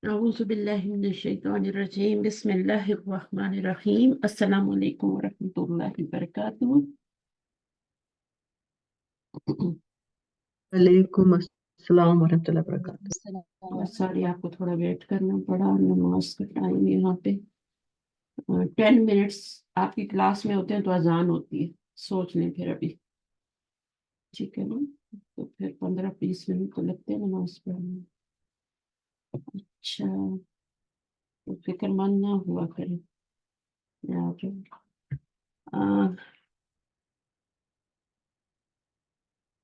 अऊज़ु बिल्लाहि मिनश्शैतानिर्रजीम बिस्मिल्लाहिर्रहमानिर्रहीम अस्सलामु अलैकुम वरहमतुल्लाहि वबरकातुहू। वालेकुम अस्सलाम वरहमतुल्लाहि वबरकातुह। सॉरी, आपको थोड़ा वेट करना पड़ा, नमाज का टाइम यहाँ पे 10 मिनट्स आपकी क्लास में होते हैं तो अजान होती है, सोच लें फिर अभी, ठीक है ना। तो फिर 15-20 मिनट तो लगते हैं नमाज पढ़ने में। अच्छा, तो फिक्रमंद ना हुआ करें यार।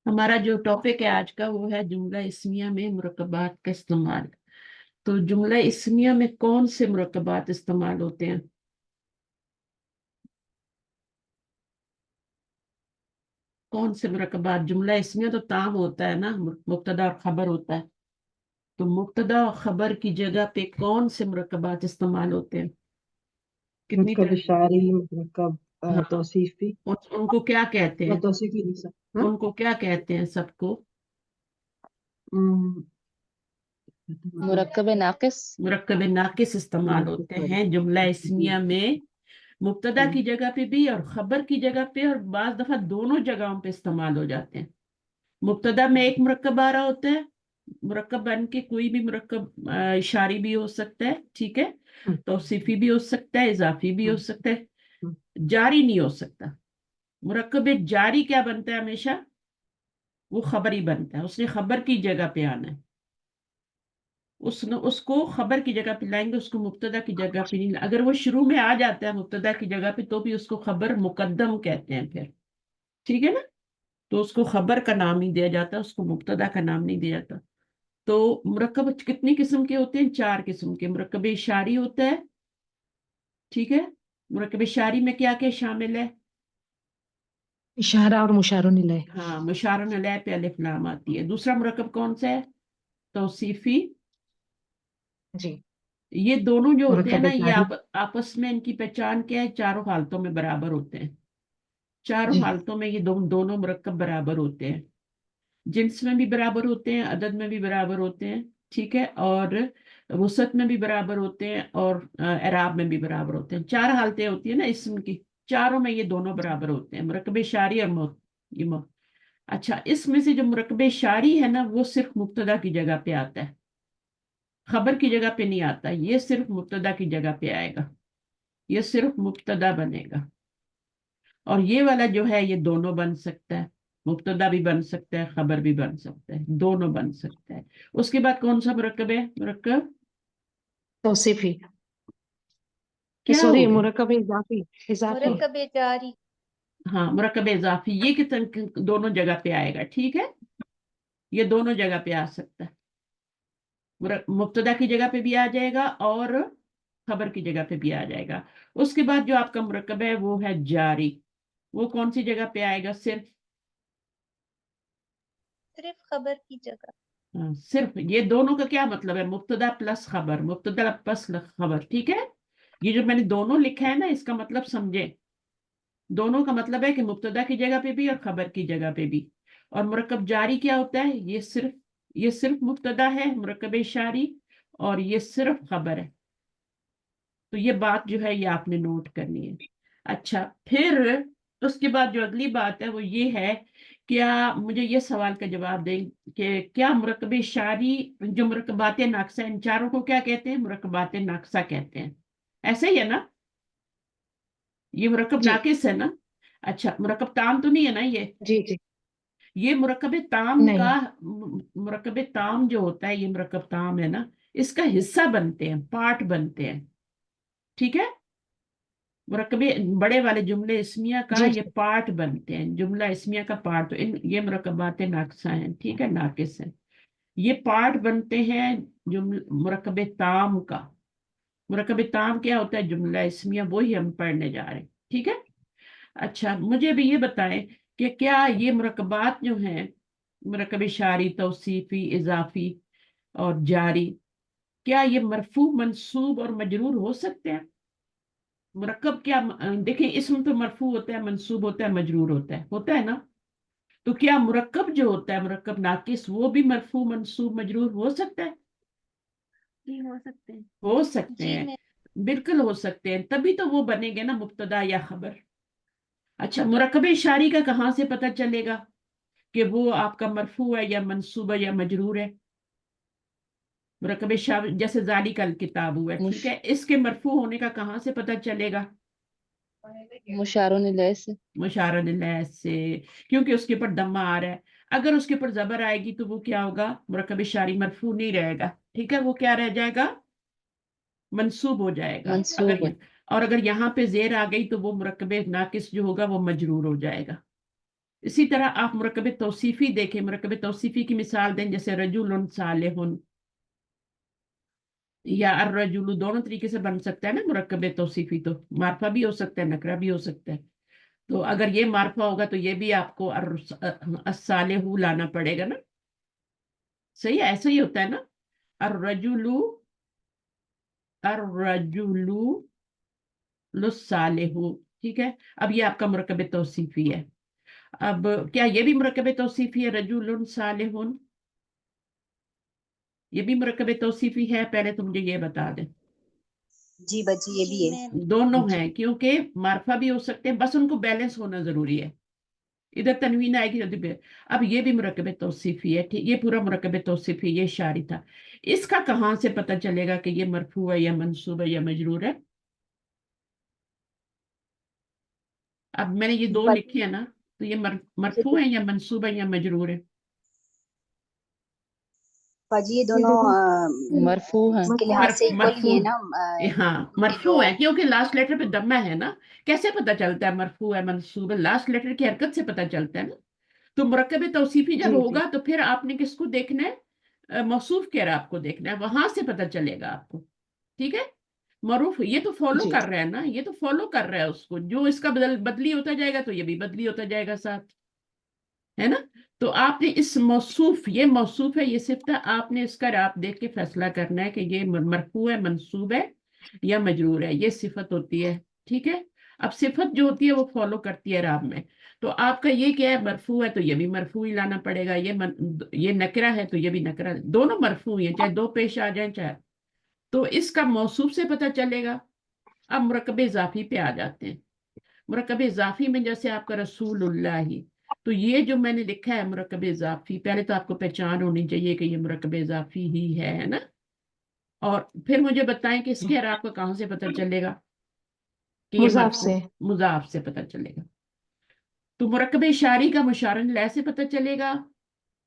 हमारा जो टॉपिक है आज का वो है जुमला इस्मिया में मुरक्कबात का इस्तेमाल। तो जुमला इस्मिया में कौन से मुरक्कबात इस्तेमाल होते हैं? कौन से मुरक्कबात? जुमला इस्मिया तो ताम होता है ना, मुब्तदा और खबर होता है। तो मुब्तदा और खबर की जगह पे कौन से मुरक्कबात इस्तेमाल होते हैं? कितनी मुरकब तरह? शारी, मुरकब हाँ, तौसीफी उनको क्या कहते या हैं? तौसीफी नहीं सर। हाँ। उनको क्या कहते हैं सबको? हम्म, मुरक्कब नाकिस। मुरक्कब नाकिस इस्तेमाल होते हैं जुमला इस्मिया में, मुब्तदा की जगह पे भी और खबर की जगह पे, और बाज दफा दोनों जगहों पे इस्तेमाल हो जाते हैं। मुब्तदा में एक मुरक्कब आ रहा होता है, मुरक्कब बन के कोई भी मुरक्कब इशारी भी हो सकता है, ठीक है, तौसीफी भी हो सकता है, इजाफी भी हो सकता है, जारी नहीं हो सकता। मुरक्कब जारी क्या बनता है हमेशा? वो खबर ही बनता है, उसने खबर की जगह पे आना है। उसने उसको खबर की जगह पे लाएंगे, उसको मुब्तदा की जगह पे नहीं। अगर वो शुरू में आ जाता है मुब्तदा की जगह पे तो भी उसको खबर मुकद्दम कहते हैं फिर, ठीक है ना। तो उसको खबर का नाम ही दिया जाता है, उसको मुब्तदा का नाम नहीं दिया जाता। तो मुरक्कब कितनी किस्म के होते हैं? 4 किस्म के। मुरक्कब इशारी होता है, ठीक है। मुरक्कब इशारी में क्या क्या शामिल है? इशारा और मुशारुन इलैह। हाँ, मुशारन अलैह पे अलिफ लाम आती है। दूसरा मुरक्कब कौन सा है? तौसीफी। जी। ये दोनों जो होते हैं मुरक्कब ना, ये जारी। आपस में इनकी पहचान क्या है? चारों हालतों में बराबर होते हैं। चारों जी। हालतों में ये दोनों मुरक्कब बराबर होते हैं। जिन्स में भी बराबर होते हैं, अदद में भी बराबर होते हैं, ठीक है, और वसत में भी बराबर होते हैं, और एराब में भी बराबर होते हैं। 4 हालतें होती है ना इस्म की, चारों में ये दोनों बराबर होते हैं, मुरक्कब शारी और ये अच्छा, इसमें से जो मुरक्कब शारी है ना, वो सिर्फ मुब्तदा की जगह पे आता है, खबर की जगह पे नहीं आता। ये सिर्फ मुब्तदा की जगह पे आएगा, ये सिर्फ मुब्तदा बनेगा। और ये वाला जो है ये दोनों बन सकता है, मुब्तदा भी बन सकता है, खबर भी बन सकता है, दोनों बन सकता है। उसके बाद कौन सा मुरक्कब है? मुरक्कब तौसीफी। क्या हो सॉरी, गया? मुरक्कब इजाफी। इजाफी। मुरक्कब जारी। हाँ, मुरक्कब इजाफी, ये कितन दोनों जगह पे आएगा, ठीक है। ये दोनों जगह पे आ सकता है, मुब्तदा की जगह पे भी आ जाएगा और खबर की जगह पे भी आ जाएगा। उसके बाद जो आपका मुरक्कब है वो है जारी। वो कौन सी जगह पे आएगा? सिर्फ सिर्फ खबर की जगह। सिर्फ ये दोनों का क्या मतलब है? मुब्तदा प्लस खबर, मुब्तदा प्लस खबर, ठीक है। ये जो मैंने दोनों लिखा है ना, इसका मतलब समझे। दोनों का मतलब है कि मुब्तदा की जगह पे भी और खबर की जगह पे भी। और मुरक्कब जारी क्या होता है? ये सिर्फ मुब्तदा है, मुरक्कब शारी, और ये सिर्फ खबर है। तो ये बात जो है ये आपने नोट करनी है। अच्छा, फिर उसके बाद जो अगली बात है वो ये है, क्या मुझे ये सवाल का जवाब दें कि क्या मुरक्कब शारी, जो मुरक्कबात नाक़िसा, इन चारों को क्या कहते हैं? मुरक्कबात नाक़िसा कहते हैं, ऐसे ही है ना? ये मुरक्कब जी। नाकिस है ना? अच्छा, मुरक्कब ताम तो नहीं है ना ये? जी। जी। ये मुरक्कब ताम का, नहीं। मुरक्कब ताम जो होता है, ये मुरक्कब ताम है ना, इसका हिस्सा बनते हैं, पार्ट बनते हैं, ठीक है। मुरक्कबे बड़े वाले जुमले इस्मिया का जी। ये पार्ट बनते हैं, जुमला इस्मिया का पार्ट। तो इन ये मुरक्कबात नाक़िसा हैं, ठीक है, नाकिस है, ये पार्ट बनते हैं जुमला मुरक्कब ताम का। मुरक्कब ताम क्या होता है? जुमला इस्मिया, वही हम पढ़ने जा रहे हैं, ठीक है। अच्छा, मुझे भी ये बताएं कि क्या ये मुरक्कबात जो हैं, मुरक्कब शारी, तौसीफी, इजाफी और जारी, क्या ये मरफू, मंसूब और मजरूर हो सकते हैं? मुरक्कब क्या, देखें, इसम तो मरफू होता है, मंसूब होता है, मजरूर होता है ना। तो क्या मुरक्कब जो होता है, मुरक्कब नाकिस, वो भी मरफू, मंसूब, मजरूर हो सकता है? जी हो सकते हैं। हो सकते जी हैं, मैं बिल्कुल हो सकते हैं, तभी तो वो बनेंगे ना मुब्तदा या खबर। अच्छा, मुरक्कब इशारी का कहाँ से पता चलेगा कि वो आपका मरफू है या मंसूब है या मजरूर है? मुरक्कब इशारी जैसे जालिकल किताब हुआ, ठीक है, इसके मरफू होने का कहाँ से पता चलेगा? मुशारुन इलैह से। मुशारन इलैह से, क्योंकि उसके ऊपर दम्मा आ रहा है। अगर उसके ऊपर जबर आएगी तो वो क्या होगा? मुरक्कब इशारी मरफू नहीं रहेगा, ठीक है, वो क्या रह जाएगा? मंसूब हो जाएगा। मंसूब है। और अगर यहाँ पे जेर आ गई तो वो मुरक्कब नाकिस जो होगा वो मजरूर हो जाएगा। इसी तरह आप मुरक्कब तौसीफी देखें, मुरक्कब तौसीफी की मिसाल दें, जैसे रजुलन सालिहुन या अर्रजुलु, दोनों तरीके से बन सकता है ना मुरक्कब तौसीफी, तो मार्फा भी हो सकता है, नकरा भी हो सकता है। तो अगर ये मार्फा होगा तो ये भी आपको अस्सालिहु लाना पड़ेगा ना। सही है, ऐसा ही होता है ना, अर्रजुलु, अर्रजुलु लुस्सालिहु, ठीक है। अब ये आपका मुरक्कब तौसीफी है। अब क्या ये भी मुरक्कब तौसीफी है, रजुलुन सालिहुन? ये भी मुरक्कब तौसीफी है? पहले तो मुझे ये बता दें। जी बच्ची ये भी जी है। मैं दोनों हैं, क्योंकि मार्फा भी हो सकते हैं, बस उनको बैलेंस होना जरूरी है। इधर तनवीन आएगी उधर भी। अब ये भी मुरक्कब तौसीफी है, ठीक, ये पूरा मुरक्कब तौसीफी, ये शारी था। इसका कहाँ से पता चलेगा कि ये मरफू है या मंसूब है या मजरूर है? अब मैंने ये दो लिखे हैं ना, तो ये मरफू है या मंसूब है या मजरूर है? पाजी ये दोनों मरफू है। के लिहाज से इक्वल ही है ना। हाँ उनके मरफू जो है, क्योंकि लास्ट लेटर पे दम्मा है ना। कैसे पता चलता है मरफू है मंसूब है? लास्ट लेटर की हरकत से पता चलता है ना। तो मुरक्कब तौसीफी जब जी जी होगा तो फिर आपने किसको देखना है? मौसूफ के रब को देखना है, वहां से पता चलेगा आपको, ठीक है। मरूफ ये तो फॉलो जी कर रहा है ना, ये तो फॉलो कर रहा है उसको, जो इसका बदली होता जाएगा तो ये भी बदली होता जाएगा साथ, है ना। तो आपने इस मौसूफ, ये मौसूफ है, ये सिफ्त है, आपने इसका राब देख के फैसला करना है कि ये मरफू है, मंसूब है या मजरूर है। ये सिफत होती है, ठीक है। अब सिफत जो होती है वो फॉलो करती है राब में। तो आपका ये क्या है, मरफू है तो ये भी मरफू ही लाना पड़ेगा, ये नकरा है तो ये भी नकरा, दोनों मरफू ही है, चाहे दो पेश आ जाए चाहे। तो इसका मौसूफ से पता चलेगा। अब मुरक्कब इजाफी पे आ जाते हैं। मुरक्कब इजाफी में जैसे आपका रसूलुल्लाही, तो ये जो मैंने लिखा है मुरक्कब इजाफी, पहले तो आपको पहचान होनी चाहिए कि ये मुरक्कब इजाफी ही है ना। और फिर मुझे बताएं कि इसके अराब का कहाँ से पता चलेगा कि ये मुजाफ मरफू? से। मुजाफ से पता चलेगा। तो मुरक्कब इशारी का मुशारन लह से पता चलेगा।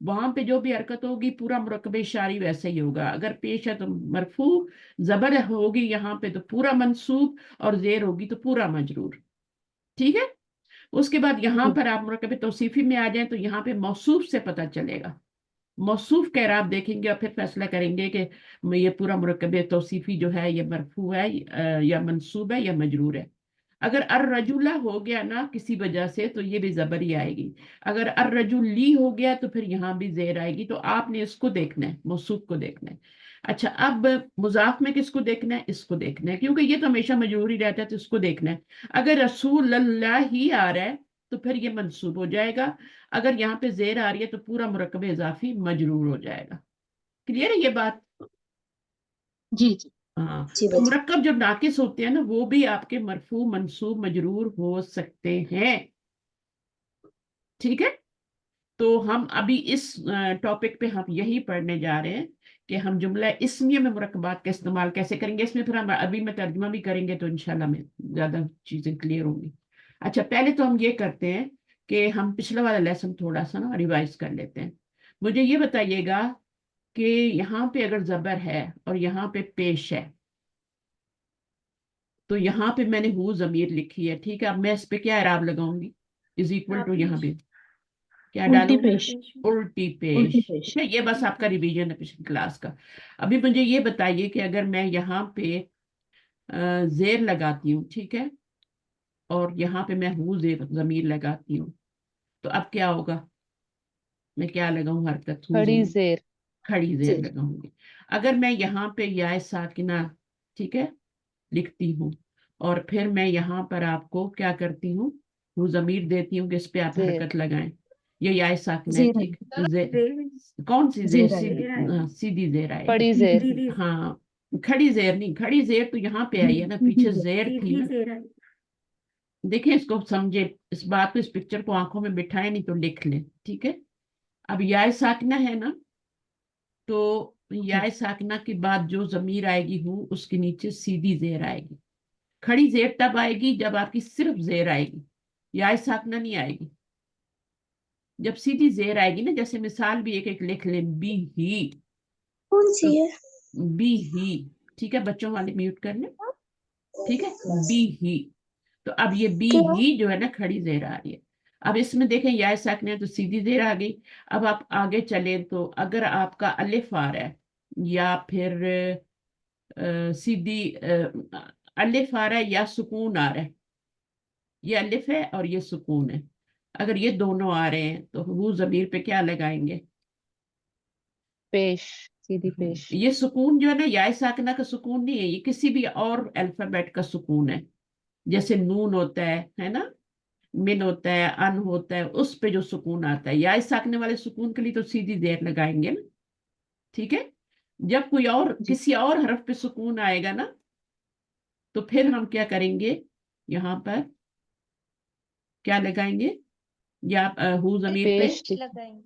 वहां पे जो भी हरकत होगी पूरा मुरक्कब इशारी वैसे ही होगा। अगर पेश है तो मरफू, जबर होगी यहाँ पे तो पूरा मंसूब, और जेर होगी तो पूरा मजरूर, ठीक है। उसके बाद यहाँ पर आप मुरक्कब तौसीफी में आ जाए तो यहाँ पे मौसूफ से पता चलेगा। मौसूफ का इराब देखेंगे और फिर फैसला करेंगे कि ये पूरा मुरक्कब तौसीफी जो है ये मरफू है या मंसूब है या मजरूर है। अगर अर रजुला हो गया ना किसी वजह से तो ये भी जबर ही आएगी। अगर अर रजुली हो गया तो फिर यहाँ भी जेर आएगी। तो आपने इसको देखना है, मौसूफ को देखना है। अच्छा, अब मुजाफ में किसको देखना है? इसको देखना है, क्योंकि ये तो हमेशा मजरूर ही रहता है, तो इसको देखना है। अगर रसूल अल्लाह ही आ रहा है तो फिर ये मंसूब हो जाएगा। अगर यहाँ पे जेर आ रही है तो पूरा मुरक्कब इजाफी मजरूर हो जाएगा। क्लियर है ये बात? जी जी हाँ। जी तो बच्ची। मुरक्कब जब नाकिस होते हैं ना वो भी आपके मरफू मंसूब मजरूर हो सकते हैं, ठीक है। तो हम अभी इस टॉपिक पे हम यही पढ़ने जा रहे हैं कि हम जुमला इस्मिया में मुरक्कबात का इस्तेमाल कैसे करेंगे। इसमें फिर हम अभी में तर्जुमा भी करेंगे तो इंशाल्लाह में ज्यादा चीजें क्लियर होंगी। अच्छा, पहले तो हम ये करते हैं कि हम पिछला वाला लेसन थोड़ा सा ना रिवाइज कर लेते हैं। मुझे ये बताइएगा कि यहाँ पे अगर जबर है और यहाँ पे पेश है, तो यहाँ पे मैंने हु जमीर लिखी है, ठीक है। अब मैं इस पे क्या इराब लगाऊंगी? इज इक्वल टू, यहाँ पे क्या उल्टी डालूं? पेश। उल्टी उल्टी पेश, पेश। ठीक है। ये बस आपका रिवीजन है पिछली क्लास का। अभी मुझे ये बताइए कि अगर मैं यहाँ पे जेर लगाती हूँ, ठीक है, और यहाँ पे मैं हु जेर जमीर लगाती हूँ, तो अब क्या होगा? मैं क्या लगाऊं हरकत? हु खड़ी जमीर, जेर। खड़ी जेर जी लगाऊंगी। अगर मैं यहाँ पे या साकिना, ठीक है, लिखती हूँ, और फिर मैं यहाँ पर आपको क्या करती हूँ? हु जमीर देती हूँ कि इस पे आप जेर। हरकत लगाएं। ये या साकिना है, जेर ठीक। जेर कौन सी जेर? जेर आएगी। सीधी, हाँ, सीधी जेर आएगी। खड़ी जेर। दीदी हाँ, खड़ी जेर नहीं, खड़ी जेर तो यहाँ पे आई है ना, पीछे जेर थी ना। देखें इसको समझे, इस बात को, इस पिक्चर को आंखों में बिठाए, नहीं तो लिख लें, ठीक है। अब याय साकिना है ना, तो याय साकिना के बाद जो जमीर आएगी हूँ, उसके नीचे सीधी जेर आएगी। खड़ी जेर तब आएगी जब आपकी सिर्फ जेर आएगी, याय साकिना नहीं आएगी। जब सीधी जेर आएगी ना, जैसे मिसाल भी एक एक लिख लें, बी ही, कौन सी है? बी ही, ठीक है, बच्चों वाले म्यूट कर लें, ठीक है, बी ही। तो अब ये बी क्या? ही जो है ना, खड़ी जेर आ रही है। अब इसमें देखें याय साकिना तो सीधी जेर आ गई। अब आप आगे चलें, तो अगर आपका अलिफ आ रहा है या फिर सीधी अलिफ आ रहा है या सुकून आ रहा है, ये अलिफ है और ये सुकून है, अगर ये दोनों आ रहे हैं तो वो जमीर पे क्या लगाएंगे? पेश, सीधी पेश। ये सुकून जो है ना, याय साकिना का सुकून नहीं है, ये किसी भी और अल्फाबेट का सुकून है। जैसे नून होता है ना, मिन होता है, अन होता है, उस पे जो सुकून आता है, याय साकने वाले सुकून के लिए तो सीधी जेर लगाएंगे ना, ठीक है। जब कोई और जी किसी और हरफ पे सुकून आएगा ना, तो फिर हम क्या करेंगे, यहाँ पर क्या लगाएंगे, या हु जमीर पे पेश पेश लगाएंगे।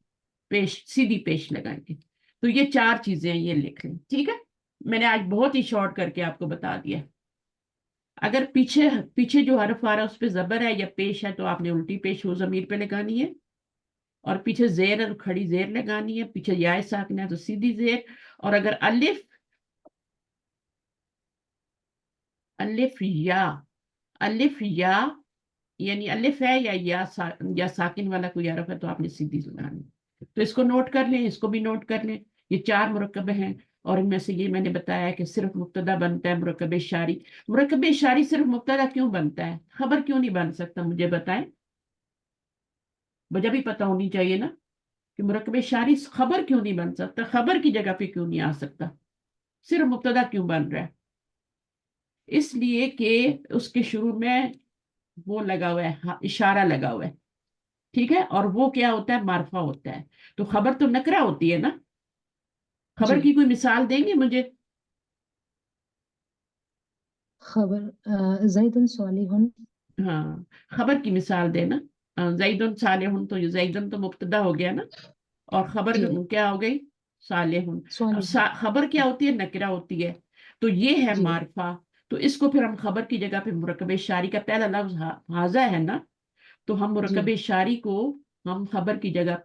पेश, सीधी पेश लगाएंगे। तो ये चार चीजें हैं, ये लिख लें, ठीक है। मैंने आज बहुत ही शॉर्ट करके आपको बता दिया। अगर पीछे पीछे जो हरफ आ रहा है उस पे जबर है या पेश है, तो आपने उल्टी पेश हु जमीर पे लगानी है, और पीछे जेर और खड़ी जेर लगानी है, पीछे याय साकिना है तो सीधी जेर। और अगर अलिफ, अलिफ या, अलिफ या यानी अलिफ है या साकिन वाला कोई हरफ है, तो आपने सीधी लगानी है। तो इसको नोट कर लें, इसको भी नोट कर लें। ये चार मुरक्कब हैं, और इनमें से ये मैंने बताया कि सिर्फ मुब्तदा बनता है मुरक्कब इशारी। मुरक्कब इशारी सिर्फ मुब्तदा क्यों बनता है, खबर क्यों नहीं बन सकता, मुझे बताएं। वजह भी पता होनी चाहिए ना, कि मुरक्कब इशारी खबर क्यों नहीं बन सकता, खबर की जगह पे क्यों नहीं आ सकता, सिर्फ मुब्तदा क्यों बन रहा है? इसलिए कि उसके शुरू में वो लगा हुआ है, इशारा लगा हुआ है, ठीक है, और वो क्या होता है, मार्फा होता है। तो खबर तो नकरा होती है ना। खबर जी। की कोई मिसाल देंगे मुझे? खबर ज़ैदुन सालिहुन। हाँ, खबर की मिसाल देना। जैदुन सालेहुन, तो ये जैदुन तो मुब्तदा हो गया ना, और खबर जी क्या हो गई, सालेहुन। अब सालिहुन। खबर क्या होती है, नकरा होती है, तो ये है जी मार्फा। तो इसको फिर हम खबर की जगह पे मुरक्कब इशारी का पहला लफ्ज हाजा है ना, तो हम जी मुरक्कब इशारी को हम खबर की जगह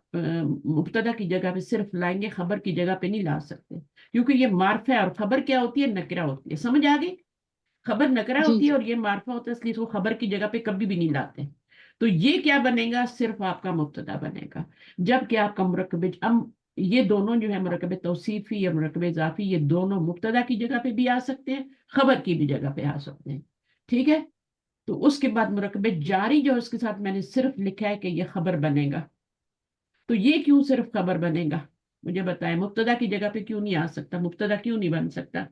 मुब्तदा की जगह पे सिर्फ लाएंगे, खबर की जगह पे नहीं ला सकते, क्योंकि ये मार्फा है, और खबर क्या होती है, नकरा होती है। समझ आ गई? खबर नकरा जी होती है जी। और ये मार्फा होता है, इसलिए इसको खबर की जगह पे कभी भी नहीं लाते। तो ये क्या बनेगा, सिर्फ आपका मुब्तदा बनेगा। जबकि आपका मुरक्कब, अब ये दोनों जो है मुरक्कब तौसीफी या मुरक्कब इजाफी, ये दोनों मुब्तदा की जगह पे भी आ सकते हैं, खबर की भी जगह पे आ सकते हैं, ठीक है। तो उसके बाद मुरक्कब जारी जो है, उसके साथ मैंने सिर्फ लिखा है कि ये खबर बनेगा। तो ये क्यों सिर्फ खबर बनेगा, मुझे बताएं, मुब्तदा की जगह पे क्यों नहीं आ सकता, मुब्तदा क्यों नहीं बन सकता,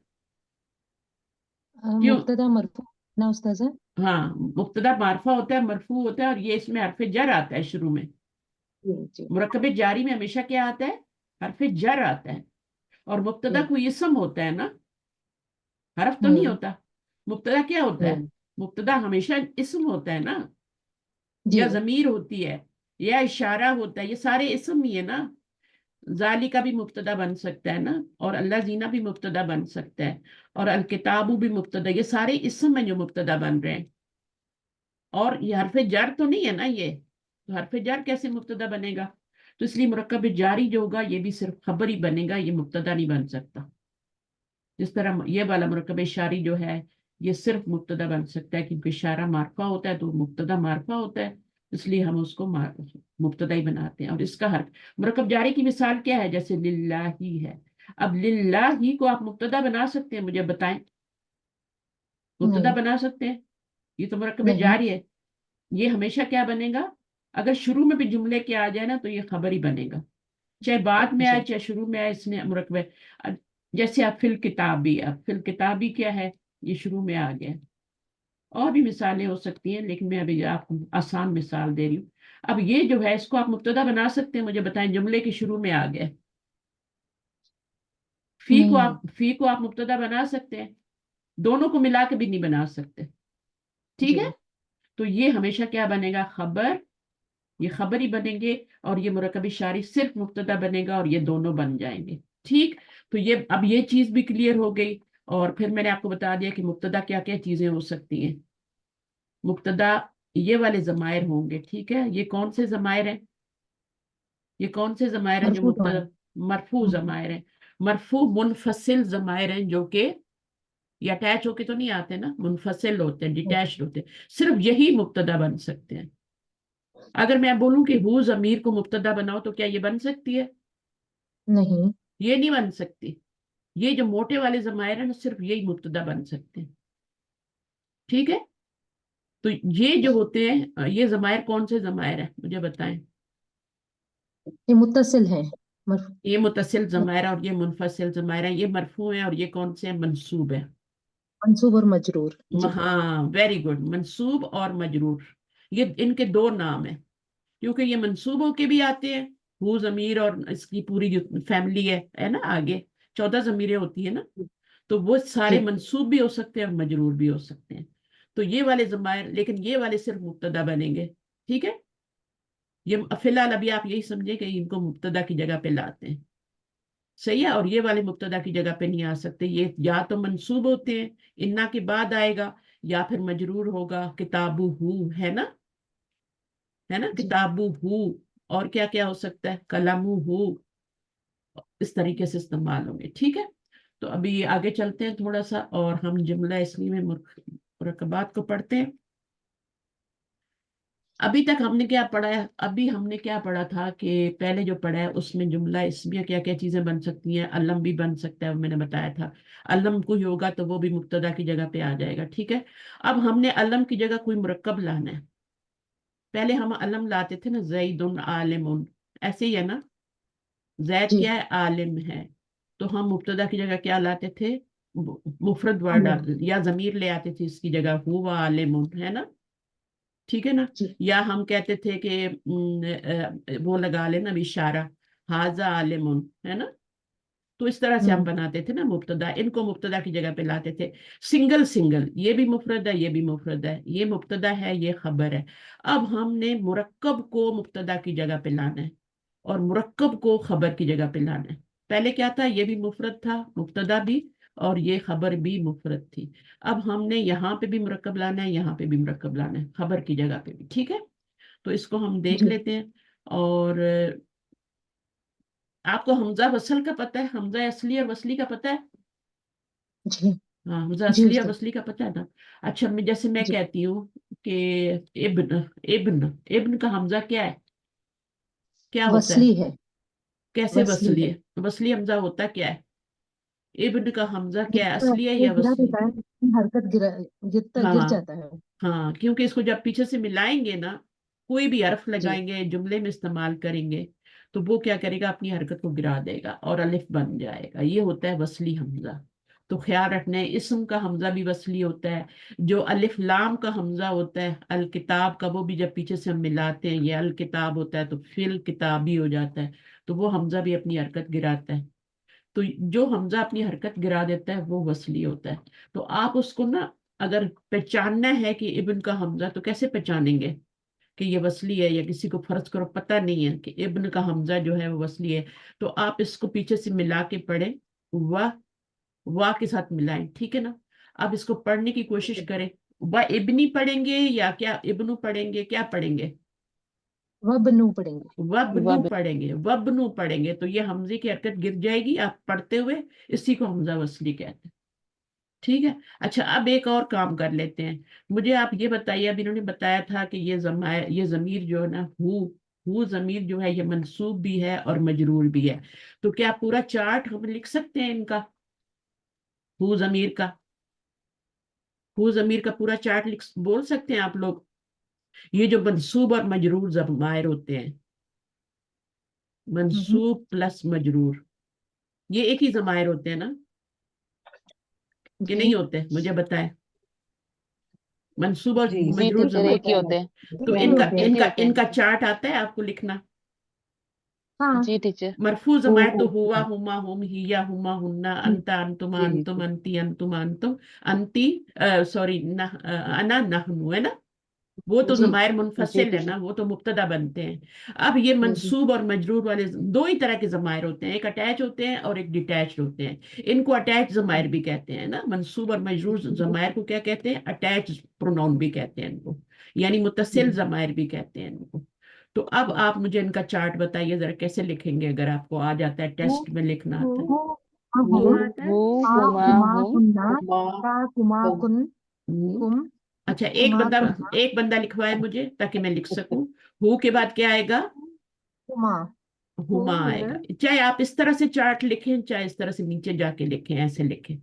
क्यों? मुब्तदा मरफू ना उस्ताज़ा। हाँ, मुब्तदा मारफा होता है, मरफू होता है, और ये इसमें हरफ जर आता है शुरू में। जी जी मुरक्कब जारी में हमेशा क्या आता है, हरफ जर आता है। और मुब्तदा जी। कोई इसम होता है ना, हरफ तो नहीं हम्म होता। मुब्तदा क्या होता है, हम्म। मुब्तदा हमेशा इसम होता है ना, जी या जमीर होती है, या इशारा होता है, ये सारे इसम ही है ना। जालिका भी मुब्तदा बन सकता है ना, और अल्लाह जीना भी मुब्तदा बन सकता है, और अल किताबु भी मुब्तदा, ये सारे इसम है जो मुब्तदा बन रहे हैं। और ये हरफ जर तो नहीं है ना, ये तो हरफ जर कैसे मुब्तदा बनेगा? तो इसलिए मुरक्कब जारी जो होगा, ये भी सिर्फ खबर ही बनेगा, ये मुब्तदा नहीं बन सकता। जिस तरह ये वाला मुरक्कब इशारी जो है, ये सिर्फ मुब्तदा बन सकता है, क्योंकि इशारा मार्फा होता है, तो मुब्तदा मार्फा होता है, इसलिए हम उसको मुब्तदा ही बनाते हैं। और इसका हर मुरक्कब जारी की मिसाल क्या है, जैसे लिल्लाही है। अब लिल्लाही को आप मुब्तदा बना सकते हैं, मुझे बताएं, मुब्तदा नहीं बना सकते हैं? ये तो मुरक्कब नहीं। जारी है, ये हमेशा क्या बनेगा, अगर शुरू में भी जुमले के आ जाए ना, तो ये खबर ही बनेगा, चाहे बाद में आए जी चाहे शुरू में आए, इसने मुरक्कब। जैसे आप फिल किताबी, अब फिल किताबी क्या है, ये शुरू में आ गया। और भी मिसालें हो सकती हैं, लेकिन मैं अभी आपको आसान मिसाल दे रही हूँ। अब ये जो है, इसको आप मुब्तदा बना सकते हैं, मुझे बताएं, जुमले के शुरू में आ गया, फी को आप मुब्तदा बना सकते हैं, दोनों को मिला के भी नहीं बना सकते, ठीक जी। है। तो ये हमेशा क्या बनेगा, खबर, ये खबर ही बनेंगे, और ये मुरक्कब इशारी सिर्फ मुब्तदा बनेगा, और ये दोनों बन जाएंगे, ठीक। तो ये अब ये चीज भी क्लियर हो गई। और फिर मैंने आपको बता दिया कि मुब्तदा क्या क्या चीजें हो सकती हैं। मुब्तदा ये वाले जमायर होंगे, ठीक है। ये कौन से जमायर हैं, ये कौन से जमायर हैं जो मरफू मुब्तदा, तुम्हारा। मरफू जमायर हैं। मरफू मुनफसिल जमायर हैं, जो कि ये अटैच होके तो नहीं आते ना, मुनफसिल होते हैं, डिटैच्ड होते हैं, सिर्फ यही मुब्तदा बन सकते हैं। अगर मैं बोलूं कि हु जमीर को मुब्तदा बनाओ, तो क्या ये बन सकती है? नहीं। ये नहीं बन सकती। ये जो मोटे वाले जमायर हैं ना, सिर्फ यही मुब्तदा बन सकते हैं, ठीक है। तो ये जो होते हैं, ये जमायर कौन से जमायर हैं, मुझे बताएं। ये मुत्तसिल है। मरफू। ये मुतसिल जमायर और ये मुनफसिल जमायर है, ये मरफू है, और ये कौन से हैं, मंसूब है। मंसूब और मजरूर। जी। हाँ, वेरी गुड, मंसूब और मजरूर, ये इनके दो नाम है। क्योंकि ये मंसूब होके भी आते हैं, हु जमीर और इसकी पूरी जो फैमिली है ना, आगे 14 जमीरें होती है ना, तो वो सारे जी। मंसूब भी हो सकते हैं और मजरूर भी हो सकते हैं। तो ये वाले जमायर, लेकिन ये वाले सिर्फ मुब्तदा बनेंगे, ठीक है। ये फिलहाल अभी आप यही समझे कि इनको मुब्तदा की जगह पे लाते हैं, सही है। और ये वाले मुब्तदा की जगह पे नहीं आ सकते, ये या तो मंसूब होते हैं, इन्ना के बाद आएगा, या फिर मजरूर होगा, किताबू हु, है ना, है ना, जी। किताबू हु। और क्या क्या हो सकता है, कलमू हु, इस तरीके से इस्तेमाल होंगे, ठीक है। तो अभी आगे चलते हैं थोड़ा सा, और हम जुमला इसमी में मुरक्कबात को पढ़ते हैं। अभी तक हमने क्या पढ़ा है, अभी हमने क्या पढ़ा था कि पहले जो पढ़ा है उसमें जुमला इसमें क्या क्या चीजें बन सकती हैं, अलम भी बन सकता है, मैंने बताया था। अलम कोई होगा तो वो भी मुब्तदा की जगह पे आ जाएगा, ठीक है। अब हमने अलम की जगह कोई मुरक्कब लाना है। पहले हम अलम लाते थे ना, जैदुन आलिमुन, ऐसे ही है ना, जैद जी। क्या है, आलिम है। तो हम मुब्तदा की जगह क्या लाते थे, मुफरद वर्ड आलिम। या जमीर ले आते थे इसकी जगह, हुवा आलिमुन, है ना, ठीक है ना। जी। या हम कहते थे कि वो लगा लेना भी इशारा, हाजा आलिमुन, है ना। तो इस तरह से हम हम्म। बनाते थे ना मुब्तदा, इनको मुब्तदा की जगह पे लाते थे। सिंगल सिंगल, ये भी मुफरद है, ये भी मुफरद है, ये मुब्तदा है, ये खबर है। अब हमने मुरक्कब को मुब्तदा की जगह पे लाना है, और मुरक्कब को खबर की जगह पे लाना है। पहले क्या था, ये भी मुफरद था, मुब्तदा भी, और ये खबर भी मुफरद थी। अब हमने यहाँ पे भी मुरक्कब लाना है, यहाँ पे भी मुरक्कब लाना है, खबर की जगह पे भी, ठीक है। तो इसको हम देख जी। लेते हैं। और आपको हमजा वसल का पता है, हमजा असली और वसली का पता है। जी। हाँ, हमजा जी असली और उस्ताद। वसली का पता है ना। अच्छा, मैं जैसे मैं जी। कहती हूँ कि इब्न, इब्न, इब्न का हमजा क्या है, क्या होता है, वसली है। कैसे वसली वसली है। है, वसली हमजा होता क्या है, इब्न का हमजा क्या है, गिरता असली है वो या गिरा वसली? देता है, हरकत गिरा, गिरता गिर हाँ, जाता है। हाँ, क्योंकि इसको जब पीछे से मिलाएंगे ना, कोई भी हर्फ जी। लगाएंगे, जुमले में इस्तेमाल करेंगे, तो वो क्या करेगा, अपनी हरकत को गिरा देगा और अलिफ बन जाएगा, ये होता है वसली हमजा। तो ख्याल रखना है, इस्म का हमजा भी वसली होता है। जो अलिफ लाम का हमजा होता है, अल किताब का, वो भी जब पीछे से हम मिलाते हैं, ये अल किताब होता है, तो फिल किताबी हो जाता है, तो वो हमजा भी अपनी हरकत गिराता है। तो जो हमजा अपनी हरकत गिरा देता है वो वसली होता है। तो आप उसको ना, अगर पहचानना है कि इब्न का हमजा, तो कैसे पहचानेंगे कि ये वसली है, या किसी को फर्ज करो पता नहीं है कि इब्न का हमजा जो है वो वसली है, तो आप इसको पीछे से मिला के पढ़ें, वाह के साथ मिलाएं, ठीक है ना। अब इसको पढ़ने की कोशिश करें, वाह इब्नी पढ़ेंगे या क्या इब्नु पढ़ेंगे, क्या पढ़ेंगे, वह बनू पड़ेंगे। वब्नु वब पढ़ेंगे, वब्नु पढ़ेंगे, तो ये हमजे की हरकत गिर जाएगी आप पढ़ते हुए, इसी को हमजा वसली कहते हैं, ठीक है। अच्छा, अब एक और काम कर लेते हैं। मुझे आप ये बताइए, अब इन्होंने बताया था कि ये जमीर जो है ना, हु जमीर जो है, ये मंसूब भी है और मजरूर भी है। तो क्या पूरा चार्ट हम लिख सकते हैं इनका, हु जमीर का, हु जमीर का पूरा चार्ट लिख बोल सकते हैं आप लोग? ये जो मंसूब और मजरूर जमायर होते हैं, हम्म। मंसूब प्लस मजरूर, ये एक ही जमायर होते हैं ना, कि नहीं जी। होते, मुझे बताएं। मंसूब और जी जी मजरूर टीचर, एक जमायर, ही होते हैं। तो एक ही इनका होते हैं। एक ही इनका होते हैं। इनका चार्ट आता है आपको लिखना? हाँ जी टीचर। मरफू जमायर तो हुआ, हुमा, हुम, हिया, हुमा, हुन्ना, अंता, अंतुमा, जी अंतुम, अंती, अंतुमा, अंतुम, अंती, सॉरी, अना, नहनु, है ना। वो तो जी जमायर जी मुनफसिल है टीचर। ना, वो तो मुब्तदा बनते हैं। अब ये जी मंसूब और मजरूर वाले दो ही तरह के जमायर होते हैं, एक अटैच होते हैं और एक डिटैच होते हैं। इनको अटैच जमायर भी कहते हैं ना, मंसूब और मजरूर जमायर को क्या कहते हैं, अटैच प्रोनाउन भी कहते हैं इनको, यानी मुत्तसिल जमायर भी कहते हैं इनको। तो अब आप मुझे इनका चार्ट बताइए जरा, कैसे लिखेंगे, अगर आपको आ जाता है, हु टेस्ट में लिखना आता है। हु हु हु हुमादा हा हुमा हुमा हुम हुन्ना हुमा का कुमा हुम। कुन हम्म, कुम अच्छा, कुमा कुन्ना एक बंदा लिखवाए मुझे ताकि मैं लिख सकूं। हु के बाद क्या आएगा, कुमा हु हुमा हुना आएगा। चाहे आप इस तरह से चार्ट लिखें, चाहे इस तरह से नीचे जाके लिखें, ऐसे लिखें,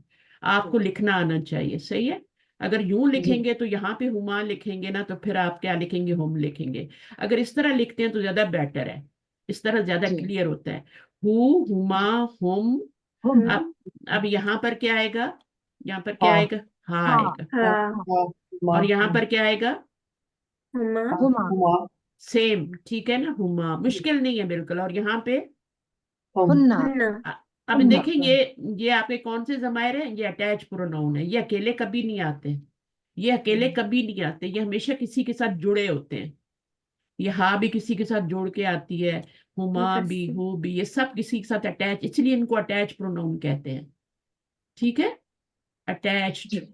आपको लिखना आना चाहिए, सही है। अगर यूं जी लिखेंगे तो यहाँ पे हुमा लिखेंगे ना, तो फिर आप क्या लिखेंगे, हम लिखेंगे। अगर इस तरह लिखते हैं तो ज्यादा बेटर है, इस तरह ज्यादा जी क्लियर होता है। हु, हुमा, हुम। हुम हुम अब यहाँ पर क्या आएगा, यहाँ पर क्या हाँ आएगा, हाँ हा आएगा। हा हाँ हुमा और यहाँ पर क्या आएगा, हुमा हुमा हुमा सेम, ठीक है ना, हुमा, मुश्किल नहीं है बिल्कुल। और यहाँ पे हुम। हुन्ना हुन्ना अ- अब हुन्ना देखें, ये आपके कौन से जमायर हैं, ये अटैच प्रोनाउन है, ये अकेले कभी नहीं आते, ये अकेले कभी नहीं आते, ये हमेशा किसी के साथ जुड़े होते हैं। ये हा भी किसी के साथ जोड़ के आती है, हुमा भी, मुफस्सिल हु भी, ये सब किसी के साथ अटैच, इसलिए इनको अटैच प्रोनाउन कहते हैं, ठीक है, अटैच्ड। जी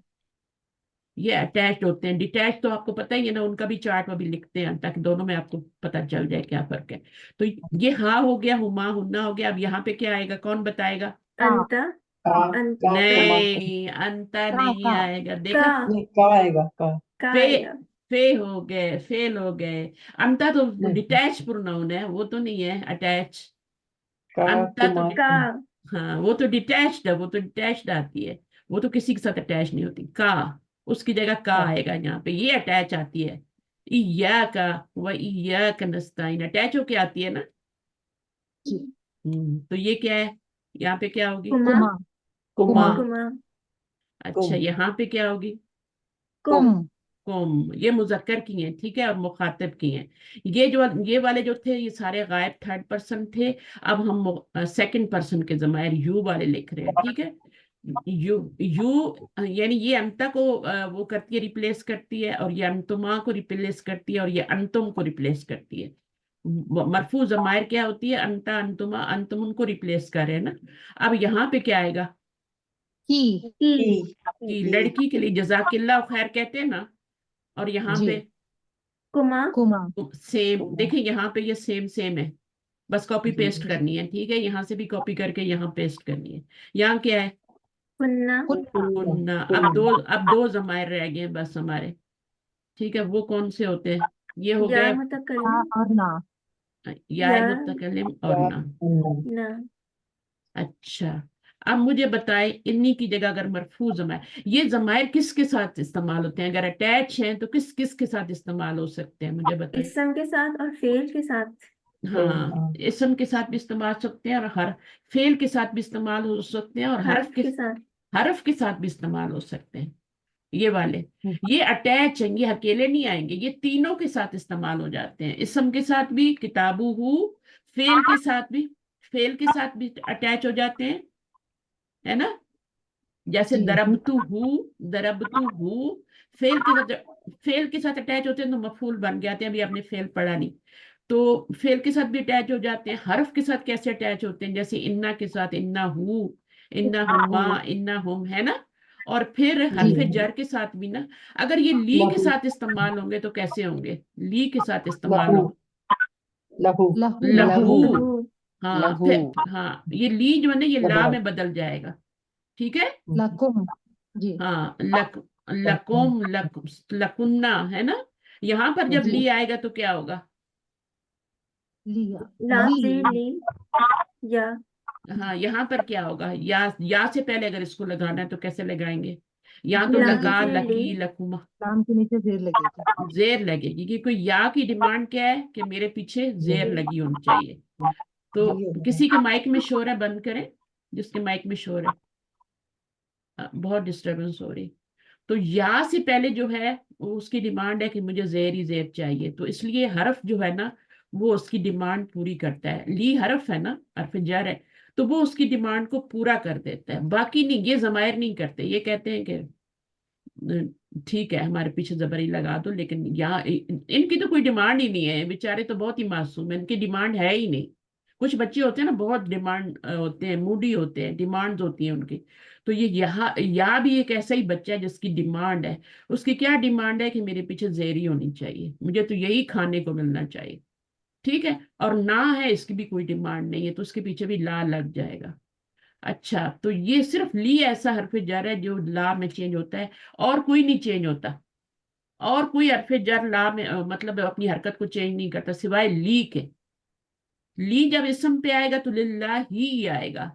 ये अटैच्ड होते हैं। डिटैच तो आपको पता ही है ना, उनका भी चार्ट अभी लिखते हैं ताकि दोनों में आपको पता चल जाए क्या फर्क है। तो ये हा हो गया, हुमा, हुन्ना हो गया। अब यहाँ पे क्या आएगा, कौन बताएगा। का अंता का का अंता कुमा नहीं, अंता नहीं का आएगा, का देखा। नहीं का आएगा का का फे आएगा फे हो गए, फेल हो गए। अंता तो नहीं डिटैच प्रोनाउन है, वो तो नहीं है अटैच। का अंता तो कुमा का हाँ, वो तो डिटैच्ड है, वो तो डिटैच्ड आती है, वो तो किसी के साथ अटैच नहीं होती। का, उसकी जगह का का आएगा यहाँ पे, ये अटैच आती है। इया का, व इया का नस्ताइन अटैच होके आती है ना। जी तो ये क्या है, यहाँ पे क्या होगी, कुमा कुमा कुमा। कुमा कुमा अच्छा, कुम यहाँ पे क्या होगी, कुम कुम कुम। ये मुजक्कर की हैं, ठीक है, और मुखातिब की हैं। ये वाले जो थे, ये सारे गायब थर्ड पर्सन थे। अब हम सेकंड पर्सन के जमायर यू वाले लिख रहे हैं, ठीक है। यू यू यानी ये अंता को वो करती है, रिप्लेस करती है, और ये अंतुमा को रिप्लेस करती है, और ये अंतुम को रिप्लेस करती है। मरफू जमायर क्या होती है, अंता, अंतुमा, अंतुम, उनको रिप्लेस कर रहे हैं ना। अब यहाँ पे क्या आएगा, की की की कि की लड़की के लिए जजाकिल्ला खैर कहते हैं ना। और यहाँ जी पे कुमा कुमा सेम, कुमा देखिए यहाँ पे ये सेम सेम है, बस कॉपी जी पेस्ट करनी है, ठीक है, यहाँ से भी कॉपी करके यहाँ पेस्ट करनी है। यहाँ क्या है, कुन्ना कुन्ना कुन्ना कुन्ना। कुन्ना अब दो जमायर रह गए हैं बस हमारे, ठीक है। वो कौन से होते हैं, ये हो या गए का मुतकल्लिम और ना याय या मुतकल्लिम और का ना। कुन्ना ना अच्छा, अब मुझे बताए, इन्हीं की जगह अगर मरफू जमायर, ये जमायर किसके साथ इस्तेमाल होते हैं, अगर अटैच हैं तो किस किस के साथ इस्तेमाल हो सकते हैं, मुझे बताएं। इसम के साथ और फेल के साथ हाँ, इसम के साथ भी इस्तेमाल हो सकते हैं, और हर फेल के साथ भी इस्तेमाल हो सकते हैं, और हर्फ के साथ हरफ के साथ भी इस्तेमाल हो सकते हैं। ये वाले, ये अटैच हैं, ये अकेले नहीं आएंगे, ये तीनों के साथ इस्तेमाल हो जाते हैं, इसम के साथ भी, किताबू हु, फेल के साथ भी, फेल के साथ भी अटैच हो जाते हैं, है ना। जैसे जी दरबतु हु, फेल के साथ अटैच होते हैं तो मफूल बन जाते हैं, अभी आपने फेल पढ़ा नहीं। तो फेल के साथ भी अटैच हो जाते हैं। हरफ के साथ कैसे अटैच होते हैं, जैसे इन्ना के साथ, इन्ना हु, इन्ना हुमा, इन्ना हुम, है ना। और फिर जी हरफ जर के साथ भी ना, अगर ये ली के लहू साथ इस्तेमाल होंगे तो कैसे होंगे, ली के साथ इस्तेमाल लहू होंगे, लहू लहू लहू। लहू लहू हाँ, लहू फिर हाँ, ये ली जो है ना, ये ला लहू में बदल जाएगा, ठीक है। लकुम जी हाँ, लकुम, लकुन्ना, है ना। यहाँ पर जब जी ली आएगा तो क्या होगा, लिया लाम ली से ली या हाँ, यहाँ पर क्या होगा, या से पहले अगर इसको लगाना है तो कैसे लगाएंगे, यहाँ तो जेर लाम लका, लगेगी से ली लकी, लकुमा, नाम के नीचे जेर लगेगी जेर लगेगी, क्योंकि या की डिमांड क्या है कि मेरे पीछे जेर लगी होनी चाहिए। तो किसी के माइक में शोर है, बंद करें, जिसके माइक में शोर है, बहुत डिस्टरबेंस हो रही। तो या से पहले जो है वो उसकी डिमांड है कि मुझे जेर ही जेर चाहिए, तो इसलिए हरफ जो है ना وہ اس کی ڈیمانڈ پوری کرتا ہے. لی حرف ہے نا، حرف جر ہے، تو وہ اس کی ڈیمانڈ کو پورا کر دیتا ہے. باقی نہیں، یہ ضمائر نہیں کرتے. یہ کہتے ہیں کہ ٹھیک ہے ہمارے پیچھے زبری لگا دو، لیکن یہاں ان کی تو کوئی ڈیمانڈ ہی نہیں ہے. بیچارے تو بہت ہی معصوم ہیں، ان کی ڈیمانڈ ہے ہی نہیں. کچھ بچے ہوتے ہیں نا بہت ڈیمانڈ ہوتے ہیں، موڈی ہوتے ہیں، ڈیمانڈز ہوتی ہیں ان کی. تو یہاں بھی ایک ایسا ہی بچہ ہے جس کی ڈیمانڈ ہے. اس کی کیا ڈیمانڈ ہے کہ میرے پیچھے زیری ہونی چاہیے، مجھے تو یہی کھانے کو ملنا چاہیے. ٹھیک ہے، اور نہ ہے اس کی بھی کوئی ڈیمانڈ نہیں ہے، تو اس کے پیچھے بھی لا لگ جائے گا. اچھا، تو یہ صرف لی ایسا حرف جر ہے جو لا میں چینج ہوتا ہے، اور کوئی نہیں چینج ہوتا. اور کوئی حرف جر لا میں مطلب اپنی حرکت کو چینج نہیں کرتا سوائے لی کے. لی جب اسم پہ آئے گا تو للہ ہی آئے گا.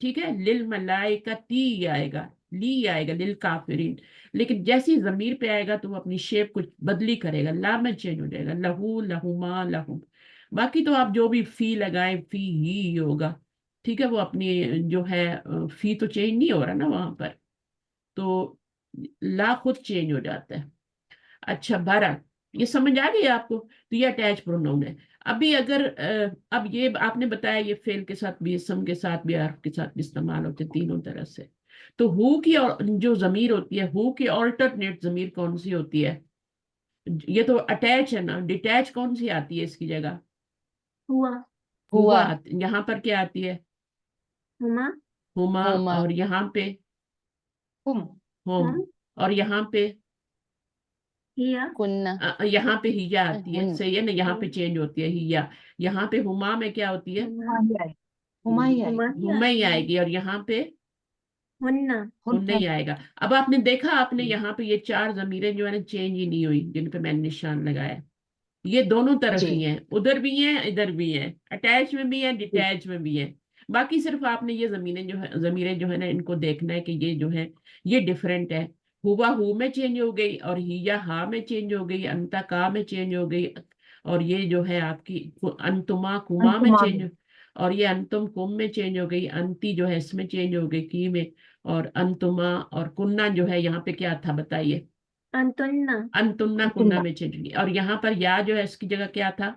ٹھیک ہے، للملائکتی آئے گا، لی آئے گا للکافرین. لیکن جیسی ضمیر پہ آئے گا تو وہ اپنی شیپ کو بدلی کرے گا، لا میں چینج ہو جائے گا. لہو، لہما، لہم. باقی تو آپ جو بھی فی لگائیں فی ہی ہوگا. ٹھیک ہے، وہ اپنی جو ہے فی تو چینج نہیں ہو رہا نا وہاں پر، تو لا خود چینج ہو جاتا ہے. اچھا، بہرحال یہ سمجھ آ گئی آپ کو؟ تو یہ اٹیچ پروناؤن ہے. ابھی اگر اب یہ آپ نے بتایا یہ فعل کے ساتھ بھی، اسم کے ساتھ بھی، حرف کے ساتھ بھی استعمال ہوتے تینوں طرح سے. تو ہو کی جو ضمیر ہوتی ہے، ہو کی آلٹرنیٹ ضمیر کون سی ہوتی ہے؟ یہ تو اٹیچ ہے نا، ڈیٹیچ کون سی آتی ہے اس کی جگہ؟ ہوا، ہوا، یہاں پر کیا آتی ہے؟ ہما، ہما. ہوما، اور یہاں پہ ہم ہوم. ہم، اور یہاں پہ ہیا، کننا، یہاں پہ ہیا آتی ہے. ہن، صحیح ہے نا، یہاں پہ چینج ہوتی ہے ہیا. یہاں پہ ہما میں کیا ہوتی ہے؟ ہما، ہما ہی آئے ہما ہی آئے ہما ہی ہما ہی آتی آئے ہے. گی. اور یہاں پہ ہننا، ہن نہیں آئے گا. اب آپ نے دیکھا، آپ نے ہن یہاں پہ یہ چار ضمیریں جو ہے نا چینج ہی نہیں ہوئی، جن پہ میں نے نشان لگایا. یہ دونوں طرف جی ہی ہیں، ادھر بھی ہیں ادھر بھی ہیں، اٹیچ میں بھی ہیں جی ڈیٹیچ میں بھی ہیں. باقی صرف آپ نے یہ ضمیریں جو ہے نا ان کو دیکھنا ہے کہ یہ جو ہے یہ ڈفرینٹ ہے. ہوا ہو میں چینج ہو گئی، اور ہیا ہا میں چینج ہو گئی، انتا کا میں چینج ہو گئی، اور یہ جو ہے آپ کی انتما کما میں انتما چینج میں اور یہ انتم کم میں چینج ہو گئی، انتی جو ہے اس میں چینج ہو گئی کی میں. اور انتما اور کننا جو ہے یہاں پہ کیا تھا بتائیے؟ انتننا، انتمنا کننا انتما میں چینج ہوگی. اور یہاں پر یا جو ہے اس کی جگہ کیا تھا؟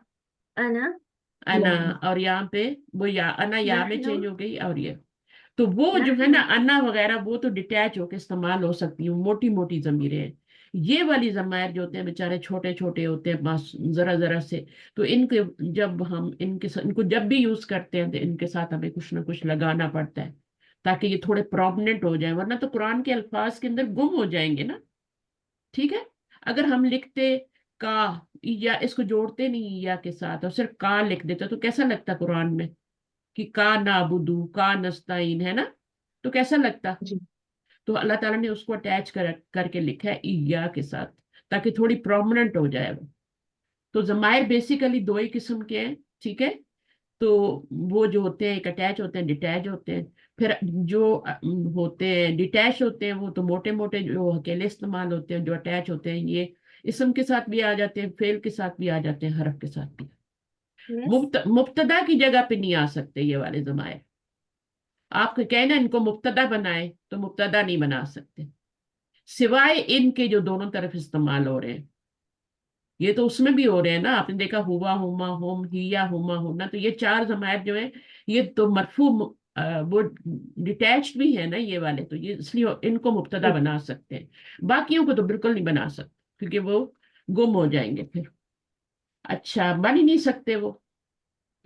انا، انا. یہاں اور یہاں پہ وہ یا انا یا میں نحنو، چینج ہو گئی. اور یہ تو وہ جو ہے نحنو، نا انا وغیرہ وہ تو ڈیٹیچ ہو کے استعمال ہو سکتی ہیں، موٹی موٹی ضمیریں ہیں. یہ والی ضمائر جو ہوتے ہیں بیچارے چھوٹے چھوٹے ہوتے ہیں بس ذرا ذرا سے، تو ان کے جب ہم ان کو جب بھی یوز کرتے ہیں تو ان کے ساتھ ہمیں کچھ نہ کچھ لگانا پڑتا ہے تاکہ یہ تھوڑے پرومننٹ ہو جائیں، ورنہ تو قرآن کے الفاظ کے اندر گم ہو جائیں گے نا. ٹھیک ہے، اگر ہم لکھتے کا یا اس کو جوڑتے نہیں یا کے ساتھ اور صرف کا لکھ دیتے تو کیسا لگتا قرآن میں؟ کہ کا نعبدو کا نستعین ہے نا، تو کیسا لگتا؟ جی تو اللہ تعالیٰ نے اس کو اٹیچ کر کے لکھا ہے ایا کے ساتھ تاکہ تھوڑی پرومننٹ ہو جائے وہ. تو ضمائر بیسیکلی دو ہی قسم کے ہیں. ٹھیک ہے، تو وہ جو ہوتے ہیں ایک اٹیچ ہوتے ہیں ڈیٹیچ ہوتے ہیں. پھر جو ہوتے ہیں ڈیٹیچ ہوتے ہیں وہ تو موٹے موٹے جو اکیلے استعمال ہوتے ہیں. جو اٹیچ ہوتے ہیں یہ اسم کے ساتھ بھی آ جاتے ہیں، فعل کے ساتھ بھی آ جاتے ہیں، حرف کے ساتھ بھی. یس، مبتدا کی جگہ پہ نہیں آ سکتے یہ والے ضمائر. آپ کا کہنا ان کو مبتدا بنائے تو مبتدا نہیں بنا سکتے سوائے ان کے جو دونوں طرف استعمال ہو رہے ہیں. یہ تو اس میں بھی ہو رہے ہیں نا، آپ نے دیکھا ہوا ہوما ہوم ہیا ہوما ہونا. تو یہ چار ضمائر جو ہیں یہ تو مرفوع وہ ڈیٹیچڈ بھی ہے نا یہ والے، تو یہ اس لیے ان کو مبتدا جی بنا سکتے ہیں. باقیوں کو تو بالکل نہیں بنا سکتے کیونکہ وہ گم ہو جائیں گے پھر. اچھا، بن ہی نہیں سکتے وہ.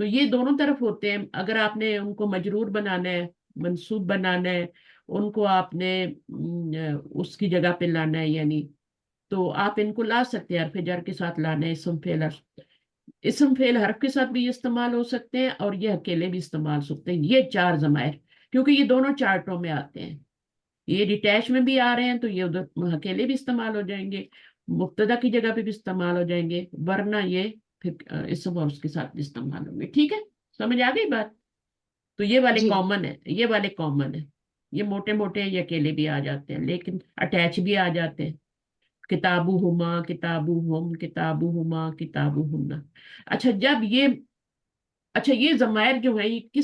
تو یہ دونوں طرف ہوتے ہیں. اگر آپ نے ان کو مجرور بنانا ہے، منصوب بنانا ہے، ان کو آپ نے اس کی جگہ پہ لانا ہے یعنی، تو آپ ان کو لا سکتے ہیں. حرف جر کے ساتھ لانا ہے، اسم فعل حرف کے ساتھ بھی استعمال ہو سکتے ہیں اور یہ اکیلے بھی استعمال ہو سکتے ہیں یہ چار ضمائر، کیونکہ یہ دونوں چارٹوں میں آتے ہیں. یہ ڈیٹیچ میں بھی آ رہے ہیں تو یہ ادھر اکیلے بھی استعمال ہو جائیں گے، مبتدا کی جگہ پہ بھی استعمال ہو جائیں گے، ورنہ یہ پھر اسم اور اس کے ساتھ بھی استعمال ہوں گے. ٹھیک ہے، سمجھ آ گئی بات؟ تو یہ والے جی کامن ہے، یہ والے کامن ہے. یہ موٹے موٹے ہیں، یہ اکیلے بھی آ جاتے ہیں لیکن اٹیچ بھی آ جاتے ہیں. کتابو ہما کتابو ہم کتابو ہما کتابو ہمنا. اچھا جب یہ ضمائر جو ہیں یہ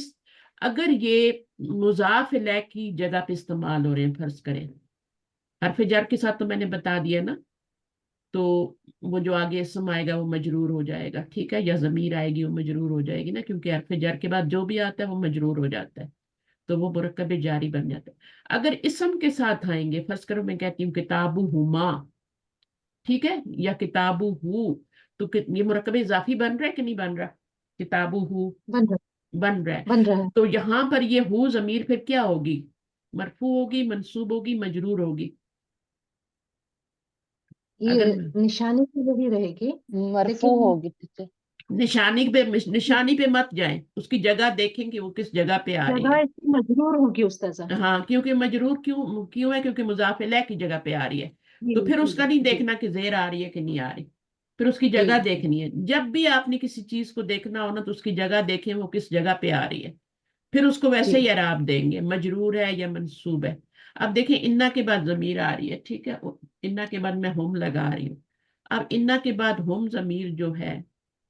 اگر یہ مضاف الیہ کی جگہ پہ استعمال ہو رہے ہیں، فرض کریں حرف جر کے ساتھ تو میں نے بتا دیا نا، تو وہ جو آگے اسم آئے گا وہ مجرور ہو جائے گا، ٹھیک ہے، یا ضمیر آئے گی وہ مجرور ہو جائے گی نا، کیونکہ حرف جر کے بعد جو بھی آتا ہے وہ مجرور ہو جاتا ہے، تو وہ مرکب جاری بن جاتا ہے۔ اگر اسم کے ساتھ آئیں گے، فرض کرو میں کہتی ہوں کتابہما، ٹھیک ہے، یا کتابہ، تو یہ مرکب اضافی بن رہا ہے کہ نہیں بن رہا؟ کتابہ بن رہا بن رہا ہے، بن رہا ہے۔ تو یہاں پر یہ ہو ضمیر پھر کیا ہوگی؟ مرفوع ہوگی، منصوب ہوگی، مجرور ہوگی؟ اگر یہ نشانی کی وہی رہے گی، مرفوع لیکن ہوگی ٹیچر۔ نشانی پہ مت جائیں، اس کی جگہ دیکھیں کہ وہ کس جگہ پہ آ رہی جگہ ہے۔ اس کی مجرور ہوگی استاذہ۔ ہاں، کیونکہ مجرور کیوں ہے؟ کیونکہ مضاف الیہ کی جگہ پہ آ رہی ہے، جی تو پھر اس جی کا نہیں جی دیکھنا کہ زیر آ رہی ہے کہ نہیں آ رہی، پھر اس کی جی جگہ جی دیکھنی ہے۔ جب بھی آپ نے کسی چیز کو دیکھنا ہو نا تو اس کی جگہ دیکھیں وہ کس جگہ پہ آ رہی ہے، پھر اس کو ویسے ہی جی اعراب دیں گے، مجرور ہے یا منصوب ہے۔ اب دیکھیں انا کے بعد ضمیر آ رہی ہے، ٹھیک ہے، انا کے بعد میں ہم لگا رہی ہوں۔ اب انا کے بعد ہم ضمیر جو ہے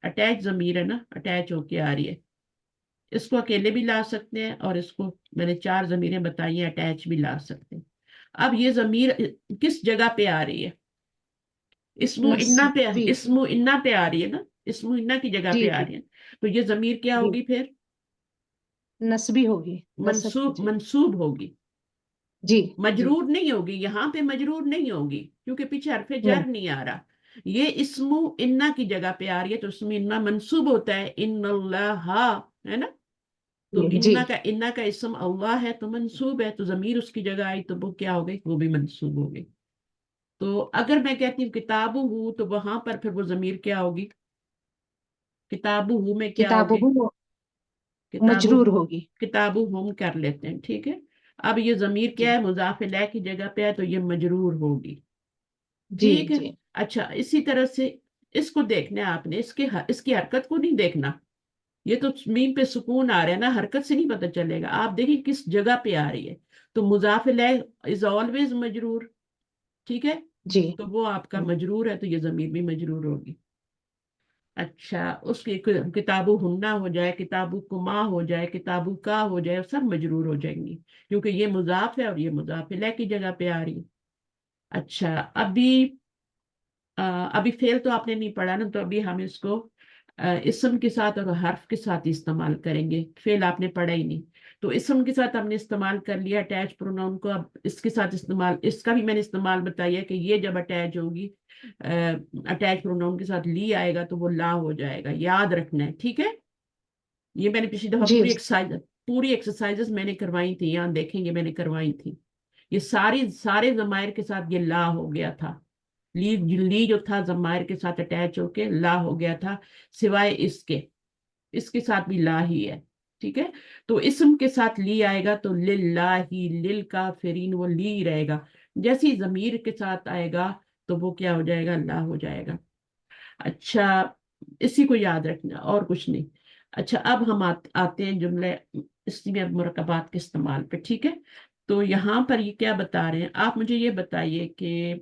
اٹیچ ضمیر ہے نا، اٹیچ ہو کے آ رہی ہے، اس کو اکیلے بھی لا سکتے ہیں اور اس کو میں نے 4 ضمیریں بتائی ہیں، اٹیچ بھی لا سکتے ہیں۔ اب یہ ضمیر کس جگہ پہ آ رہی ہے؟ اسم انا پہ، نصبی، اسم انا پہ آ رہی ہے نا، اسم انا کی جگہ جی پہ آ جی رہی ہے، تو یہ ضمیر کیا جی ہوگی پھر؟ نسبی ہوگی، نصب منصوب، کیجیے۔ منصوب ہوگی، جی جی مجرور نہیں ہوگی، یہاں پہ مجرور نہیں ہوگی کیونکہ پیچھے حرف نہیں، جر نہیں آ رہا، یہ اسم انا کی جگہ پہ آ رہی ہے، تو اسم انا منصوب ہوتا ہے، ان اللہ ہے نا، تو جی انا کا اسم اللہ ہے تو منصوب ہے، تو ضمیر اس کی جگہ آئی تو وہ کیا ہو گئی؟ وہ بھی منصوب ہو گئی۔ تو اگر میں کہتی ہوں کتاب ہوں تو وہاں پر پھر وہ ضمیر کیا ہوگی؟ کتاب ہوں میں کیا کتاب ہوگی؟ کتاب مجرور ہوگی۔ کتاب ہم کر لیتے ہیں، ٹھیک ہے۔ اب یہ ضمیر جی کیا ہے؟ مضاف الیہ کی جگہ پہ ہے تو یہ مجرور ہوگی، جی ٹھیک ہے۔ جی اچھا، اسی طرح سے اس کو دیکھنا ہے آپ نے، اس کی حرکت کو نہیں دیکھنا، یہ تو میم پہ سکون آ رہا ہے نا، حرکت سے نہیں پتہ چلے گا، آپ دیکھیں کس جگہ پہ آ رہی ہے، تو مضاف الیہ از آلویز مجرور، ٹھیک ہے، جی تو وہ آپ کا مجرور ہے تو یہ ضمیر بھی مجرور ہوگی۔ اچھا، اس کی کتابو ہننا ہو جائے، کتابو کما ہو جائے، کتابو کا ہو جائے، سب مجرور ہو جائیں گی کیونکہ یہ مضاف ہے اور یہ مضاف الیہ کی جگہ پہ آ رہی ہے۔ اچھا، ابھی فعل تو آپ نے نہیں پڑھا نا، تو ابھی ہم اس کو اسم کے ساتھ اور حرف کے ساتھ استعمال کریں گے، فعل آپ نے پڑھا ہی نہیں، تو اسم کے ساتھ ہم نے استعمال کر لیا اٹیچ پروناؤن کو، اب اس کے ساتھ استعمال، اس کا بھی میں نے استعمال بتایا کہ یہ جب اٹیچ ہوگی، اٹیچ پروناؤن کے ساتھ لی آئے گا تو وہ لا ہو جائے گا، یاد رکھنا ہے، ٹھیک ہے۔ یہ میں نے پچھلی دفعہ جی پوری ایکسرسائزز میں نے کروائی تھی، یہاں دیکھیں گے میں نے کروائی تھی، یہ سارے ضمائر کے ساتھ یہ لا ہو گیا تھا، لی جو تھا ضمائر کے ساتھ اٹیچ ہو کے لا ہو گیا تھا، سوائے اس کے ساتھ بھی لا ہی ہے، ٹھیک ہے۔ تو اسم کے ساتھ لی آئے گا تو للہ، للکافرین، وہ لی رہے گا، جیسی ضمیر کے ساتھ آئے گا تو وہ کیا ہو جائے گا؟ لا ہو جائے گا۔ اچھا، اسی کو یاد رکھنا اور کچھ نہیں۔ اچھا، اب ہم آتے ہیں جملے اسمیہ مرکبات کے استعمال پہ، ٹھیک ہے۔ تو یہاں پر یہ کیا بتا رہے ہیں؟ آپ مجھے یہ بتائیے کہ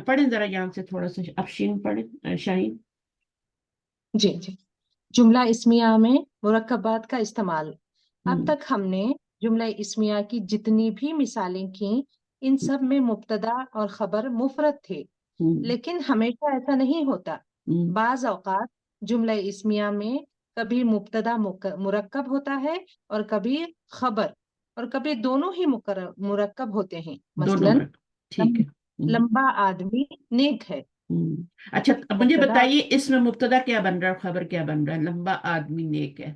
پڑھیں ذرا یہاں سے تھوڑا سا، افشین پڑھیں، شاہین۔ جی جی جملہ اسمیہ میں مرکبات کا استعمال۔ اب ہم، تک ہم نے جملہ اسمیہ کی جتنی بھی مثالیں کی ان سب میں مبتدا اور خبر مفرد تھے، ہم، لیکن ہمیشہ ایسا نہیں ہوتا۔ ہم، بعض اوقات جملہ اسمیہ میں کبھی مبتدا مرکب ہوتا ہے اور کبھی خبر، اور کبھی دونوں ہی مرکب ہوتے ہیں۔ دونوں مثلاً مرکب، ٹھیک ہے۔ ہم، لمبا آدمی نیک ہے، ہم۔ اچھا، اب مجھے مبتدا بتائیے اس میں مبتدا کیا بن رہا ہے اور خبر کیا بن رہا ہے؟ لمبا آدمی نیک ہے،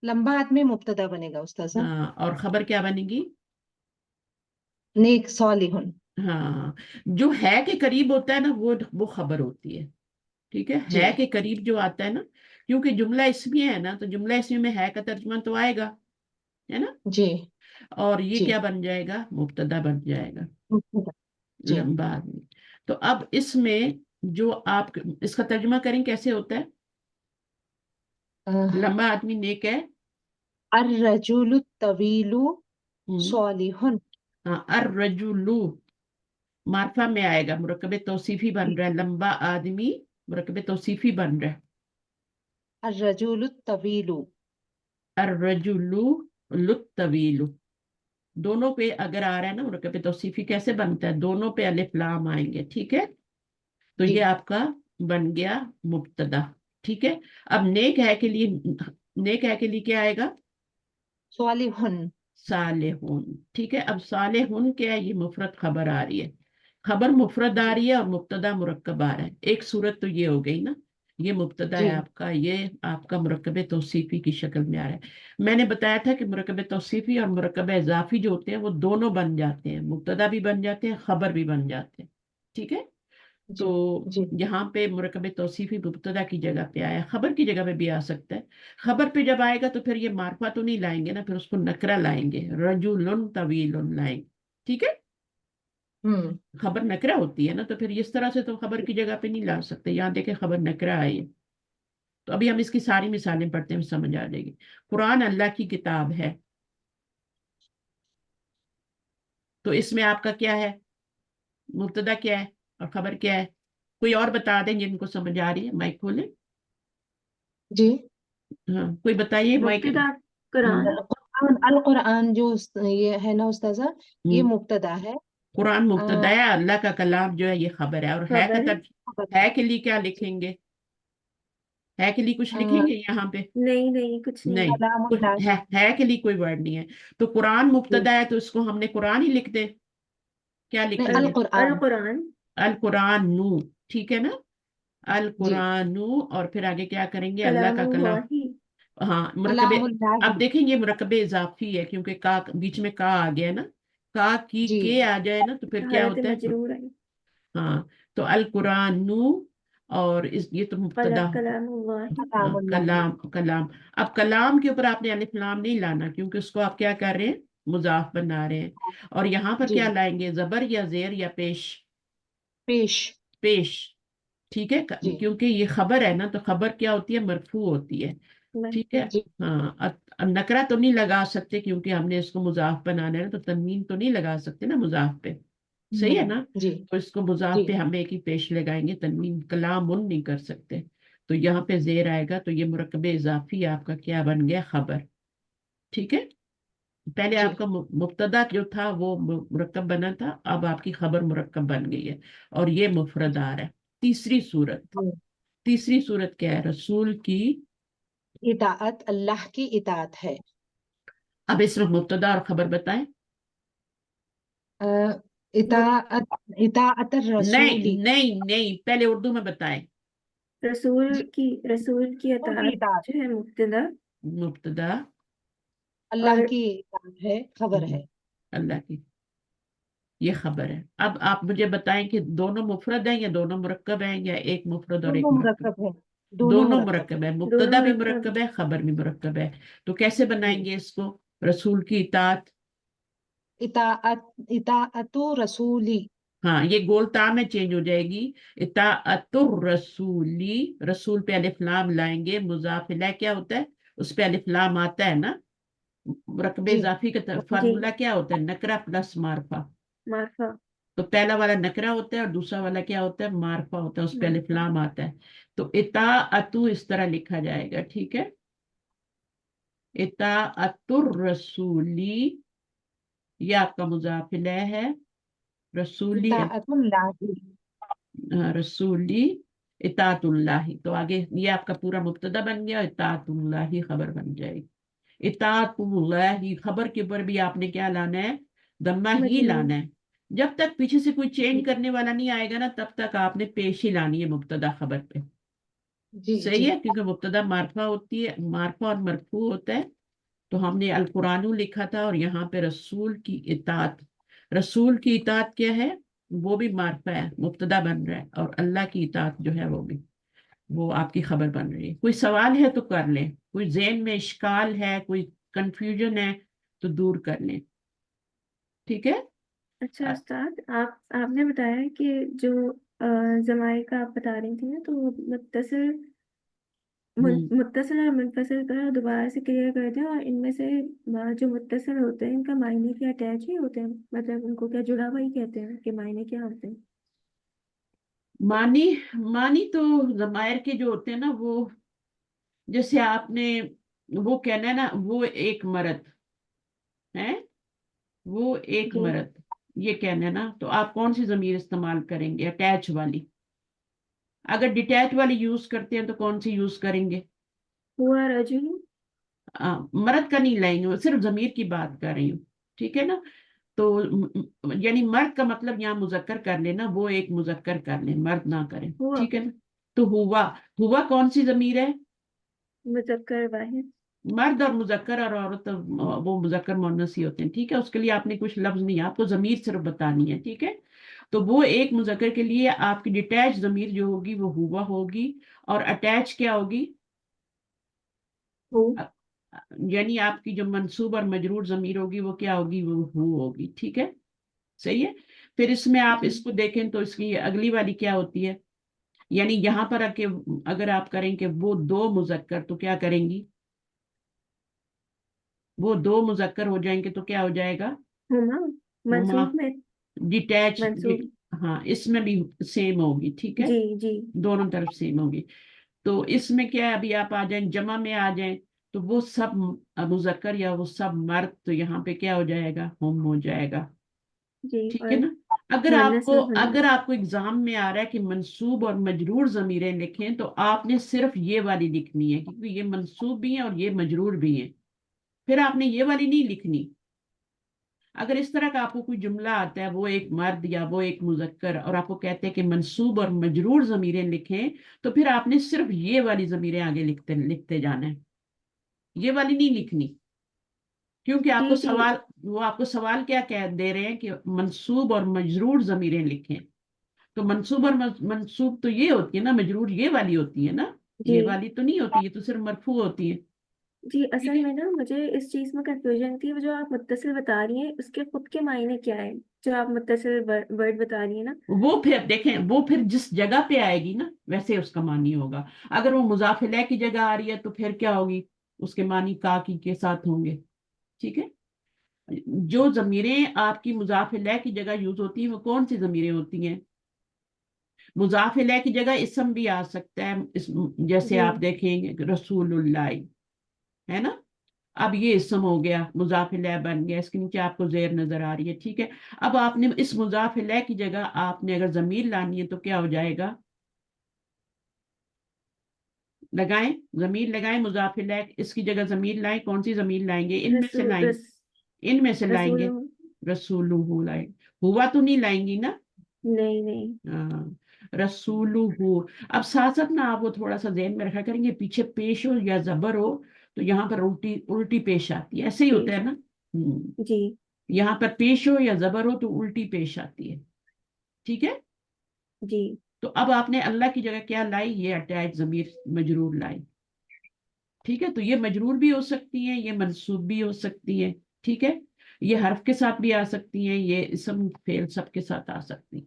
لمبا آدمی مبتدا بنے گا استاذہ، ہاں، اور خبر کیا بنے گی؟ نیک صالحن۔ ہاں، جو ہے کے قریب ہوتا ہے نا وہ خبر ہوتی ہے، ٹھیک جی ہے کے قریب جو آتا ہے نا، کیونکہ جملہ اسمیہ ہے نا، تو جملہ اسمیہ میں ہے کا ترجمہ تو آئے گا، ہے نا، جی اور یہ جی کیا بن جائے گا؟ مبتدا بن جائے گا، مبتدا، جی لمبا آدمی۔ تو اب اس میں جو آپ اس کا ترجمہ کریں کیسے ہوتا ہے؟ لمبا آدمی نیک ہے، الرجل الطویل صالح۔ ہاں، الرجل معرفہ میں آئے گا، مرکب توصیفی بن رہا ہے، لمبا آدمی مرکب توصیفی بن رہا ہے، الرجل الطویل، الرجل الطویل، دونوں پہ اگر آ رہا ہے نا مرکب توصیفی کیسے بنتا ہے؟ دونوں پہ الف لام آئیں گے، ٹھیک ہے۔ تو جی یہ آپ کا بن گیا مبتدا. ٹھیک ہے. اب نیک ہے کے لیے، نیک ہے کے لیے کیا آئے گا؟ صالحن. صالحون. ٹھیک ہے. اب صالحون کیا ہے؟ یہ مفرد خبر آ رہی ہے، خبر مفرد آ جی رہی ہے اور مبتدا مرکب آ رہا ہے. ایک صورت تو یہ ہو گئی نا، یہ مبتدا جی ہے آپ کا، یہ آپ کا مرکب توصیفی کی شکل میں آ رہا ہے. میں نے بتایا تھا کہ مرکب توصیفی اور مرکب اضافی جو ہوتے ہیں وہ دونوں بن جاتے ہیں، مبتدا بھی بن جاتے ہیں، خبر بھی بن جاتے ہیں. ٹھیک ہے. تو جی جی یہاں پہ مرکب توصیفی مبتدا کی جگہ پہ آیا، خبر کی جگہ پہ بھی آ سکتا ہے. خبر پہ جب آئے گا تو پھر یہ معرفہ تو نہیں لائیں گے نا، پھر اس کو نکرہ لائیں گے، رجل طویل لائیں گے. ٹھیک ہے. ہوں خبر نکرہ ہوتی ہے نا، تو پھر اس طرح سے تو خبر کی جگہ پہ نہیں لا سکتے. یہاں دیکھیں خبر نکرہ آئی ہے. تو ابھی ہم اس کی ساری مثالیں پڑھتے ہیں، سمجھ آ جائے گی. قرآن اللہ کی کتاب ہے، تو اس میں آپ کا کیا ہے؟ مبتدا کیا ہے اور خبر کیا ہے؟ کوئی اور بتا دیں جن کو سمجھ آ رہی ہے، مائک کھولیں. جی. ہاں کوئی بتائیے مائک. مبتدا قرآن. القرآن جو یہ ہے نا استاذہ، یہ ہوں. مبتدا ہے. قرآن آ، مبتدا ہے، اللہ کا کلام جو ہے یہ خبر ہے. اور ہے کا خبر. خبر ہے کے لیے کیا لکھیں گے؟ ہے کے لیے کچھ لکھیں ہے. گے یہاں پہ؟ نہیں نہیں کچھ نہیں. نہیں، کلام کچھ اللہ. ہے کے لیے کوئی ورڈ نہیں ہے. تو قرآن مبتدا ہے تو اس کو ہم نے قرآن ہی لکھ دیں. کیا نہیں، لکھیں گے؟ القرآن. القرآن. القرآن نو. ٹھیک ہے نا. جی. القرآن نو. اور پھر آگے کیا کریں گے؟ اللہ کلام کا کلام. اللہ. ہاں مرکب. کلام اللہ. اب دیکھیں یہ مرکب اضافی ہے کیونکہ کا بیچ میں کا آ گیا نا، کا کی جی کے آ جائے نا تو پھر کیا حالت ہوتا ہے؟ مجرور ہے. ہاں. تو القرآن نو، اور یہ تو مبتدا. کلام اللہ. کلام اللہ. کلام کلام. اب کلام کے اوپر آپ نے الف لام نہیں لانا کیونکہ اس کو آپ کیا کر رہے ہیں؟ مضاف بنا رہے ہیں. اور یہاں پر جی. کیا لائیں گے؟ زبر یا زیر یا پیش؟ پیش. پیش. ٹھیک ہے. جی کیونکہ یہ خبر ہے نا، تو خبر کیا ہوتی ہے؟ مرفوع ہوتی ہے. ٹھیک ہے. جی ہاں. اب نکرہ تو نہیں لگا سکتے کیونکہ ہم نے اس کو مضاف بنانا ہے نا، تو تنوین تو نہیں لگا سکتے نا مضاف پہ. صحیح ہے نا. جی تو اس کو مضاف جی پہ ہم ایک ہی پیش لگائیں گے، تنوین کلام ان نہیں کر سکتے. تو یہاں پہ زیر آئے گا، تو یہ مرکب اضافی آپ کا کیا بن گیا؟ خبر. ٹھیک ہے. پہلے جی آپ کا مبتدا جو تھا وہ مرکب بنا تھا، اب آپ کی خبر مرکب بن گئی ہے اور یہ مفرد آ رہا ہے. تیسری صورت. جی. تیسری صورت کیا ہے؟ رسول کی. اطاعت اللہ کی اطاعت ہے. اب اس میں مبتدا اور خبر بتائیں. آ، اطاعت اطاعت الرسولی. نہیں نہیں نہیں، پہلے اردو میں بتائیں. جی. رسول کی رسول کی اطاعت اطاعت جو ہے مبتدا، مبتدا. اللہ اور کی اطاعت ہے، خبر ہے. اللہ کی، یہ خبر ہے. اب آپ مجھے بتائیں کہ دونوں مفرد ہیں یا دونوں مرکب ہیں یا ایک مفرد اور ایک دونوں مرکب؟ مرکب ہے. دونوں دونوں مرکب ہے. مرکب ہے، دونوں مبتدا بھی مرکب. مرکب ہے، خبر بھی مرکب ہے. تو کیسے بنائیں جی. گے اس کو؟ رسول کی اطاعت. اطاعت اطاعت رسولی. ہاں یہ گول تا میں چینج ہو جائے گی. اطاعت الرسولی. رسول پہ الف لام لائیں گے، مضاف الیہ کیا ہوتا ہے؟ اس پہ الف لام آتا ہے نا. مرکب جی. اضافی کا جی. فارمولا کیا ہوتا ہے؟ نکرہ پلس معرفہ. معرفہ. تو پہلا والا نکرہ ہوتا ہے اور دوسرا والا کیا ہوتا ہے؟ معرفہ ہوتا ہے، اس پہ الف معرفہ. لام آتا ہے. تو اطاعت اس طرح لکھا جائے گا. ٹھیک ہے. اطاعت الرسولی، یہ آپ کا مضاف الیہ ہے. رسولی. اطاعت اللہ. رسولی اطاعت اللہ. تو آگے یہ آپ کا پورا مبتدا بن گیا، اطاعت اللہ خبر بن جائے گی. اطاعت اللہ خبر کے اوپر بھی آپ نے کیا لانا ہے؟ ضمہ ہی مجموع. لانا ہے. جب تک پیچھے سے کوئی چینج کرنے والا نہیں آئے گا نا، تب تک آپ نے پیش ہی لانی ہے مبتدا خبر پہ. جی جی صحیح ہے. کیونکہ مبتدا معرفہ ہوتی ہے، معرفہ اور مرفوع ہوتا ہے. تو ہم نے القرآن لکھا تھا اور یہاں پہ رسول کی اطاعت. رسول کی اطاعت کیا ہے؟ وہ بھی معرفہ ہے، مبتدا بن رہا ہے. اور اللہ کی اطاعت جو ہے وہ آپ کی خبر بن رہی ہے. کوئی سوال ہے تو کر لیں، کوئی ذہن میں اشکال ہے، کوئی کنفیوژن ہے تو دور کر لیں. ٹھیک ہے. اچھا استاد، آپ نے بتایا کہ جو ضمائر کا آپ بتا رہی تھی نا، تو وہ متصل ہوں. متصل اور منفصل کا دوبارہ سے کلیئر کر دیں. اور ان میں سے جو متصل ہوتے ہیں ان کا معنی کیا اٹیچ ہی ہوتے ہیں؟ مطلب ان کو کیا جڑا ہوا ہی کہتے ہیں کہ معنی کیا ہوتے ہیں؟ معنی تو ضمائر کے جو ہوتے ہیں نا، وہ جیسے آپ نے وہ کہنا ہے نا، وہ ایک مرد ہے، وہ ایک جی. مرد، یہ کہنا ہے نا. تو آپ کون سی ضمیر استعمال کریں گے؟ اٹیچ والی. اگر ڈیٹیچ والی یوز کرتے ہیں تو کون سی یوز کریں گے؟ ہوا رجل. مرد کا نہیں لائیں گے، وہ صرف ضمیر کی بات کر رہی ہوں، ٹھیک ہے نا؟ تو یعنی مرد کا مطلب یہاں مذکر کر لینا، وہ ایک مذکر کر لیں، مرد نہ کریں، ہوا ٹھیک ہے نا؟ تو ہوا کون سی ضمیر ہے؟ مذکر واحد. مرد اور مذکر اور عورت وہ مذکر مؤنث ہی ہوتے ہیں، ٹھیک ہے؟ اس کے لیے آپ نے کچھ لفظ نہیں، آپ کو ضمیر صرف بتانی ہے، ٹھیک ہے؟ تو وہ ایک مذکر کے لیے آپ کی ڈیٹیچ ضمیر جو ہوگی وہ ہوا ہوگی، اور اٹیچ کیا ہوگی؟ ہو. یعنی آپ کی جو منصوب اور مجرور ضمیر ہوگی وہ کیا ہوگی؟ وہ ہو ہوگی، ٹھیک ہے؟ صحیح ہے؟ پھر اس میں آپ اس کو دیکھیں تو اس کی اگلی والی کیا ہوتی ہے؟ یعنی یہاں پر اگر آپ کریں کہ وہ دو مذکر، تو کیا کریں گی؟ وہ دو مذکر ہو جائیں گے تو کیا ہو جائے گا؟ ہما ہما منصوب میں. ڈیٹیچ. منصوب. ہاں اس میں بھی سیم ہوگی، ٹھیک ہے؟ جی جی. دونوں طرف سیم ہوگی. تو اس میں کیا ہے، ابھی آپ آ جائیں جمع میں آ جائیں تو وہ سب مذکر یا وہ سب مرد، تو یہاں پہ کیا ہو جائے گا؟ ہم ہو جائے گا، جی. ٹھیک ہے اور نا؟ اگر آپ مؤنث کو میں ہنا. اگر آپ کو ایگزام میں آ رہا ہے کہ منصوب اور مجرور ضمیریں لکھیں تو آپ نے صرف یہ والی لکھنی ہے، کیونکہ یہ منصوب بھی ہیں اور یہ مجرور بھی ہیں، پھر آپ نے یہ والی نہیں لکھنی. اگر اس طرح کا آپ کو کوئی جملہ آتا ہے، وہ ایک مرد یا وہ ایک مذکر، اور آپ کو کہتے ہیں کہ منصوب اور مجرور ضمیریں لکھیں، تو پھر آپ نے صرف یہ والی ضمیریں آگے لکھتے جانا ہے، یہ والی نہیں لکھنی، کیونکہ آپ کو جی جی. سوال وہ آپ کو سوال کیا کہہ دے رہے ہیں کہ منصوب اور مجرور ضمیریں لکھیں. تو منصوب اور منصوب تو یہ ہوتی ہے نا، مجرور یہ والی ہوتی ہے نا، جی یہ والی تو نہیں ہوتی، یہ تو صرف مرفوع ہوتی ہے، جی. ٹھیک اصل ہے؟ میں نا مجھے اس چیز میں کنفیوژن تھی، وہ جو آپ متصل بتا رہی ہیں اس کے خود کے معنی کیا ہے؟ جو آپ متصل ورڈ بتا رہی ہیں نا. وہ پھر دیکھیں، وہ پھر جس جگہ پہ آئے گی نا ویسے اس کا معنی ہوگا. اگر وہ مضاف الیہ کی جگہ آ رہی ہے تو پھر کیا ہوگی؟ اس کے معنی کا کی کے ساتھ ہوں گے، ٹھیک ہے؟ جو ضمیریں آپ کی مضاف الیہ کی جگہ یوز ہوتی ہیں وہ کون سی ضمیریں ہوتی ہیں؟ مضاف الیہ کی جگہ اسم بھی آ سکتا ہے، جیسے جی آپ دیکھیں گے رسول اللہ، ہے نا؟ اب یہ اسم ہو گیا، مضاف الیہ بن گیا، اس کے نیچے آپ کو زیر نظر آ رہی ہے، ٹھیک ہے؟ اب آپ نے اس مضاف الیہ کی جگہ آپ نے اگر ضمیر لانی ہے تو کیا ہو جائے گا؟ لگائیں، ضمیر لگائیں، مضاف الیہ اس کی جگہ ضمیر لائیں، کون سی ضمیر لائیں گے؟ ان میں سے رسول لائیں، ان میں سے لائیں رسول. گے. رسولہ لائیں، ہوا تو نہیں لائیں گی نا؟ نہیں نہیں. رسولہ. اب ساتھ ساتھ نا آپ وہ تھوڑا سا ذہن میں رکھا کریں گے، پیچھے پیش ہو یا زبر ہو تو یہاں پر الٹی پیش آتی ہے، ایسے ہی ہوتا پیش. ہے نا؟ جی یہاں پر پیش ہو یا زبر ہو تو الٹی پیش آتی ہے، ٹھیک ہے؟ جی. تو اب آپ نے اللہ کی جگہ کیا لائی؟ یہ اٹیچ ضمیر مجرور لائی، ٹھیک ہے؟ تو یہ مجرور بھی ہو سکتی ہیں، یہ منصوب بھی ہو سکتی ہیں، ٹھیک ہے؟ یہ حرف کے ساتھ بھی آ سکتی ہیں، یہ اسم فعل سب کے ساتھ آ سکتی ہیں،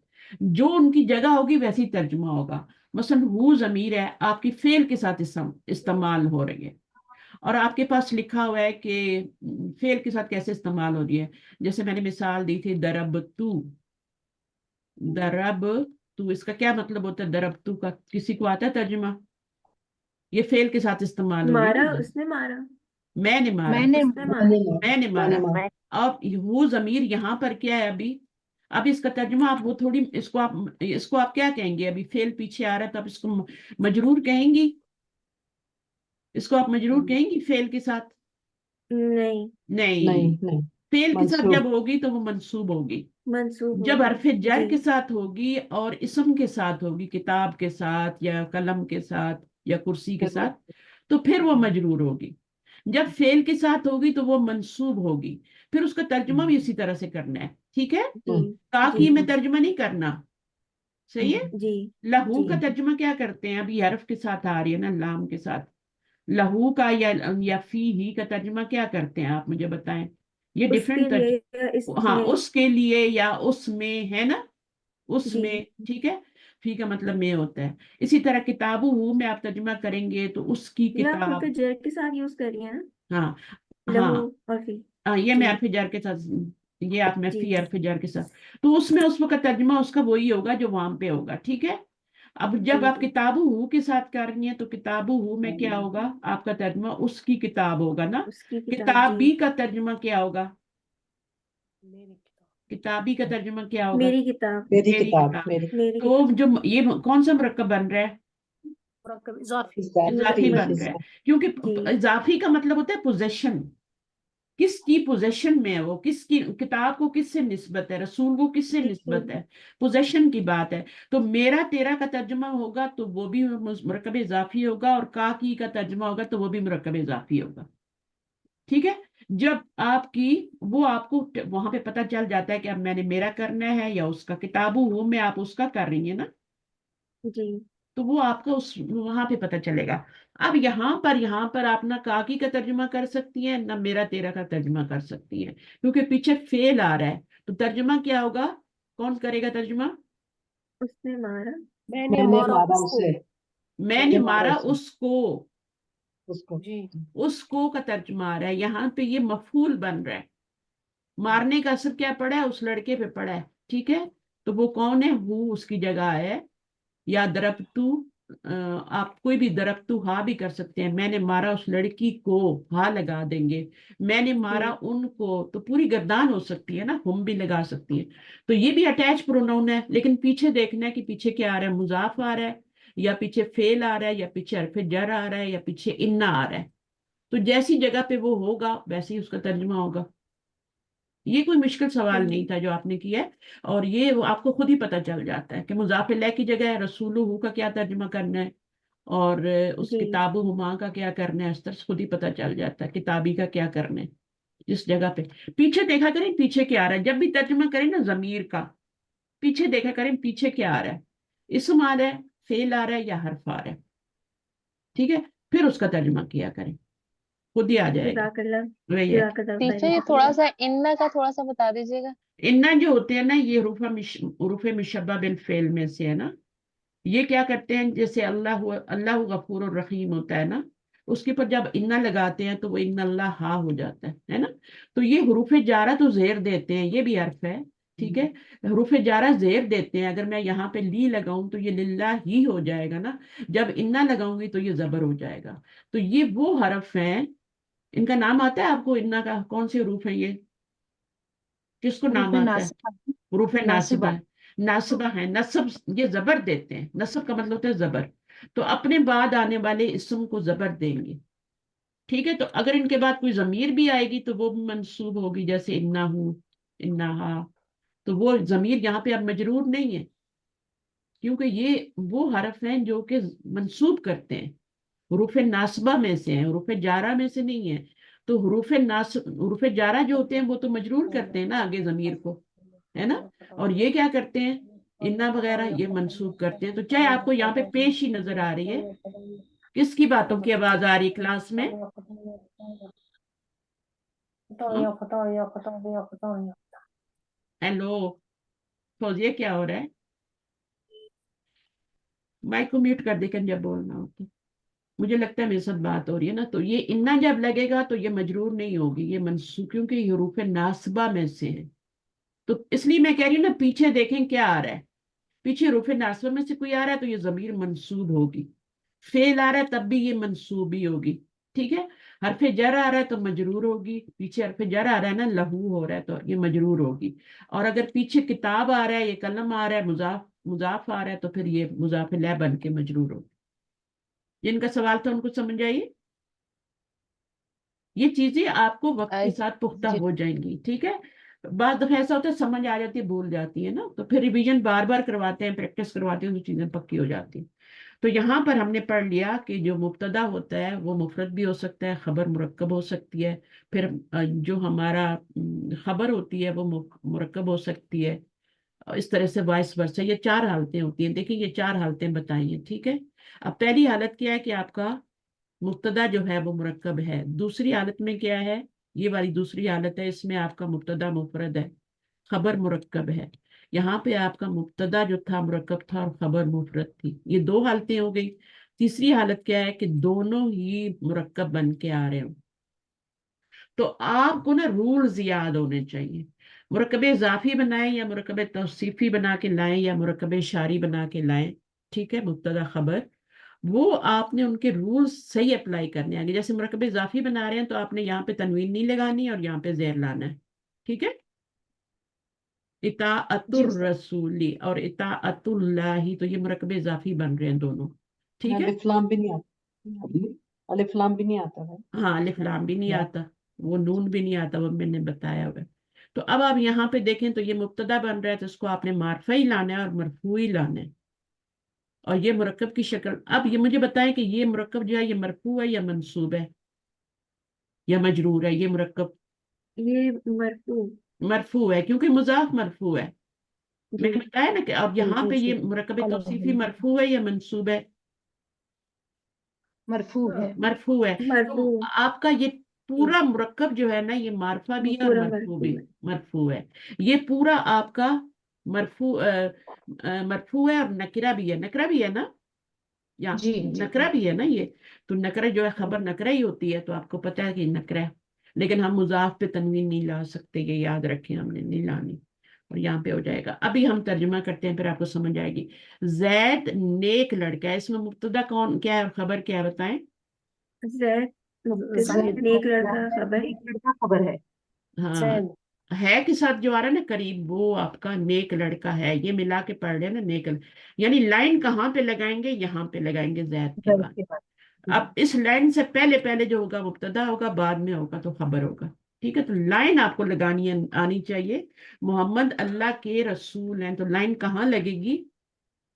جو ان کی جگہ ہوگی ویسی ترجمہ ہوگا. مثلا وہ ضمیر ہے آپ کی فعل کے ساتھ استعمال ہو رہی ہے، اور آپ کے پاس لکھا ہوا ہے کہ فعل کے ساتھ کیسے استعمال ہو رہی ہے. جیسے میں نے مثال دی تھی درب تو، درب تو، اس کا کیا مطلب ہوتا ہے درب تو کا؟ کسی کو آتا ہے ترجمہ؟ یہ فعل کے ساتھ استعمال ہو رہی مارا، ہے نا، اس نے مارا. میں نے مارا، میں نے اس نے میں مارا. نے مارا. میں نے میں نے مارا. مارا. اب وہ ضمیر یہاں پر کیا ہے اب اس کا ترجمہ آپ وہ تھوڑی اس کو آپ کیا کہیں گے؟ ابھی فعل پیچھے آ رہا ہے تو آپ اس کو مجرور کہیں گی، اس کو آپ مجرور کہیں گی فعل کے ساتھ؟ نہیں. نہیں، نہیں نہیں. فعل کے ساتھ منصوب. جب ہوگی تو وہ منصوب ہوگی. منصوب جب ہوگی. حرف جر جی کے ساتھ ہوگی اور اسم کے ساتھ ہوگی، کتاب کے ساتھ یا قلم کے ساتھ یا کرسی کے ساتھ، تو پھر وہ مجرور ہوگی. جب فعل کے ساتھ ہوگی تو وہ منصوب ہوگی. پھر اس کا ترجمہ بھی اسی طرح سے کرنا ہے، ٹھیک ہے؟ جی تاکہ جی میں ترجمہ نہیں کرنا، صحیح ہے؟ جی لہو جی. کا ترجمہ کیا کرتے ہیں؟ ابھی حرف کے ساتھ آ رہی ہے نا، لام کے ساتھ. لہو کا یا فی ہی کا ترجمہ کیا کرتے ہیں آپ مجھے بتائیں؟ یہ اس کے ڈفرینٹ لیے یا اس ہاں، میں. اس کے لیے یا اس میں، ہے نا؟ اس جی میں، ٹھیک ہے؟ فی کا مطلب میں ہوتا ہے. اسی طرح کتابوں میں آپ ترجمہ کریں گے تو اس کی یا آپ کتاب. حرف جر کے ساتھ یوز کر رہی ہیں نا، ہاں لہو ہاں اور فی. یہ میں جی حرف جر کے ساتھ، یہ آپ میں جی فی حرف جر کے ساتھ، تو اس میں اس وقت ترجمہ اس کا وہی ہوگا جو وہاں پہ ہوگا، ٹھیک ہے؟ اب جب جی آپ کتابوں کے ساتھ کر رہی ہیں تو کتابوں میں کیا ہوگا؟ آپ کا ترجمہ اس کی کتاب ہوگا نا. اس کی کتاب. جی کتابی کا ترجمہ کیا ہوگا؟ किताबी का तर्जुमा क्या होगा? मेरी किताब। मेरी मेरी किताब किताब। मेरी मेरी तो किताब। जो ये कौन सा मुरक्कब बन रहा है? इजाफी इजाफी बन रहा है, क्योंकि जी। इजाफी का मतलब होता है पोजेशन। किसकी पोजेशन में है वो, किसकी किताब को किससे निस्बत है, रसूल को किससे निस्बत है, पोजेशन की बात है। तो मेरा तेरा का तर्जुमा होगा तो वो भी मुरक्कब इजाफी होगा, और का की का तर्जुमा होगा तो वो भी मुरक्कब इजाफी होगा। ठीक है। जब आपकी वो आपको वहां पे पता चल जाता है कि अब मैंने मेरा करना है या उसका, किताबू हो में आप उसका कर रही है ना, जी। तो वो आपको उस वहां पे पता चलेगा। अब यहाँ पर आप ना काकी का तर्जुमा कर सकती हैं, ना मेरा तेरा का तर्जुमा कर सकती हैं, क्योंकि पीछे फेल आ रहा है। तो तर्जुमा क्या होगा? कौन करेगा तर्जुमा? उसने मारा। मैंने मैंने मारा मारा उसको। उसे मैंने मारा मारा उसे उसको। उसको जी। उसको का तर्जुमा आ रहा है, यहाँ पे ये मफूल बन रहा है। मारने का असर क्या पड़ा है? उस लड़के पे पड़ा है। ठीक है। तो वो कौन है? वो उसकी जगह है। या दरप्तु, आप कोई भी दरप्तु हा भी कर सकते हैं। मैंने मारा उस लड़की को, हा लगा देंगे। मैंने मारा उनको, तो पूरी गर्दान हो सकती है ना, हम भी लगा सकती है। तो ये भी अटैच प्रोनाउन है, लेकिन पीछे देखना है कि पीछे क्या आ रहा है, मुजाफ आ रहा है, या पीछे फेल आ रहा है, या पीछे हरफ जर आ रहा है, या पीछे इन्ना आ रहा है। तो जैसी जगह पे वो होगा वैसे ही उसका तर्जुमा होगा। ये कोई मुश्किल सवाल नहीं था जो आपने किया है। और ये वो आपको खुद ही पता चल जाता है कि मुज़ाफ़ इलैह की जगह रसूलुहु का क्या तर्जुमा करना है, और उस जी। किताबु हुमा का क्या करना है। इस तरह से खुद ही पता चल जाता है किताबी का क्या करना है। जिस जगह पे पीछे देखा करें पीछे क्या आ रहा है, जब भी तर्जुमा करें ना जमीर का, पीछे देखा करें पीछे क्या आ रहा है, इस्म आ रहा है, फेल आ रहा है, या हर्फ आ रहा है। ठीक है। फिर उसका तर्जुमा किया करें, खुद ही आ जाएगा। जज़ाकल्लाह। वही है। जज़ाकल्लाह टीचर ये खैर। थोड़ा सा इन्ना का थोड़ा सा बता दीजिएगा। इन्ना जो होते हैं ना, ये हरूफ मुशब्बा बिल फेल में से है ना। ये क्या करते हैं, जैसे अल्लाह अल्लाह गफूर और रहीम होता है ना, उसके पर जब इन्ना लगाते हैं तो वो इन्ना अल्लाह हा हो जाता है ना। तो ये हरूफ जारा तो जेर देते हैं, ये भी हर्फ है। ठीक है। हरूफ जारा जेर देते हैं। अगर मैं यहाँ पे ली लगाऊं तो ये लिल्ला ही हो जाएगा ना, जब इन्ना लगाऊंगी तो ये जबर हो जाएगा। तो ये वो हरफ हैं, इनका नाम आता है आपको? इन्ना का कौन से हरूफ है ये, किसको नाम रूफे आता है? नासिबा। हरूफ नासिबा। नासिबा। नासिबा है, नसब ये जबर देते हैं, नसब का मतलब होता है जबर। तो अपने बाद आने वाले इस्म को जबर देंगे। ठीक है। तो अगर इनके बाद कोई जमीर भी आएगी तो वो भी मंसूब होगी, जैसे इन्ना हूं, इन्ना हा। तो वो जमीर यहाँ पे अब मजरूर नहीं है, क्योंकि ये वो हरफ हैं जो कि मंसूब करते हैं, हरूफ नासबा में से हैं, हरूफ जारा में से नहीं है। तो हरूफ जारा जो होते हैं वो तो मजरूर करते हैं ना आगे जमीर को, है ना। और ये क्या करते हैं, इन्ना वगैरह ये मंसूब करते हैं। तो चाहे आपको यहाँ पे पेश ही नजर आ रही है, किसकी बातों की आवाज आ रही है क्लास में? हाँ? हेलो फौजिया, क्या हो रहा है? माइक को म्यूट कर देकर जब बोलना हो तो। मुझे लगता है मेरे साथ बात हो रही है ना, तो ये इन्ना जब लगेगा तो ये मजरूर नहीं होगी, ये मंसूब, क्योंकि ये हरूफ नासबा में से है। तो इसलिए मैं कह रही हूँ ना, पीछे देखें क्या आ रहा है। पीछे रूफे नासब में से कोई आ रहा है तो ये जमीर मंसूब होगी। फेल आ रहा है तब भी ये मंसूब ही होगी। ठीक है। हरफे जर आ रहा है तो मजरूर होगी, पीछे हरफे जर आ रहा है ना, लहू हो रहा है तो ये मजरूर होगी। और अगर पीछे किताब आ रहा है, ये कलम आ रहा है, मुजाफ मुजाफ आ रहा है, तो फिर ये मुजाफ लै बन के मजरूर होगी। जिनका सवाल था उनको समझ आइए। ये चीजें आपको वक्त के आई। साथ पुख्ता जी। हो जाएंगी। ठीक है। बाद दफा ऐसा होता है समझ आ जाती है, भूल जाती है ना, तो फिर रिवीजन बार बार करवाते हैं, प्रैक्टिस करवाते हैं, तो चीजें पक्की हो जाती हैं। तो यहाँ पर हमने पढ़ लिया कि जो मुब्तदा होता है वो मुफरद भी हो सकता है, खबर मुरक्कब हो सकती है। फिर जो हमारा खबर होती है वो मुरक्कब हो सकती है। इस तरह से वाइस वर्सा, ये चार हालतें होती हैं। देखिए ये चार हालतें बताई हैं। ठीक है। अब पहली हालत क्या है कि आपका मुब्तदा जो है वो मुरक्कब है। दूसरी हालत में क्या है, ये वाली दूसरी हालत है, इसमें आपका मुब्तदा मुफरद है, खबर मुरक्कब है। यहाँ पे आपका मुब्तदा जो था मुरक्कब था और खबर मुफरद थी। ये दो हालतें हो गई। तीसरी हालत क्या है कि दोनों ही मुरक्कब बन के आ रहे हो। तो आपको ना रूल्स याद होने चाहिए। मुरक्कब इजाफी बनाएं या मुरक्कब तौसीफी बना के लाएं या मुरक्कब शारी बना के लाएं, ठीक है, मुब्तदा खबर, वो आपने उनके रूल्स सही अप्लाई करने आगे। जैसे मुरक्कब इजाफी बना रहे हैं तो आपने यहाँ पे तनवीन नहीं लगानी और यहाँ पे जेर लाना है। ठीक है। इताअतुर रसूली और इताअतुल्लाही, तो ये मुरक्कब इजाफी बन रहे हैं दोनों, ठीक है। अलिफ लाम भी नहीं आता, अलिफ लाम भी नहीं आता है। हाँ, अलिफ लाम भी नहीं आता, वो नून भी नहीं आता, वो मैंने बताया हुआ है। तो अब आप यहाँ पे देखें तो ये मुब्तदा बन रहा है, तो इसको आपने मारफा ही लाना है और मरफू ही लाना है। और ये मुरक्कब की शक्ल, अब ये मुझे बताएं कि ये मुरक्कब जो है ये मरफू है या मंसूब है या मजरूर है? ये मुरक्कब ये मरफू। मरफू है, क्योंकि मुजाफ मरफू है। जी मैंने बताया ना कि अब जी यहाँ जी पे ये जी मुरक्कब अलग तौसीफी है। मरफू है या मंसूब है? मरफू है। मरफू है। मरफू। तो आपका ये पूरा मुरक्कब जो है ना, ये मारफा भी वो है और पूरा मरफू भी, मरफू है। मरफू है। ये पूरा आपका मरफू मरफू है और नकरा भी है, नकरा भी है ना, या जी जी नकरा भी है ना ये। तो नकरा जो है खबर नकरा ही होती है, तो आपको पता है कि नकरा है। लेकिन हम मुजाफ पे तनवीन नहीं ला सकते, ये याद रखें, हमने नहीं लानी। और यहाँ पे हो जाएगा। अभी हम तर्जुमा करते हैं, फिर आपको समझ आएगी। जैद नेक लड़का है, इसमें मुब्तदा कौन क्या है और खबर क्या है, बताएं। जैद मुब्तदा, जैद नेक लड़का खबर। एक लड़का खबर है। हाँ, जैद है के साथ जो आ रहा है ना करीब, वो आपका नेक लड़का है, ये मिला के पढ़ रहे हैं ना, नेक यानी लाइन कहाँ पे लगाएंगे, यहाँ पे लगाएंगे जैद के जैद बाद। के बाद। अब इस लाइन से पहले पहले जो होगा मुब्तदा होगा, बाद में होगा तो खबर होगा, ठीक है। तो लाइन आपको लगानी आनी चाहिए। मोहम्मद अल्लाह के रसूल हैं, तो लाइन कहाँ लगेगी?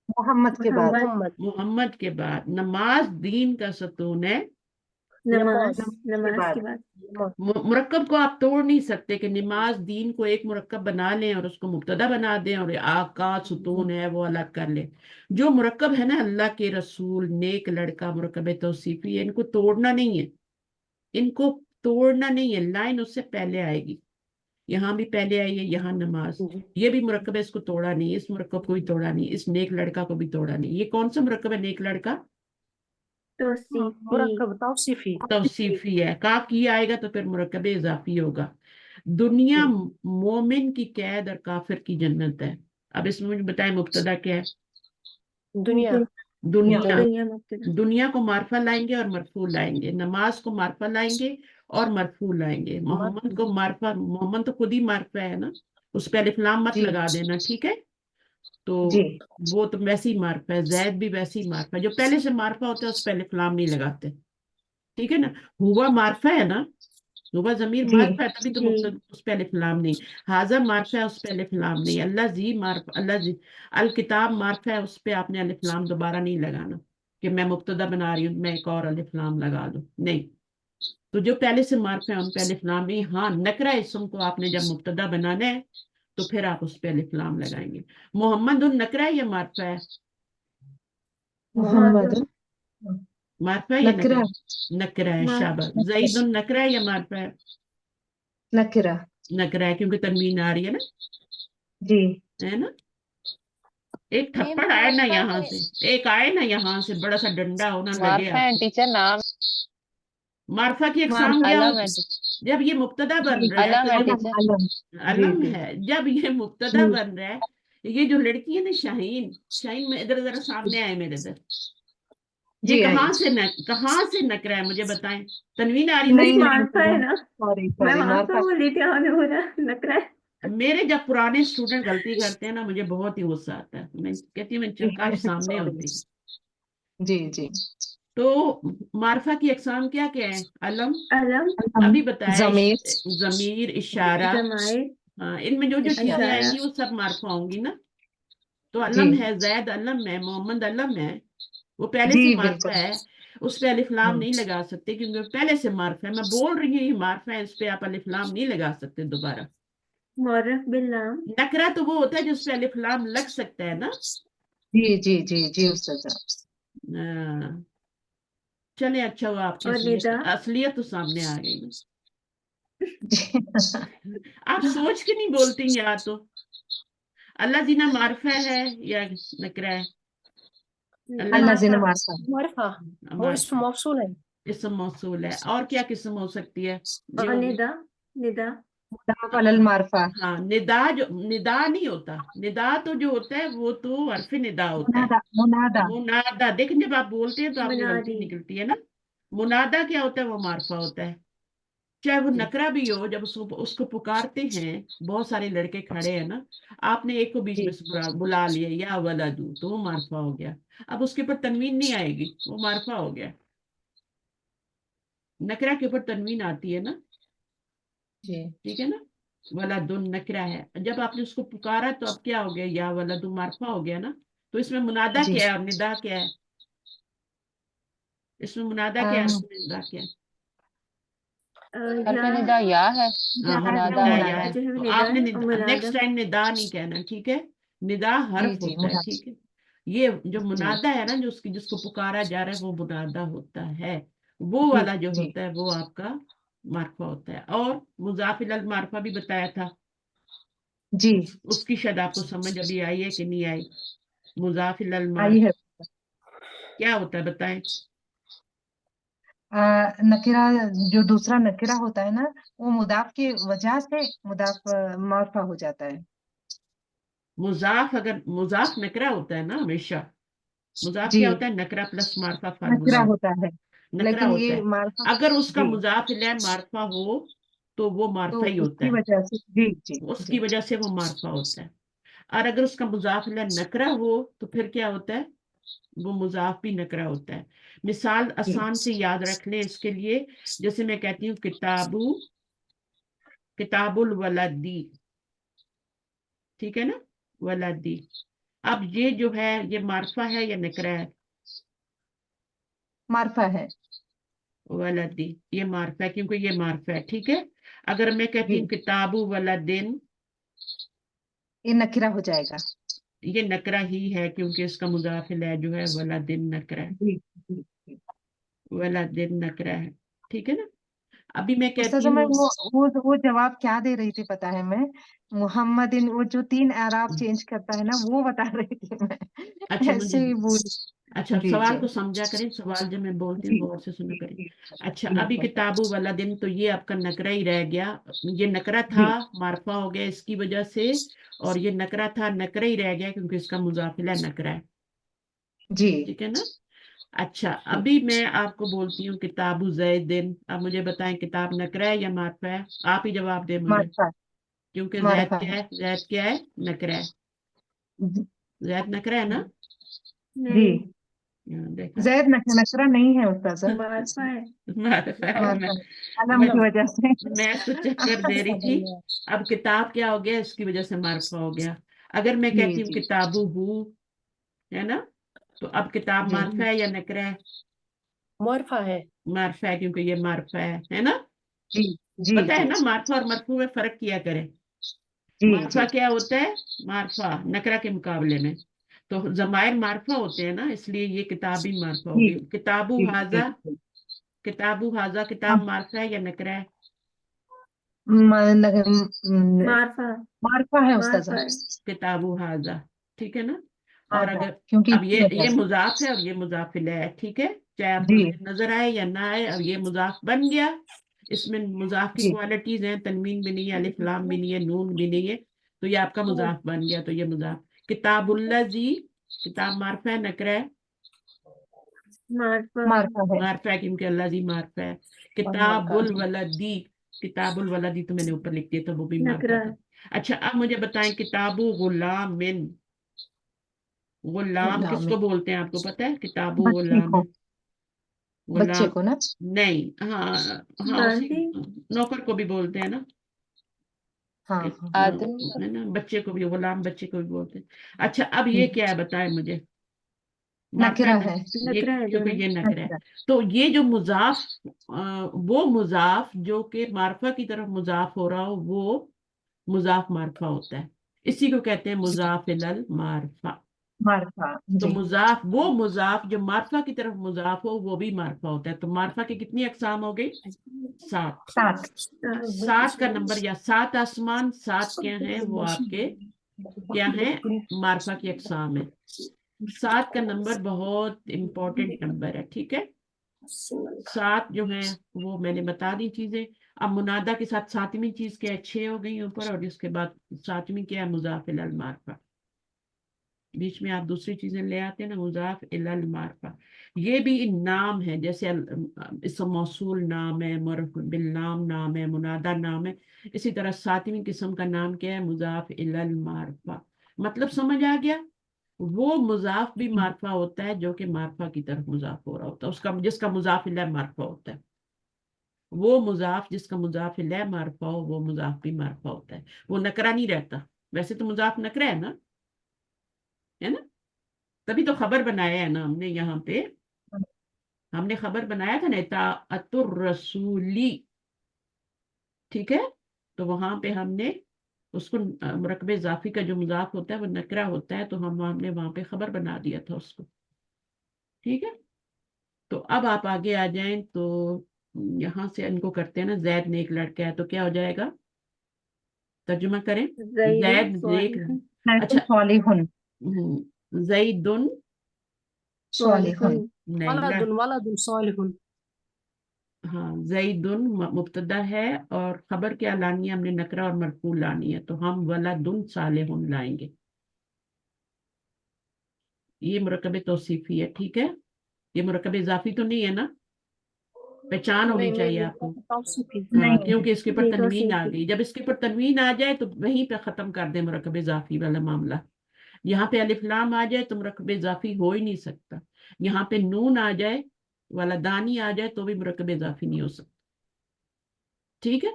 मोहम्मद के बाद। मोहम्मद। मोहम्मद मोहम्मद के बाद। नमाज दीन का सतून है। नमाज। नमाज नमाज के नमाज बाद। के बाद। नमाज मुरक्कब को आप तोड़ नहीं सकते कि नमाज दीन को एक मुरक्कब बना लें और उसको मुब्तदा बना दें और आका सुतून है वो अलग कर लें। जो मुरक्कब है ना, अल्लाह के रसूल, नेक लड़का, मुरक्कब तौसीफी है, इनको तोड़ना नहीं है, इनको तोड़ना नहीं है। लाइन उससे पहले आएगी, यहाँ भी पहले आई है, यहाँ नमाज। जी ये भी मुरक्कब है, इसको तोड़ा नहीं, इस मुरक्कब को भी तोड़ा नहीं, इस नेक लड़का को भी तोड़ा नहीं। ये कौन सा मुरक्कब है नेक लड़का? तौसीफी। मुरक्कब तौसीफी। तौसीफी है। का की आएगा तो फिर मुरक्कब इजाफी होगा। दुनिया मोमिन की कैद और काफिर की जन्नत है। अब इसमें मुझे बताएं मुब्तदा क्या है? दुनिया दुनिया। दुनिया मुब्तदा। दुनिया को मारफा लाएंगे और मरफू लाएंगे, नमाज को मारफा लाएंगे और मरफू लाएंगे। मोहम्मद को मारफा, मोहम्मद तो खुद ही मारफा है ना, उस पे अलिफ लाम मत जी लगा देना, ठीक है। तो जी वो तो वैसे ही मारफा है, जैद भी वैसे ही मारफा है। जो पहले से मारफा होता है उस पे अलिफ लाम नहीं लगाते, ठीक है ना। हुआ मारफा है ना, हुआ जमीर जी मारफा है, तभी तो जी। मुब्तदा उस पे अलिफ लाम नहीं। हाजा मारफा है, उस पे अलिफ लाम नहीं। अल्लाह जी मारफा, अल्लाह जी अल किताब मारफा है, उस पे आपने अलिफ लाम दोबारा नहीं लगाना कि मैं मुब्तदा बना रही हूँ मैं एक और अलिफ लाम लगा दूं, नहीं। तो जो पहले से मारफा है उन पे अलिफ लाम नहीं। हाँ, नकरा इसम को आपने जब मुब्तदा बनाना है तो फिर आप उस पे अलिफ लाम लगाएंगे। मोहम्मद उन नकरा है या मारफा है? मोहम्मद मारफा है या नकरा। नकरा? नकरा है, शाबाश। जईद उन नकरा है या मारफा है? नकरा। नकरा है, क्योंकि तनवीन आ रही है ना, जी है ना। एक ये थप्पड़ आए ना मारफा यहाँ के से, एक आए ना यहाँ से, बड़ा सा डंडा हो ना लगे मारफा है आपको। टीचर, नाम मारफा की अकसाम मारफा। क्या अलम है होती? टीचर। जब ये मुब्तदा बन जी रहा है तो अलम है जो अलम टीचर। अलम। जी अलम जी है, जब ये मुब्तदा जी बन रहा है, ये जो लड़की है ना शाहीन, शाहीन में इधर जरा सामने आए मेरे इधर। ये जी आई। कहाँ से नकरा है मुझे बताएं। तनवीन आ रही है नहीं ना? नहीं मारफा है ना, सॉरी मैं सॉरी मारफा मारफा। बोली थी, आपने बोला नकरा है। मेरे जब पुराने स्टूडेंट गलती करते हैं ना, मुझे बहुत ही गुस्सा आता है, मैं कहती हूँ मैं काश सामने सॉरी। होती। जी जी तो मारफा की अकसाम क्या क्या है? अलम, अलम। अभी बताया, जमीर। जमीर, इशारा। जमाए। हाँ, इनमें जो जो चीजें इशारा। इशारा। आएंगी वो सब मारफा होंगी ना। तो जी अलम है, जैद अलम है, मोहम्मद अलम है, वो पहले जी से मारफा बिल्कुल। है। उस पे अलिफ लाम हम्म, नहीं लगा सकते क्योंकि वो पहले से मारफा है। मैं बोल रही हूँ ये मारफा है, इस पे आप अलिफ लाम नहीं लगा सकते दोबारा। मुअर्रफ बिल नाम। नकरा तो वो होता है जिस पे अलिफ लाम लग सकता है ना। जी जी जी जी उस्ताद। हाँ, चले, अच्छा हुआ आपकी और निदा। असलियत तो सामने आ गई जी ना। आप सोच के नहीं बोलती या तो अल्लाह जीना मारफा है या नकरा है? अल्लाह अल्लाह मारफा। जिन मारफा। मारफा वो इसम मारफा, मौसूल है। इसम मौसूल है। और क्या किस्म हो सकती है? ये और हो गई। निदा। निदा। मुदाफ अलल मारफा। हाँ, निदा, जो निदा नहीं होता, निदा तो जो होता है वो तो हर्फ निदा होता है। मुनादा मुनादा। मुनादा, देखें जब आप बोलते हैं तो आपकी गलती मुनादी। निकलती है ना। मुनादा क्या होता है? वो मारफा होता है। چاہے وہ جی نکرا بھی ہو، جب اس کو پکارتے ہیں، بہت سارے لڑکے کھڑے ہیں نا، آپ نے ایک کو بیچ جی میں سے بلا لیا یا ولدو، تو وہ معرفہ ہو گیا، اب اس کے اوپر تنوین نہیں آئے گی، وہ معرفہ ہو گیا. نکرا کے اوپر تنوین آتی ہے نا، جی ٹھیک ہے نا. ولدن نکرا ہے، جب آپ نے اس کو پکارا تو اب کیا ہو گیا، یا ولد معرفہ ہو گیا نا. تو اس میں منادا جی کیا ہے اور ندا کیا ہے؟ اس میں منادا کیا ہے اور اس میں ندا کیا ہے؟ حرف یا ندا یا ہے، ہاں حرف منادا ندا یا منادا. ہے. جو ہے تو ندا آپ نے ہے اور منادا. نیکسٹ ٹائم ندا نہیں کہنا، ٹھیک ہے. ندا جی حرف جی ہوتا ہے، منادا. ٹھیک ہے. یہ جو جی منادا ہے نا، جس کو پکارا جا رہا ہے، وہ منادا ہوتا ہے. وہ جی والا جو جی ہوتا ہے وہ آپ کا معرفہ ہوتا ہے. اور مضاف الی معرفہ بھی بتایا تھا، جی اس کی شاید آپ کو سمجھ ابھی آئی ہے کہ نہیں آئی. مضاف الی آئی المعرفہ ہے. کیا ہوتا ہے بتائیں؟ نکرہ جو دوسرا نکرہ ہوتا ہے نا، وہ مضاف کی وجہ سے مضاف معرفہ ہو جاتا ہے. مضاف، اگر مضاف نکرہ ہوتا ہے نا ہمیشہ، مضاف جی کیا ہوتا ہے، نکرہ پلس معرفہ فارمولا نکرہ ہوتا ہوتا ہے، ہے، نکرہ لیکن ہوتا یہ ہے. معرفہ. اگر اس کا جی مضاف الیہ معرفہ ہو تو وہ تو معرفہ ہی اس ہوتا کی ہے، وجہ سے جی جی اس جی کی وجہ سے وہ معرفہ ہوتا ہے. اور اگر اس کا مضاف الیہ نکرہ ہو تو پھر کیا ہوتا ہے، وہ مضاف بھی نکرہ ہوتا ہے. مثال جی آسان سے یاد رکھ لیں اس کے لیے، جیسے میں کہتی ہوں کتاب الولدی، ٹھیک ہے نا، ولدی. اب یہ جو ہے یہ معرفہ ہے یا نکرہ ہے؟ معرفہ ہے. ولدی یہ معرفہ ہے، کیونکہ یہ معرفہ ہے، ٹھیک ہے. اگر میں کہتی جی ہوں کتاب ولدن، یہ نکرہ ہو جائے گا. یہ نکرہ ہی ہے، کیونکہ اس کا مضاف الیہ جو ہے ولدن نکرہ ہے، جی جی جی. ولدن نکرہ ہے، ٹھیک ہے نا. ابھی میں استاذ کہتی میں ہوں وہ جواب کیا دے رہی تھی پتا ہے، میں محمد وہ جو 3 اعراب چینج کرتا ہے نا، وہ بتا رہی تھی میں. اچھا ایسے مجھے، ہی بول. اچھا جی سوال جی کو سمجھا کریں، سوال جب میں بولتی ہوں جی غور سے سنا کریں. جی اچھا جی ابھی کتاب ولدن، تو یہ آپ کا نکرہ ہی رہ گیا. یہ نکرہ تھا، جی معرفہ ہو گیا اس کی وجہ سے، اور یہ نکرہ تھا، نکرہ ہی رہ گیا کیونکہ اس کا مضاف الیہ نکرہ ہے، جی ٹھیک ہے نا. اچھا جی. ابھی میں آپ کو بولتی ہوں کتاب زیدن. اب مجھے بتائیں کتاب نکرہ ہے یا معرفہ ہے؟ آپ ہی جواب دیں مجھے، معرفہ کیونکہ زید معرفہ کیا ہے. ہے، زید کیا ہے، نکرہ ہے. جی زید نکرہ ہے نا. جی. نہیں، دیکھا، زید نکرہ نہیں ہے استاذ. معرفہ ہے. معرفہ ہے. معرفہ ہے. علم میں کی وجہ سے. میں اس کو چکر دے رہی تھی. اب کتاب کیا ہو گیا، اس کی وجہ سے معرفہ ہو گیا. اگر میں جی کہتی ہوں جی کتابو ہو، ہے نا، تو اب کتاب جی. معرفہ ہے یا نکرہ ہے؟ معرفہ ہے. معرفہ ہے، کیونکہ یہ معرفہ ہے نا. جی جی پتہ ہے جی نا، معرفہ اور مرفوع میں فرق کیا کریں. جی معرفہ جی کیا ہوتا ہے، معرفہ نکرہ کے مقابلے میں تو ضمائر معرفہ ہوتے ہیں نا، اس لیے یہ کتاب ہی معرفہ جی ہوگی. کتابو جی حاضہ، جی. کتابو حاضہ ہاں، کتاب معرفہ ہے یا نکرہ ہے؟ معرفہ. معرفہ ہے استاذ. معرفہ ہے. کتابو حاضہ، ٹھیک ہے نا. اور حاضہ، اگر کیونکہ اب اس کی وجہ یہ سے. مضاف ہے اور یہ مضاف الیہ ہے، ٹھیک ہے، چاہے آپ کو جی ذہن نظر آئے یا نہ آئے، اب یہ مضاف بن گیا. اس میں مضاف کی جی کوالٹیز ہیں، تنوین بھی نہیں ہے، الف لام بھی نہیں ہے، نون بھی نہیں ہے، تو یہ آپ کا مضاف بن گیا. تو یہ مضاف. کتاب الذی، کتاب معرفہ ہے نکرہ ہے؟ معرفہ. معرفہ ہے. معرفہ ہے، کیونکہ الذی معرفہ ہے. کتاب معرفہ جی. الولدی، کتاب الولدی تو میں نے اوپر لکھ دیا تھا، وہ بھی معرفہ نکرہ تھا. ہے. اچھا اب مجھے بتائیں کتاب غلام، غلام کس غلام کو بولتے ہیں، آپ کو پتہ ہے؟ کتاب بچے غلام، کو. بچے غلام کو نا. نہیں، ہاں ہاں اسی باندھی. نوکر کو بھی بولتے ہیں نا، ہاں ہاں. آدمی کو. ہے نا، بچے کو بھی، غلام بچے کو بھی بولتے ہیں. اچھا اب یہ کیا ہے بتائیں مجھے، معرفہ نکرہ ہے ہے. نا، یہ نکرہ ہے کیونکہ دونوں. یہ نکرہ ہے. نکرہ. تو یہ جو مضاف، وہ مضاف جو کہ معرفہ کی طرف مضاف ہو رہا ہو، وہ مضاف معرفہ ہوتا ہے. اسی کو کہتے ہیں مضاف الی المعرفہ. معرفہ تو جی. وہ مضاف جو معرفہ کی طرف مضاف ہو وہ بھی معرفہ ہوتا ہے. تو معرفہ کی کتنی اقسام ہو گئی؟ 7. 7. 7 کا نمبر یا 7 آسمان، 7 کیا ہیں وہ آپ کے کیا ہیں، معرفہ کی اقسام ہے. 7 کا نمبر بہت امپورٹنٹ نمبر ہے، ٹھیک ہے. 7 جو ہیں وہ میں نے بتا دی چیزیں. اب منادا کے ساتھ 7ویں چیز کیا ہے، 6 ہو گئی اوپر، اور اس کے بعد 7ویں کیا ہے، مضاف الی المعرفہ. بیچ میں آپ دوسری چیزیں لے آتے ہیں نا، مضاف الی معرفہ، یہ بھی نام ہے، جیسے اسم موصول نام ہے، مرف بالنام نام ہے، منادہ نام ہے، اسی طرح ساتویں قسم کا نام کیا ہے؟ مضاف الی معرفہ۔ مطلب سمجھ آ گیا؟ وہ مضاف بھی معرفہ ہوتا ہے جو کہ معرفہ کی طرف مضاف ہو رہا ہوتا ہے، اس کا جس کا مضاف الی معرفہ ہوتا ہے، وہ مضاف جس کا مضاف الی معرفہ ہو وہ مضاف بھی معرفہ ہوتا ہے، وہ نکرہ نہیں رہتا۔ ویسے تو مضاف نکرہ ہے نا، ہے نا؟ تبھی تو خبر بنایا ہے نا ہم نے یہاں پہ، ہم نے خبر بنایا تھا نا اطاعت الرسولی، ٹھیک ہے؟ تو وہاں پہ ہم نے اس کو مرکب اضافی کا جو مضاف ہوتا ہے وہ نکرہ ہوتا ہے، تو ہم نے وہاں پہ خبر بنا دیا تھا اس کو، ٹھیک ہے؟ تو اب آپ آگے آ جائیں، تو یہاں سے ان کو کرتے ہیں نا، زید نے ایک لڑکا ہے تو کیا ہو جائے گا؟ ترجمہ کریں۔ زید زید ایک، صالح اچھا، صالحن زیدن، صالحن نہیں ولد ولد صالح. ہاں، زیدن مبتدا ہے اور خبر کیا لانی ہے ہم نے؟ نکرہ اور مرفوع لانی ہے، تو ہم ولدن صالح لائیں گے، یہ مرکب توصیفی ہے، ٹھیک ہے؟ یہ مرکب اضافی تو نہیں ہے نا؟ پہچان ہونی نہیں چاہیے نہیں آپ کو، توصیفی. ہاں، نہیں کیونکہ اس کے اوپر جی تنوین آ توصیفی گئی، جب اس کے اوپر تنوین آ جائے تو وہیں پہ ختم کر دیں مرکب اضافی والا معاملہ۔ یہاں پہ الف لام آ جائے تو مرکب اضافی ہو ہی نہیں سکتا، یہاں پہ نون آ جائے، ولدانی آ جائے تو بھی مرکب اضافی نہیں ہو سکتا، ٹھیک ہے؟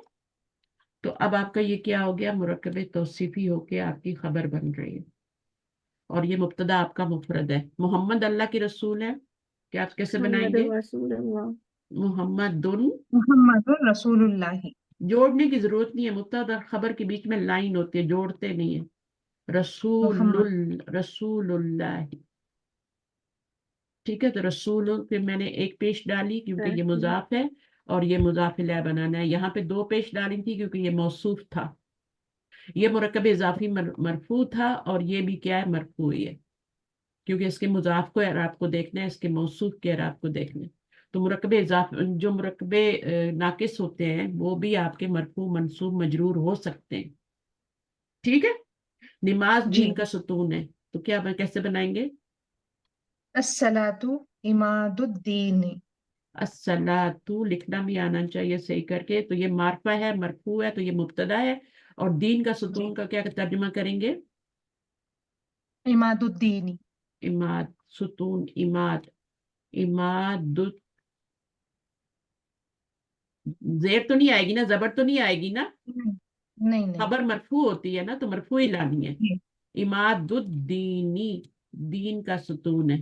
تو اب آپ کا یہ کیا ہو گیا؟ مرکب توصیفی ہو کے آپ کی خبر بن رہی ہے، اور یہ مبتدا آپ کا مفرد ہے۔ محمد اللہ کے رسول ہے، کیا آپ کیسے بنائیں محمد گے؟ رسول اللہ محمد محمد رسول اللہ. جوڑنے کی ضرورت نہیں ہے، مبتدا اور خبر کے بیچ میں لائن ہوتی ہے، جوڑتے نہیں ہیں۔ محمد رسول اللہ، ٹھیک ہے؟ تو رسول پھر میں نے ایک پیش ڈالی کیونکہ یہ مضاف ہے اور یہ مضاف الیہ بنانا ہے، یہاں پہ دو پیش ڈالی تھی کیونکہ یہ موصوف تھا، یہ مرکب اضافی مرفوع تھا اور یہ بھی کیا ہے؟ مرفوع ہی ہے، کیونکہ اس کے مضاف کو اعراب کو دیکھنا ہے، اس کے موصوف کے اعراب کو دیکھنا ہے۔ تو مرکب اضافی جو مرکب ناقص ہوتے ہیں وہ بھی آپ کے مرفوع منصوب مجرور ہو سکتے ہیں، ٹھیک ہے؟ نماز جی. دین کا ستون ہے، تو کیا کیسے بنائیں گے؟ الصلاۃ عماد الدین. الصلاۃ لکھنا بھی آنا چاہیے صحیح کر کے، تو یہ معرفہ ہے، مرفوع ہے، تو یہ مبتدا ہے، اور دین کا جی. ستون کا کیا ترجمہ کریں گے؟ عماد الدین. اماد، ستون اماد، اماد، زیر تو نہیں آئے گی نا، زبر تو نہیں آئے گی نا؟ نہیں نہیں. خبر مرفوع ہوتی ہے نا تو مرفوع ہی لانی ہے۔ جی. اماد الدینی، دین کا ستون ہے،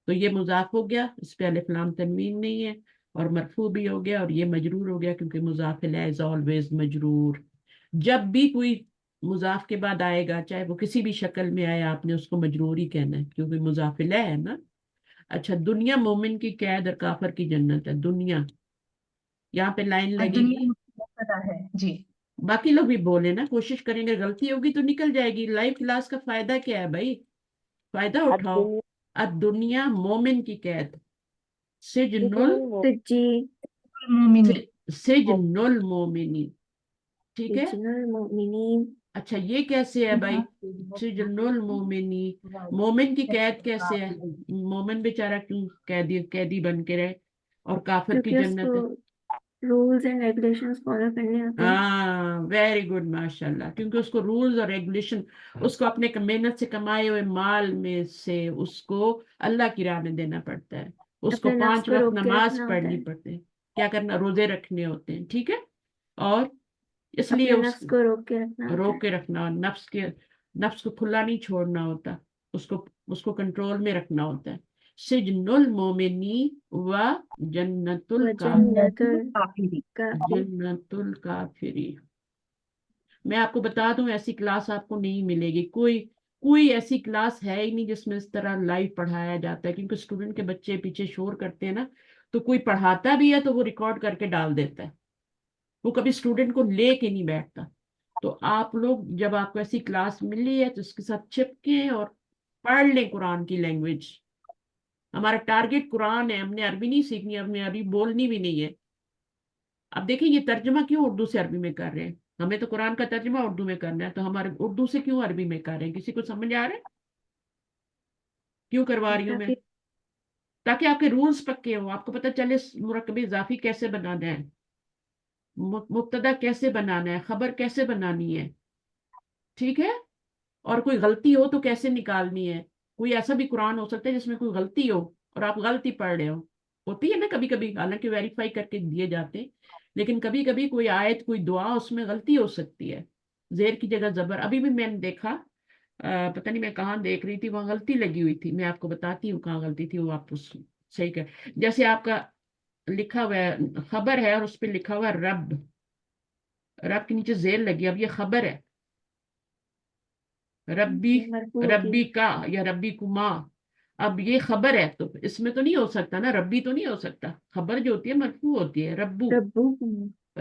تو یہ مضاف ہو گیا، اس پہ الف لام تنوین نہیں ہے، اور مرفوع بھی ہو گیا، اور یہ مجرور ہو گیا کیونکہ مضاف الیہ از آلویز مجرور۔ جب بھی کوئی مضاف کے بعد آئے گا چاہے وہ کسی بھی شکل میں آئے، آپ نے اس کو مجرور ہی کہنا ہے کیونکہ مضاف الیہ ہے نا۔ اچھا، دنیا مومن کی قید اور کافر کی جنت ہے، دنیا، یہاں پہ لائن لگے الدنیا گی، مبتدا ہے. جی. باقی لوگ بھی بولے نا، کوشش کریں گے، غلطی ہوگی تو نکل جائے گی، لائف کلاس کا فائدہ کیا ہے بھائی؟ فائدہ اٹھاؤ۔ الدنیا مومن کی قید، سجن سجی المومنی. سجن المومنی، ٹھیک ہے؟ سجن المؤمنین اچھا، یہ کیسے ہے بھائی؟ سجن المومنی، مومن کی قید کیسے ہے؟ مومن بیچارہ کیوں قیدی بن کے رہے، اور کافر کی کیونکہ اس جنت کو ہے؟ رولز اینڈ ریگولیشنز فالو کرنے آتے ہیں۔ ہاں، ویری گڈ، ماشاء اللہ، کیونکہ اس کو رولز اور ریگولیشن، اس کو اپنے محنت سے کمائے ہوئے مال میں سے اس کو اللہ کی راہ میں دینا پڑتا ہے، اس کو اپنے نفس 5 کو وقت روک کے نماز رکھنا ہوتا پڑھنی ہے، پڑتی ہے، کیا کرنا؟ روزے رکھنے ہوتے ہیں، ٹھیک ہے؟ اور اس لیے اپنے اس نفس کو روک کے رکھنا ہوتا روک ہے۔ کے رکھنا، اور نفس کو کھلا نہیں چھوڑنا ہوتا، اس کو کنٹرول میں رکھنا ہوتا ہے۔ سجن المومنی و جنت وجنت کافری. جنت الکافری۔ میں آپ کو بتا دوں ایسی کلاس آپ کو نہیں ملے گی، کوئی ایسی کلاس ہے ہی نہیں جس میں اس طرح لائیو پڑھایا جاتا ہے، کیونکہ اسٹوڈنٹ کے بچے پیچھے شور کرتے ہیں نا، تو کوئی پڑھاتا بھی ہے تو وہ ریکارڈ کر کے ڈال دیتا ہے، وہ کبھی اسٹوڈنٹ کو لے کے نہیں بیٹھتا۔ تو آپ لوگ جب آپ کو ایسی کلاس ملی ہے تو اس کے ساتھ چپکیں اور پڑھ لیں قرآن کی لینگویج۔ ہمارا ٹارگٹ قرآن ہے، ہم نے عربی نہیں سیکھنی، ہم نے عربی بولنی بھی نہیں ہے۔ اب دیکھیں یہ ترجمہ کیوں اردو سے عربی میں کر رہے ہیں، ہمیں تو قرآن کا ترجمہ اردو میں کرنا ہے، تو ہمارے اردو سے کیوں عربی میں کر رہے ہیں؟ کسی کو سمجھ آ رہا ہے کیوں کروا رہی ہوں میں؟ تاکہ تاکہ آپ کے رولز پکے ہوں، آپ کو پتہ چلے مرکب اضافی کیسے بنانا ہے، مبتدا کیسے بنانا ہے، خبر کیسے بنانی ہے، ٹھیک ہے؟ اور کوئی غلطی ہو تو کیسے نکالنی ہے۔ کوئی ایسا بھی قرآن ہو سکتا ہے جس میں کوئی غلطی ہو اور آپ غلطی پڑھ رہے ہو، ہوتی ہے نا کبھی کبھی، حالانکہ ویریفائی کر کے دیے جاتے ہیں، لیکن کبھی کبھی کوئی آیت کوئی دعا اس میں غلطی ہو سکتی ہے، زیر کی جگہ زبر۔ ابھی بھی میں نے دیکھا، پتہ نہیں میں کہاں دیکھ رہی تھی، وہاں غلطی لگی ہوئی تھی، میں آپ کو بتاتی ہوں کہاں غلطی تھی، وہ آپ صحیح کر، جیسے آپ کا لکھا ہوا ہے خبر ہے اور اس پہ لکھا ہوا ہے رب، رب کے نیچے زیر لگی، اب یہ خبر ہے ربی، مرفوع ہوتی ربی ہے، کا یا ربی کما، اب یہ خبر ہے تو اس میں تو نہیں ہو سکتا نا، ربی تو نہیں ہو سکتا، خبر جو ہوتی ہے مرفوع ہوتی ہے، ربو، ربو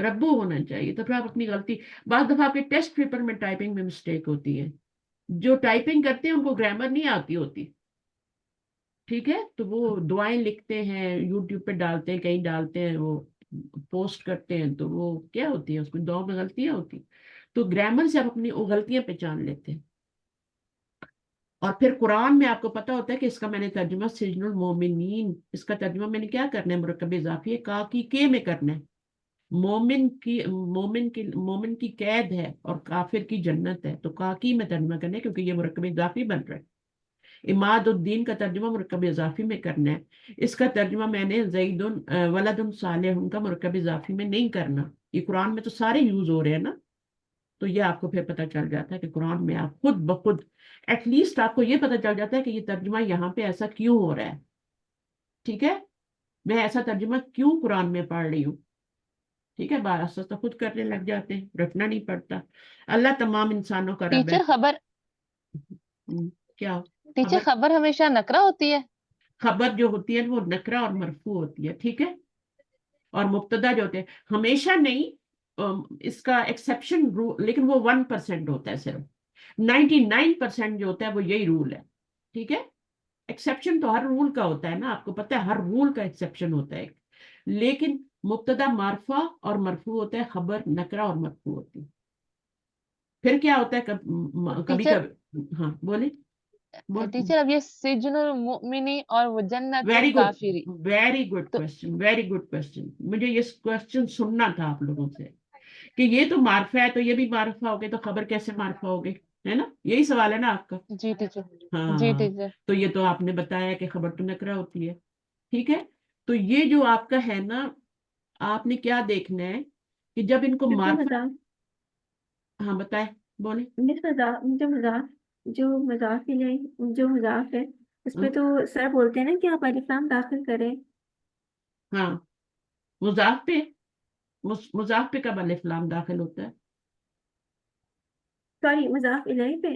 ربو ہونا چاہیے، تو پھر آپ اپنی غلطی، بعض دفعہ آپ کے ٹیسٹ پیپر میں ٹائپنگ میں مسٹیک ہوتی ہے، جو ٹائپنگ کرتے ہیں ان کو گرامر نہیں آتی ہوتی، ٹھیک ہے؟ تو وہ دعائیں لکھتے ہیں، یوٹیوب پہ ڈالتے ہیں، کہیں ڈالتے ہیں، وہ پوسٹ کرتے ہیں، تو وہ کیا ہوتی ہے، اس میں دعاؤں میں غلطیاں ہوتی ہیں، تو گرامر سے آپ اپنی وہ غلطیاں پہچان لیتے ہیں۔ اور پھر قرآن میں آپ کو پتا ہوتا ہے کہ اس کا میں نے ترجمہ سجن المومنین، اس کا ترجمہ میں نے کیا کرنا ہے، مرکب اضافی ہے، کا کی کے میں کرنا ہے، مومن کی قید ہے اور کافر کی جنت ہے، تو کا کی میں ترجمہ کرنا ہے کیونکہ یہ مرکب اضافی بن رہا ہے۔ اماد الدین کا ترجمہ مرکب اضافی میں کرنا ہے، اس کا ترجمہ میں نے زید ولد صالح کا مرکب اضافی میں نہیں کرنا، یہ قرآن میں تو سارے یوز ہو رہے ہیں نا، تو یہ آپ کو پھر پتہ چل جاتا ہے کہ قرآن میں آپ خود بخود ایٹ لیسٹ آپ کو یہ پتہ چل جاتا ہے کہ یہ ترجمہ یہاں پہ ایسا کیوں ہو رہا ہے، ٹھیک ہے؟ میں ایسا ترجمہ کیوں قرآن میں پڑھ رہی ہوں، ٹھیک ہے؟ بارہ تو خود کرنے لگ جاتے ہیں، رٹنا نہیں پڑتا۔ اللہ تمام انسانوں کا رب ہے۔ ٹیچر خبر کیا ٹیچر خبر؟ خبر ہمیشہ نکرا ہوتی ہے؟ خبر جو ہوتی ہے وہ نکرہ اور مرفوع ہوتی ہے، ٹھیک ہے؟ اور مبتدا جو ہوتے ہیں ہمیشہ نہیں، اس کا ایکسیپشن لیکن وہ 1% ہوتا ہے، صرف 99% جو ہوتا ہے وہ یہی رول ہے، ٹھیک ہے؟ ایکسیپشن تو ہر رول کا ہوتا ہے نا، آپ کو پتہ ہے ہر رول کا ایکسیپشن ہوتا ہے، لیکن مبتدا معرفہ اور مرفوع ہوتا ہے، خبر نکرہ اور مرفوع ہوتی ہے۔ پھر کیا ہوتا ہے کبھی ٹیچر کبھی، ہاں بولے، ٹیچر اب یہ سجن المؤمنی اور وہ جنت ویری گڈ، الکافری، ویری گڈ تو کوشچن، ویری گڈ کوشچن، مجھے یہ کوشچن سننا تھا آپ لوگوں سے کہ یہ تو معرفہ ہے تو یہ بھی معرفہ ہو گئے، تو خبر کیسے معرفہ ہو گئی، ہے نا؟ یہی سوال ہے نا آپ کا؟ جی ٹیچر، جی ہاں، ٹیچر، تو یہ تو آپ نے بتایا کہ خبر تو نکرہ ہوتی ہے، ٹھیک ہے؟ تو یہ جو آپ کا ہے نا، آپ نے کیا دیکھنا ہے کہ جب ان کو جو معرفہ، مضاف ہاں بتائے، بولے۔ جو مضاف الیہ جو مضاف ہے اس پہ تو سر بولتے ہیں نا کہ آپ الف لام داخل کریں، ہاں، مضاف پہ، مضاف پہ کب الف لام داخل ہوتا ہے؟ سوری مضاف الیہ پہ،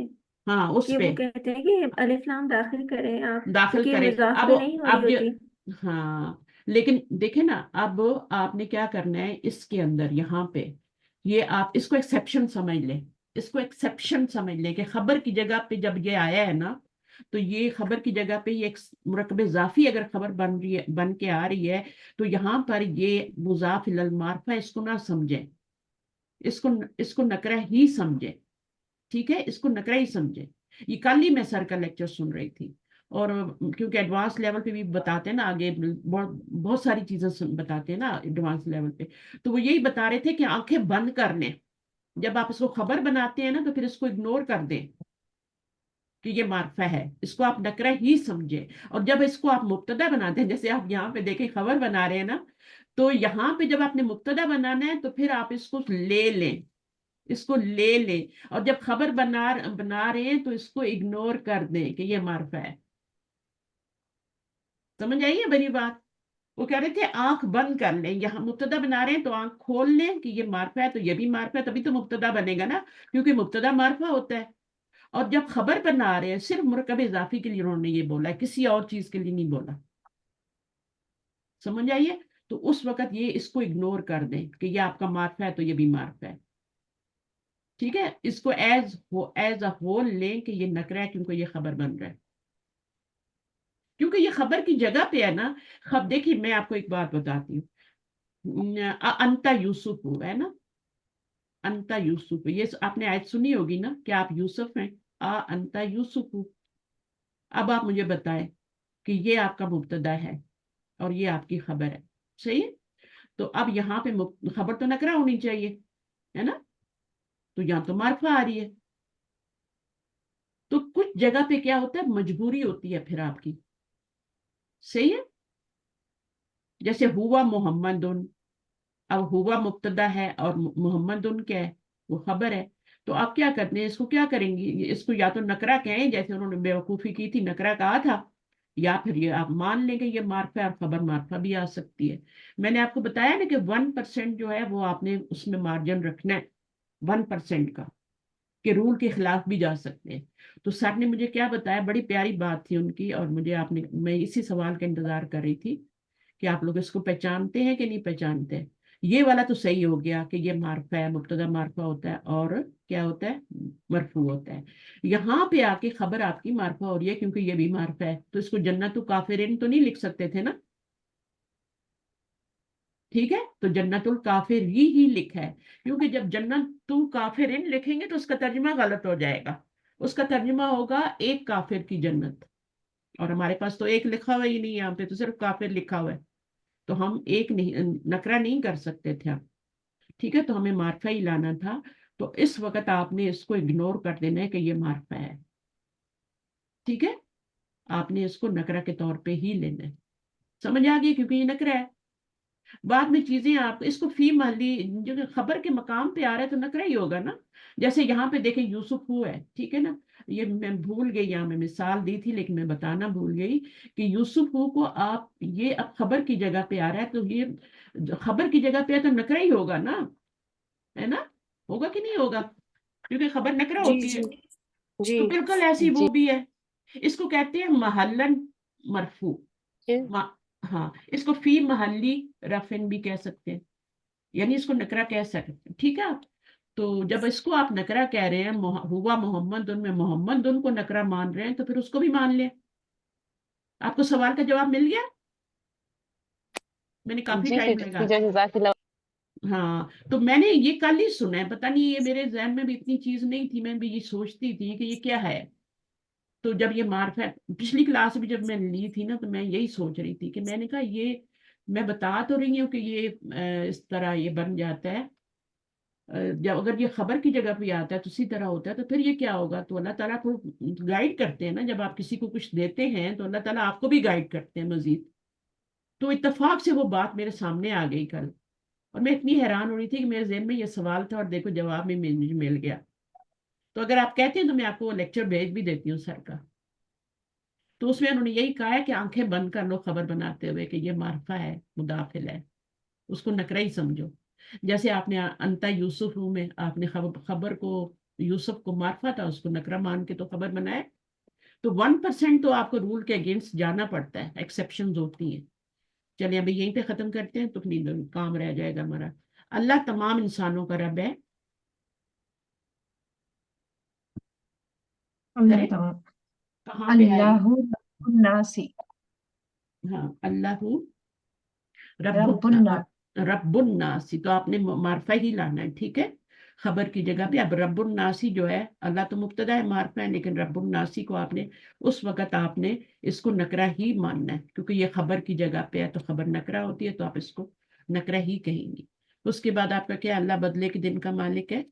ہاں اس کہ پہ وہ کہتے ہیں کہ الف لام داخل کریں آپ، داخل کیونکہ کرے، مضاف اب پہ نہیں ہو رہی اب جو، ہوتی۔ ہاں لیکن دیکھیں نا، اب آپ نے کیا کرنا ہے اس کے اندر، یہاں پہ یہ آپ اس کو ایکسیپشن سمجھ لیں، اس کو ایکسیپشن سمجھ لیں کہ خبر کی جگہ پہ جب یہ آیا ہے نا، تو یہ خبر کی جگہ پہ یہ ایک مرکب اضافی اگر خبر بن کے آ رہی ہے، تو یہاں پر یہ مضاف الی المعرفہ، اس کو نہ سمجھیں، اس کو نکرہ ہی سمجھیں، ٹھیک ہے؟ اس کو نکرہ ہی سمجھیں۔ یہ کل ہی میں سر کا لیکچر سن رہی تھی، اور کیونکہ ایڈوانس لیول پہ بھی بتاتے ہیں نا، آگے بہت ساری چیزیں بتاتے ہیں نا ایڈوانس لیول پہ، تو وہ یہی بتا رہے تھے کہ آنکھیں بند کر لیں، جب آپ اس کو خبر بناتے ہیں نا تو پھر اس کو اگنور کر دیں کہ یہ معرفہ ہے، اس کو آپ نکرہ ہی سمجھیں، اور جب اس کو آپ مبتدا بناتے ہیں، جیسے آپ یہاں پہ دیکھیں خبر بنا رہے ہیں نا، تو یہاں پہ جب آپ نے مبتدا بنانا ہے تو پھر آپ اس کو لے لیں، اس کو لے لیں، اور جب خبر بنا رہے ہیں تو اس کو اگنور کر دیں کہ یہ معرفہ ہے۔ سمجھ آئیے بڑی بات؟ وہ کہہ رہے تھے آنکھ بند کر لیں، یہاں مبتدا بنا رہے ہیں تو آنکھ کھول لیں کہ یہ معرفہ ہے، تو یہ بھی معرفہ ہے، تبھی تو مبتدا بنے گا نا، کیونکہ مبتدا معرفہ ہوتا ہے۔ اور جب خبر بنا رہے ہیں صرف مرکب اضافی کے لیے انہوں نے یہ بولا ہے، کسی اور چیز کے لیے نہیں بولا، سمجھ آئیے؟ تو اس وقت یہ اس کو اگنور کر دیں کہ یہ آپ کا معرفہ ہے تو یہ بھی معرفہ ہے، ٹھیک ہے؟ اس کو ایز اے ہول لیں کہ یہ نکرہ ہے کیونکہ یہ خبر بن رہا ہے، کیونکہ یہ خبر کی جگہ پہ ہے نا۔ دیکھیے میں آپ کو ایک بات بتاتی ہوں، انتا یوسف ہے نا، अंता यूसुफ, ये आपने आयत सुनी होगी ना कि आप यूसुफ हैं, अंता यूसुफ। अब आप मुझे बताएं कि ये आपका मुब्तदा है और ये आपकी खबर है, सही है। तो अब यहाँ पे खबर तो नकरा होनी चाहिए, है ना, तो यहाँ तो मार्फा आ रही है। तो कुछ जगह पे क्या होता है, मजबूरी होती है फिर आपकी, सही है। जैसे हुआ मोहम्मदुन, अब हुआ मुब्तदा है और मोहम्मदुन क्या है, वो खबर है। तो आप क्या करते हैं, इसको क्या करेंगे, इसको या तो नकरा कहें जैसे उन्होंने बेवकूफ़ी की थी, नकरा कहा था, या फिर ये आप मान लेंगे ये मार्फा है, और खबर मार्फा भी आ सकती है। मैंने आपको बताया ना कि 1% जो है वो आपने उसमें मार्जिन रखना है, 1% का, कि रूल के खिलाफ भी जा सकते हैं। तो सर ने मुझे क्या बताया, बड़ी प्यारी बात थी उनकी, और मुझे आपने, मैं इसी सवाल का इंतजार कर रही थी कि आप लोग इसको पहचानते हैं कि नहीं पहचानते। ये वाला तो सही हो गया कि ये मार्फा है, मुब्तदा मार्फा होता है, और क्या होता है, मरफू होता है। यहाँ पे आके खबर आपकी मार्फा हो रही है क्योंकि ये भी मार्फा है, तो इसको जन्नतु काफिरिन तो नहीं लिख सकते थे ना, ठीक है। तो जन्नतुल काफिरी ही लिखा है, क्योंकि जब जन्नतुल काफिरिन लिखेंगे तो उसका तर्जुमा गलत हो जाएगा। उसका तर्जुमा होगा एक काफिर की जन्नत, और हमारे पास तो एक लिखा हुआ ही नहीं है, यहाँ पे तो सिर्फ काफिर लिखा हुआ है, तो हम एक नहीं, नकरा नहीं कर सकते थे हम, ठीक है। तो हमें मार्फा ही लाना था। तो इस वक्त आपने इसको इग्नोर कर देना है कि ये मार्फा है, ठीक है। आपने इसको नकरा के तौर पे ही लेना है, समझ आ गई, क्योंकि ये नकरा है। बाद में चीजें आप इसको फी महली जो खबर के मकाम पे आ रहा है तो नकरा ही होगा ना। जैसे यहाँ पे देखें यूसुफ हुआ है, ठीक है ना, ये मैं भूल गई, यहाँ मैं मिसाल दी थी लेकिन मैं बताना भूल गई कि यूसुफ को आप, ये अब खबर की जगह पे आ रहा है, तो ये खबर की जगह पे है तो नकरा ही होगा ना, है ना, होगा कि नहीं होगा, क्योंकि खबर नकरा जी होती है। जी जी तो बिल्कुल ऐसी वो भी है, इसको कहते हैं महल्लन मरफू। जी। हाँ, इसको फी महल्ली रफिन भी कह सकते हैं, यानी इसको नकरा कह सकते हैं, ठीक है। तो जब इसको आप नकरा कह रहे हैं, हुआ मोहम्मद उनमें मोहम्मद उनको नकरा मान रहे हैं, तो फिर उसको भी मान लें। आपको सवाल का जवाब मिल गया, मैंने काफी जी टाइम टीचर लगा। जी, जज़ाकल्लाह। हाँ, तो मैंने ये कल ही सुना है, पता नहीं, ये मेरे जहन में भी इतनी चीज नहीं थी, मैं भी ये सोचती थी कि ये क्या है। तो जब ये मार्फा, पिछली क्लास भी जब मैं ली थी ना, तो मैं यही सोच रही थी कि मैंने कहा ये, मैं बता तो रही हूँ कि ये इस तरह ये बन जाता है, जब अगर ये खबर की जगह पे आता है तो इसी तरह होता है, तो फिर ये क्या होगा। तो अल्लाह ताला को गाइड करते हैं ना, जब आप किसी को कुछ देते हैं तो अल्लाह ताला आपको भी गाइड करते हैं मजीद। तो इत्तेफाक से वो बात मेरे सामने आ गई कल, और मैं इतनी हैरान हो रही थी कि मेरे जहन में ये सवाल था, और देखो जवाब में मुझे मिल गया। तो अगर आप कहते हैं तो मैं आपको लेक्चर भेज भी देती हूँ सर का। तो उसमें उन्होंने यही कहा है कि आंखें बंद कर लो खबर बनाते हुए कि ये मार्फा है, मुदाफिल है, उसको नकरा ही समझो। जैसे आपने अंता यूसुफ में आपने खबर को, यूसुफ को मार्फा था, उसको नकरा मान के तो खबर बनाए। तो 1% तो आपको रूल के अगेंस्ट जाना पड़ता है, एक्सेप्शन होती हैं। चलिए अभी यहीं पे खत्म करते हैं, तो अपनी काम रह जाएगा हमारा। अल्लाह तमाम इंसानों का रब है, अल्लाह है, तमाम, कहाँ पे आएगी, अल्लाहु नासी, हाँ, अल्लाह रब्बुन रब्बुन नास। रब्बुन नासी, तो आपने मार्फा ही लाना है, ठीक है, खबर की जगह पे। अब रब्बुन नासी जो है, अल्लाह तो मुब्तदा है, मार्फा है, लेकिन रब्बुन नासी को आपने उस वक्त आपने इसको नकरा ही मानना है, क्योंकि ये खबर की जगह पे है, तो खबर नकरा होती है, तो आप इसको नकरा ही कहेंगे। उसके बाद आपका क्या, अल्लाह बदले के दिन का मालिक है।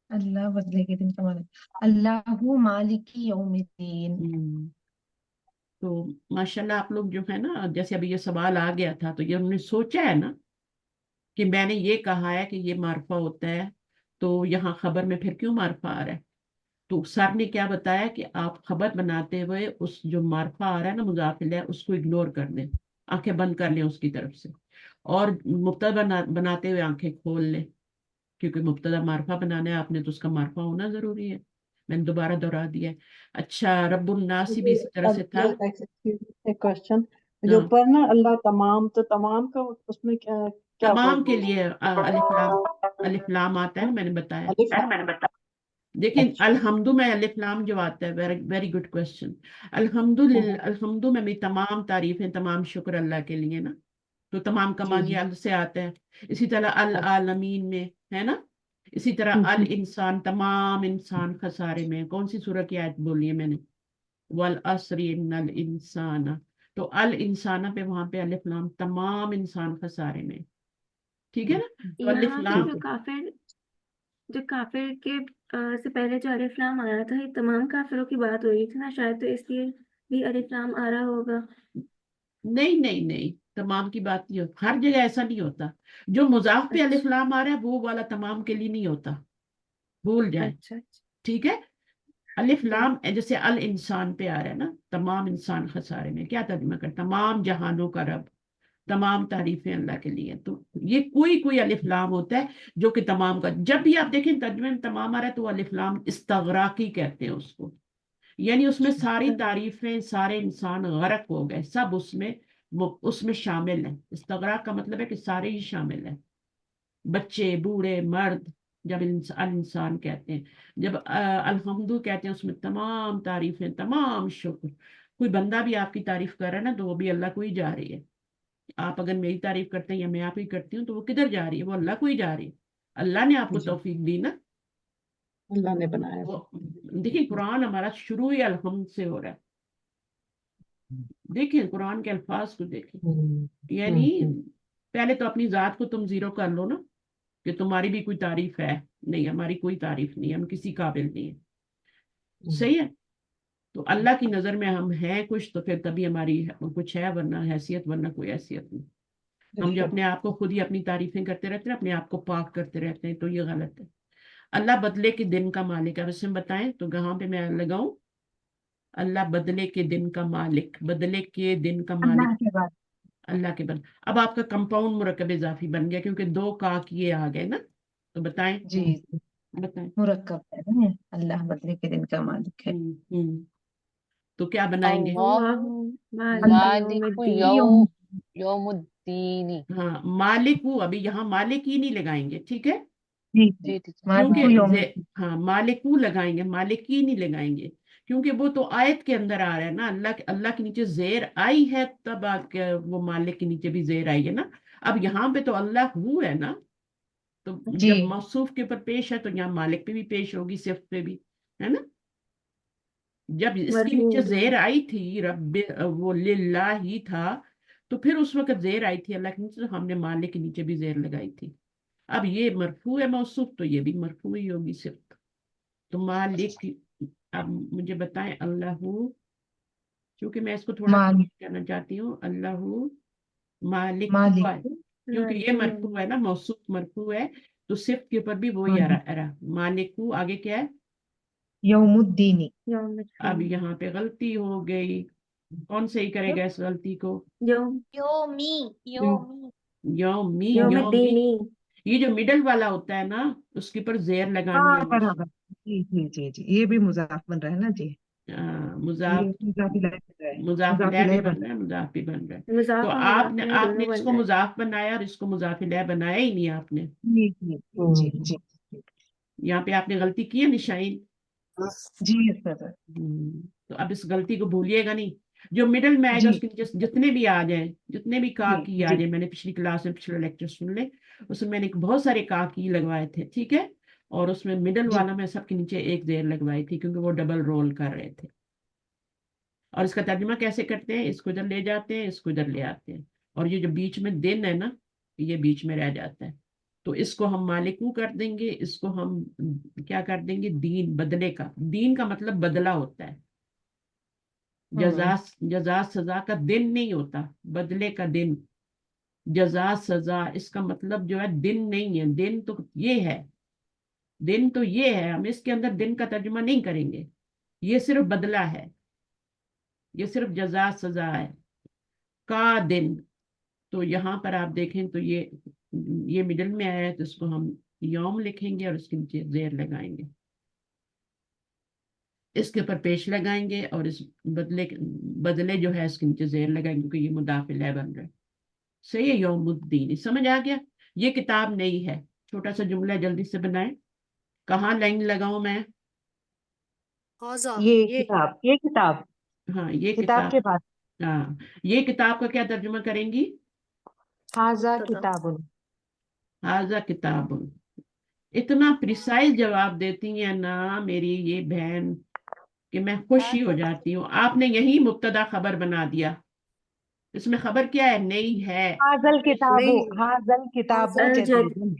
अल्लाह बदले के दिन का मालिक, अल्लाहु मालिकी यौमिद्दीन। हम्म, तो माशाल्लाह आप लोग जो है ना, जैसे अभी ये सवाल आ गया था, तो ये उन्होंने सोचा है ना कि मैंने ये कहा है कि ये मार्फा होता है, तो यहाँ खबर में फिर क्यों मार्फा आ रहा है। तो सर ने क्या बताया कि आप खबर बनाते हुए उस जो मार्फा आ रहा है ना, मुजाफिल है, उसको इग्नोर कर दें, आंखें बंद कर लें उसकी तरफ से, और मुब्तदा बनाते हुए आंखें खोल लें, क्योंकि मुब्तदा मार्फा बनाना है आपने, तो उसका मार्फा होना जरूरी है। मैंने दोबारा दोहरा दिया है। अच्छा, रब्बुल नासी भी इसी तरह से था। एक क्वेश्चन जो हाँ, पर ना अल्लाह तमाम, तो तमाम का उसमें क्या क्या तमाम के प्रोसेस लिए अलिफ लाम आता है है? ना, मैंने बताया। अलिफ, लेकिन अच्छा अल्हम्दु में अलिफ लाम जो आता है, वेरी वेरी गुड क्वेश्चन। अल्हम्दु में भी तमाम तारीफें, तमाम शुक्र अल्लाह के लिए ना। تو تمام کا جی معنی جی ال سے آتا ہے. اسی طرح العالمین میں ہے نا. اسی طرح ہم، الانسان تمام انسان خسارے میں. کون سی سورہ کی آیت بولی ہے میں نے؟ والعصر ان الانسان. تو الانسان پہ وہاں پہ الف لام تمام انسان خسارے میں. ٹھیک ہے نا. تو الف यहाँ पे لام जो काफिर के से पहले जो अलिफ लाम आया था, ये तमाम काफिरों की बात हो रही थी ना शायद, तो इसलिए भी अलिफ लाम आ रहा होगा. نہیں نہیں نہیں, تمام کی بات نہیں ہوتی. ہر جگہ ایسا نہیں ہوتا. جو مضاف پہ الف अच्छा لام آ رہا ہے وہ والا تمام کے لیے نہیں ہوتا. بھول جائیں. अच्छा अच्छा. ٹھیک ہے. الف ठीक. لام جیسے الانسان پہ آ رہا ہے نا, تمام انسان خسارے میں. کیا ترجمہ کر؟ تمام جہانوں کا رب, تمام تعریفیں اللہ کے لیے. تو یہ کوئی الف لام ہوتا ہے جو کہ تمام کا. جب بھی آپ دیکھیں ترجمے میں تمام آ رہا ہے تو الف لام استغراقی کہتے ہیں اس کو. یعنی اس میں ساری تعریفیں, سارے انسان غرق ہو گئے, سب اس میں شامل ہیں. استغراق کا مطلب ہے کہ سارے ہی شامل ہیں. بچے, بوڑھے, مرد. جب انسان کہتے ہیں, جب الحمدو کہتے ہیں, اس میں تمام تعریفیں, تمام شکر. کوئی بندہ بھی آپ کی تعریف کر رہا ہے نا تو وہ بھی اللہ کو ہی جا رہی ہے. آپ اگر میری تعریف کرتے ہیں یا میں آپ کی کرتی ہوں تو وہ کدھر جا رہی ہے؟ وہ اللہ کو ہی جا رہی ہے. اللہ نے آپ کو جی توفیق دی نا. اللہ نے بنایا. دیکھیں قرآن ہمارا شروع ہی الحمد سے ہو رہا ہے. دیکھیں قرآن کے الفاظ کو دیکھیں. یعنی پہلے تو اپنی ذات کو تم زیرو کر لو نا, کہ تمہاری بھی کوئی تعریف ہے. نہیں, ہماری کوئی تعریف نہیں ہے, ہم کسی قابل نہیں ہیں. صحیح ہے. تو اللہ کی نظر میں ہم ہیں کچھ, تو پھر تبھی ہماری کچھ ہے, ورنہ حیثیت, ورنہ کوئی حیثیت نہیں. ہم جو اپنے آپ کو خود ہی اپنی تعریفیں کرتے رہتے ہیں, اپنے آپ کو پاک کرتے رہتے ہیں, تو یہ غلط ہے. اللہ بدلے کے دن کا مالک ہے. ویسے بتائیں تو کہاں پہ میں لگاؤں؟ اللہ بدلے کے دن کا مالک, بدلے کے دن کا مالک اللہ کے بعد اللہ کے. اب آپ کا کمپاؤنڈ مرکب اضافی بن گیا کیونکہ دو کاک یہ آ گئے نا. تو بتائیں جی بتائیں. مرکب ہے نا، اللہ بدلے کے دن کا مالک ہے. ہم. تو کیا بنائیں گے؟ اللہ मालिक مالک यौमिद्दीन. یوم الدین. ہاں, مالک ہوں. ابھی یہاں مالک ہی نہیں لگائیں گے, ٹھیک ہے. جی جی ٹیچر. مالک کیونکہ یوم ہاں مالکو لگائیں گے, مالکی نہیں لگائیں گے, کیونکہ وہ تو آیت کے اندر آ رہا ہے نا. اللہ کے نیچے زیر آئی ہے, تب آ کے وہ مالک کے نیچے بھی زیر آئی ہے نا. اب یہاں پہ تو اللہ ہو ہے نا, تو جی جب موصوف کے اوپر پیش ہے تو یہاں مالک پہ بھی پیش ہوگی, صفت پہ بھی, ہے نا. جب اس کے نیچے مرفوع. زیر آئی تھی رب, وہ للہ ہی تھا, تو پھر اس وقت زیر آئی تھی اللہ کے نیچے, تو ہم نے مالک کے نیچے بھی زیر لگائی تھی. اب یہ مرفوع ہے موصوف, تو یہ بھی مرفوع ہی ہوگی صفت. تو مالک. اب مجھے بتائیں اللہ, کیونکہ میں اس کو تھوڑا مالک کرنا چاہتی ہوں. اللہ مالک مالک ہوا ہے, کیونکہ یہ मालिक مرفوع ہے نا, موصوف مرفوع ہے, تو صفت کے اوپر بھی وہی ہم، آ رہا. مالک آگے کیا ہے؟ یوم الدین. يوم اب الدين. یہاں پہ غلطی ہو گئی. کون صحیح کرے گا اس غلطی کو؟ يوم يومي يومي یومی. يوم یومی, الدين. یہ جو مڈل والا ہوتا ہے نا, اس کے اوپر زیر لگانی ہاں ہے. برابر. جی جی جی جی یہ بھی مضاف بن رہا ہے نا جی. مضاف, یہ مضاف الیہ بن رہا ہے. مضاف مضاف الیہ بھی الیہ بن بن رہا ہے, مضاف بھی بن رہا ہے. تو مضاف اور آپ مضاف نے الیہ دونوں اس بن کو رہا ہے. مضاف بنایا اور اس کو مضاف الیہ بنایا ہی نہیں آپ نے. جی جی جی جی یہاں پہ آپ نے غلطی کی ہے نشائن. جی سر. تو اب اس غلطی کو بھولیے گا نہیں. جو مڈل میں آئے گا جی اس کے نیچے جتنے بھی آ جائیں, جتنے بھی کا جی کی آ جی جائیں, میں نے پچھلی کلاس میں پچھلے لیکچر سن لے, اس میں نے بہت سارے کا کی لگوائے تھے, ٹھیک ہے. اور اس میں مڈل جی والا میں سب کے نیچے ایک زیر لگوائی تھی, کیونکہ وہ ڈبل رول کر رہے تھے. اور اس کا ترجمہ کیسے کرتے ہیں؟ اس کو ادھر لے جاتے ہیں, اس کو ادھر لے آتے ہیں, اور یہ جو بیچ میں دن ہے نا, یہ بیچ میں رہ جاتا ہے. تو اس کو ہم مالکو کر دیں گے, اس کو ہم کیا کر دیں گے؟ دین, بدلے کا. دین کا مطلب بدلہ ہوتا ہے. جزا سزا کا دن نہیں ہوتا, بدلے کا دن. جزا سزا اس کا مطلب جو ہے دن نہیں ہے. دن تو یہ ہے, دن تو یہ ہے, ہم اس کے اندر دن کا ترجمہ نہیں کریں گے. یہ صرف بدلہ ہے, یہ صرف جزا سزا ہے. کا دن, تو یہاں پر آپ دیکھیں تو یہ مڈل میں آیا ہے, تو اس کو ہم یوم لکھیں گے اور اس کے نیچے زیر لگائیں گے, اس کے اوپر پیش لگائیں گے, اور اس بدلے جو ہے اس کے نیچے زیر لگائیں گے, کیونکہ یہ مضاف الیہ بن رہا ہے. صحیح ہے. یوم الدین سمجھ آ گیا. یہ کتاب نہیں ہے. چھوٹا سا جملہ جلدی سے بنائیں. کہاں لائن لگاؤں میں؟ یہ کتاب ہاں یہ کتاب کتاب. کے بعد ہاں, یہ کتاب کا کیا ترجمہ کریں گی؟ हाजा किताबुन। हाजा किताबुन। इतना प्रिसाइज जवाब देती है ना मेरी ये बहन कि मैं खुशी हो जाती हूँ। आपने यही मुब्तदा खबर बना दिया। इसमें खबर क्या है? नहीं है। हाजल किताबु, नहीं, हाजल किताबु अल जद जदीदुन।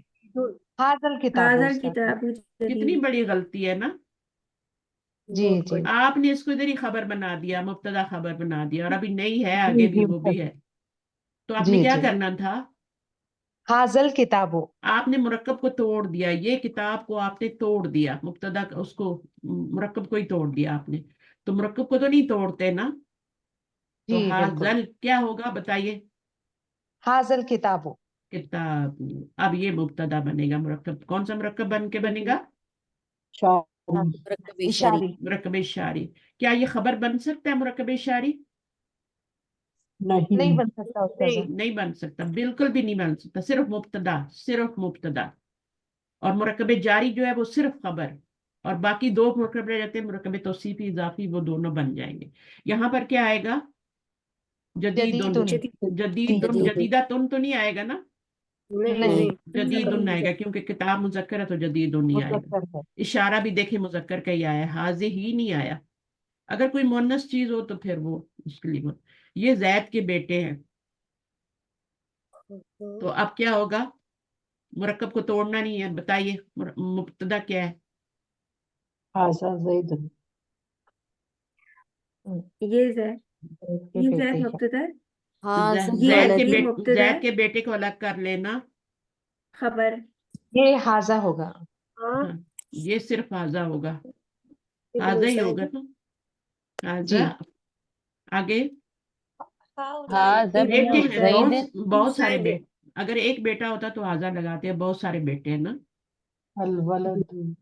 हाजल किताबु हाजल उसका। किताब कितनी जदीद। बड़ी गलती है ना। जी बहुत जी बड़ी। आपने इसको इधर ही खबर बना दिया, मुब्तदा खबर बना दिया, और अभी नहीं है, जी आगे भी जी वो भी है। तो आपने जी क्या जी। करना था? हाजल किताबु। आपने मुरक्कब को तोड़ दिया, ये किताब को आपने तोड़ दिया, मुब्तदा उसको मुरक्कब को ही तोड़ दिया आपने। तो मुरक्कब को तो नहीं तोड़ते ना। तो जी बिल्कुल। हाजल क्या होगा बताइए? हाजल किताबु। किताब। अब ये मुब्तदा बनेगा, मुरक्कब कौन सा मुरक्कब बन के बनेगा? शादी। मुरक्कब इशारी। इशारी। मुरक्कब इशारी। क्या ये खबर बन सकता है मुरक्कब इशारी? नहीं नहीं। बन सकता उसका। नहीं बन सकता, बिल्कुल भी नहीं बन सकता। सिर्फ मुब्तदा, सिर्फ मुब्तदा। और मुरक्कब जारी जो है वो सिर्फ खबर। और बाकी दो मुरक्कब रह जाते हैं, मुरक्कब तौसीफी इजाफी, वो दोनों बन जाएंगे। यहाँ पर क्या आएगा? जदीदुन। जदीदुन। जदीदुन, जदीदा तुन तो नहीं आएगा ना। नहीं नहीं नहीं, जदीदुन मुजक्कर। आएगा, क्योंकि किताब मुजक्कर है तो जदीदुन नहीं आएगा। मुजक्कर है। इशारा भी देखे मुजक्कर का ही आया, हाजे ही नहीं आया। अगर कोई मुन्नस चीज हो तो फिर वो उसके लिए ये जैद के बेटे हैं। तो अब क्या होगा? मुरक्कब को तोड़ना नहीं है, बताइए मुब्तदा क्या है? हाजा जैदुन। ये जैद, के ये बेटे जैद हैं। मुब्तदा है, हाँ, ये वलदी। मुब्तदा जैद है, के बेटे को अलग कर लेना। खबर। ये हाजा होगा। हाँ, हाँ, ये सिर्फ हाजा होगा। इब्न हाजा ही ज़ैद। होगा ना। जी। हाजा। आगे हाउलाई हाजा बेटे बिन हैं, बहुत ज़ैद। बहुत सारे बेटे। अगर एक बेटा होता तो हाजा लगाते हैं, बहुत सारे बेटे हैं ना। अल वलद।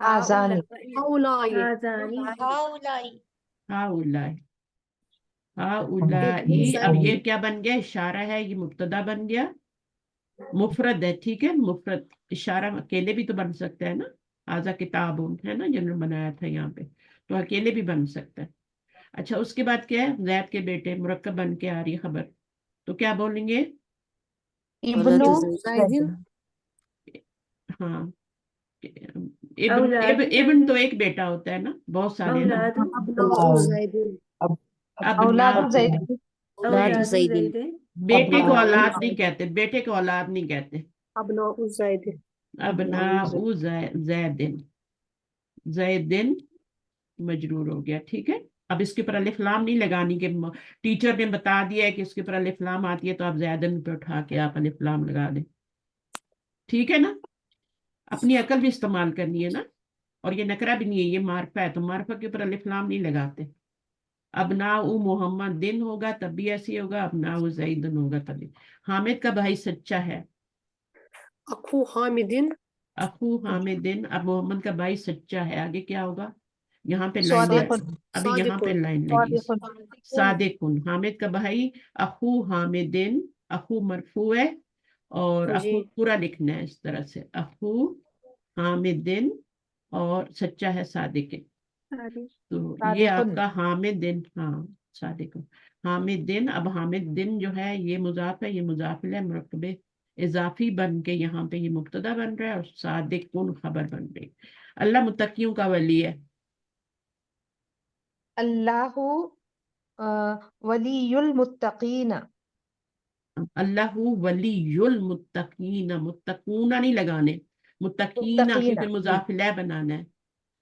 हाजानी। हाउलाई। हाजानी। हाउलाई हाँ उल्लाह। हाँ इब्न उल्लाह। अब ज़ैद। ये क्या बन गया? इशारा है, ये मुब्तदा बन गया। मुफरद है, ठीक है, मुफरद। इशारा अकेले भी तो बन सकता है ना। आजा किताब है ना, जिन्होंने बनाया था यहाँ पे, तो अकेले भी बन सकता है। अच्छा, उसके बाद क्या है? जैद के बेटे, मुरक्कब बन के आ रही है खबर। तो क्या बोलेंगे? इब्नु वलद ज़ैदिन। ज़ैद। हाँ, इब्न औलादु इब्न तो ज़ैदिन। एक बेटा होता है ना, बहुत सारे हैं ना। औलादु। अब्नाउ ज़ैदिन। अब अबना। औलादु ज़ैद। औलादु औलादु ज़ैदिन। ज़ैदिन। बेटे को अबनाउ औलाद नहीं कहते, बेटे को औलाद नहीं कहते। अब्नाउ ज़ैदिन। अबना अबनाउ उ जैदिन। जैदिन मजरूर हो गया, ठीक है। अब इसके ऊपर अलिफ लाम नहीं लगानी कि टीचर ने बता दिया है कि इसके ऊपर अलिफ लाम आती है, तो आप जैदिन पे उठा के आप अलिफ लाम लगा दें। ठीक है ना। अपनी अकल भी इस्तेमाल करनी है ना। और ये नकरा भी नहीं है, ये मार्फा है, तो मार्फा के ऊपर अलिफ लाम नहीं लगाते। अबनाउ मोहम्मद दिन होगा तब भी ऐसे होगा, अबनाउ जैदन होगा तभी। हामिद का भाई सच्चा है। अखू हामिदिन। अखू हामिदिन। अब मोहम्मद का भाई सच्चा है, आगे क्या होगा? यहाँ पे लाइन सादिकुन। लग, अभी यहाँ पे सादिकुन। लाइन लगी। सादिकुन। सादिकुन, हामिद का भाई। अखू हामिदिन। अखू मरफू है, और जी। अखू पूरा लिखना है इस तरह से, अखू हामिदिन। और सच्चा है सादिक। सादिक। तो ये सादिकुन। आपका हामिद दिन, हाँ सादिक। हामिद दिन। अब हामिद दिन जो है ये मुजाफ है, ये मुजाफिल है, मुरक्कबे इजाफी बन के यहाँ पे ये मुब्तदा बन रहा है, और सादिक कुन खबर बन रही। अल्लाह मुत्तकियों का वली है। अल्लाहु वलीयुल मुत्तकीन। अल्लाह वलीयुल मुत्तकीन, मुत्तकूना नहीं लगाने, मुत्तकीना, मुत्तकीन। क्योंकि जी मुजाफिला बनाना है।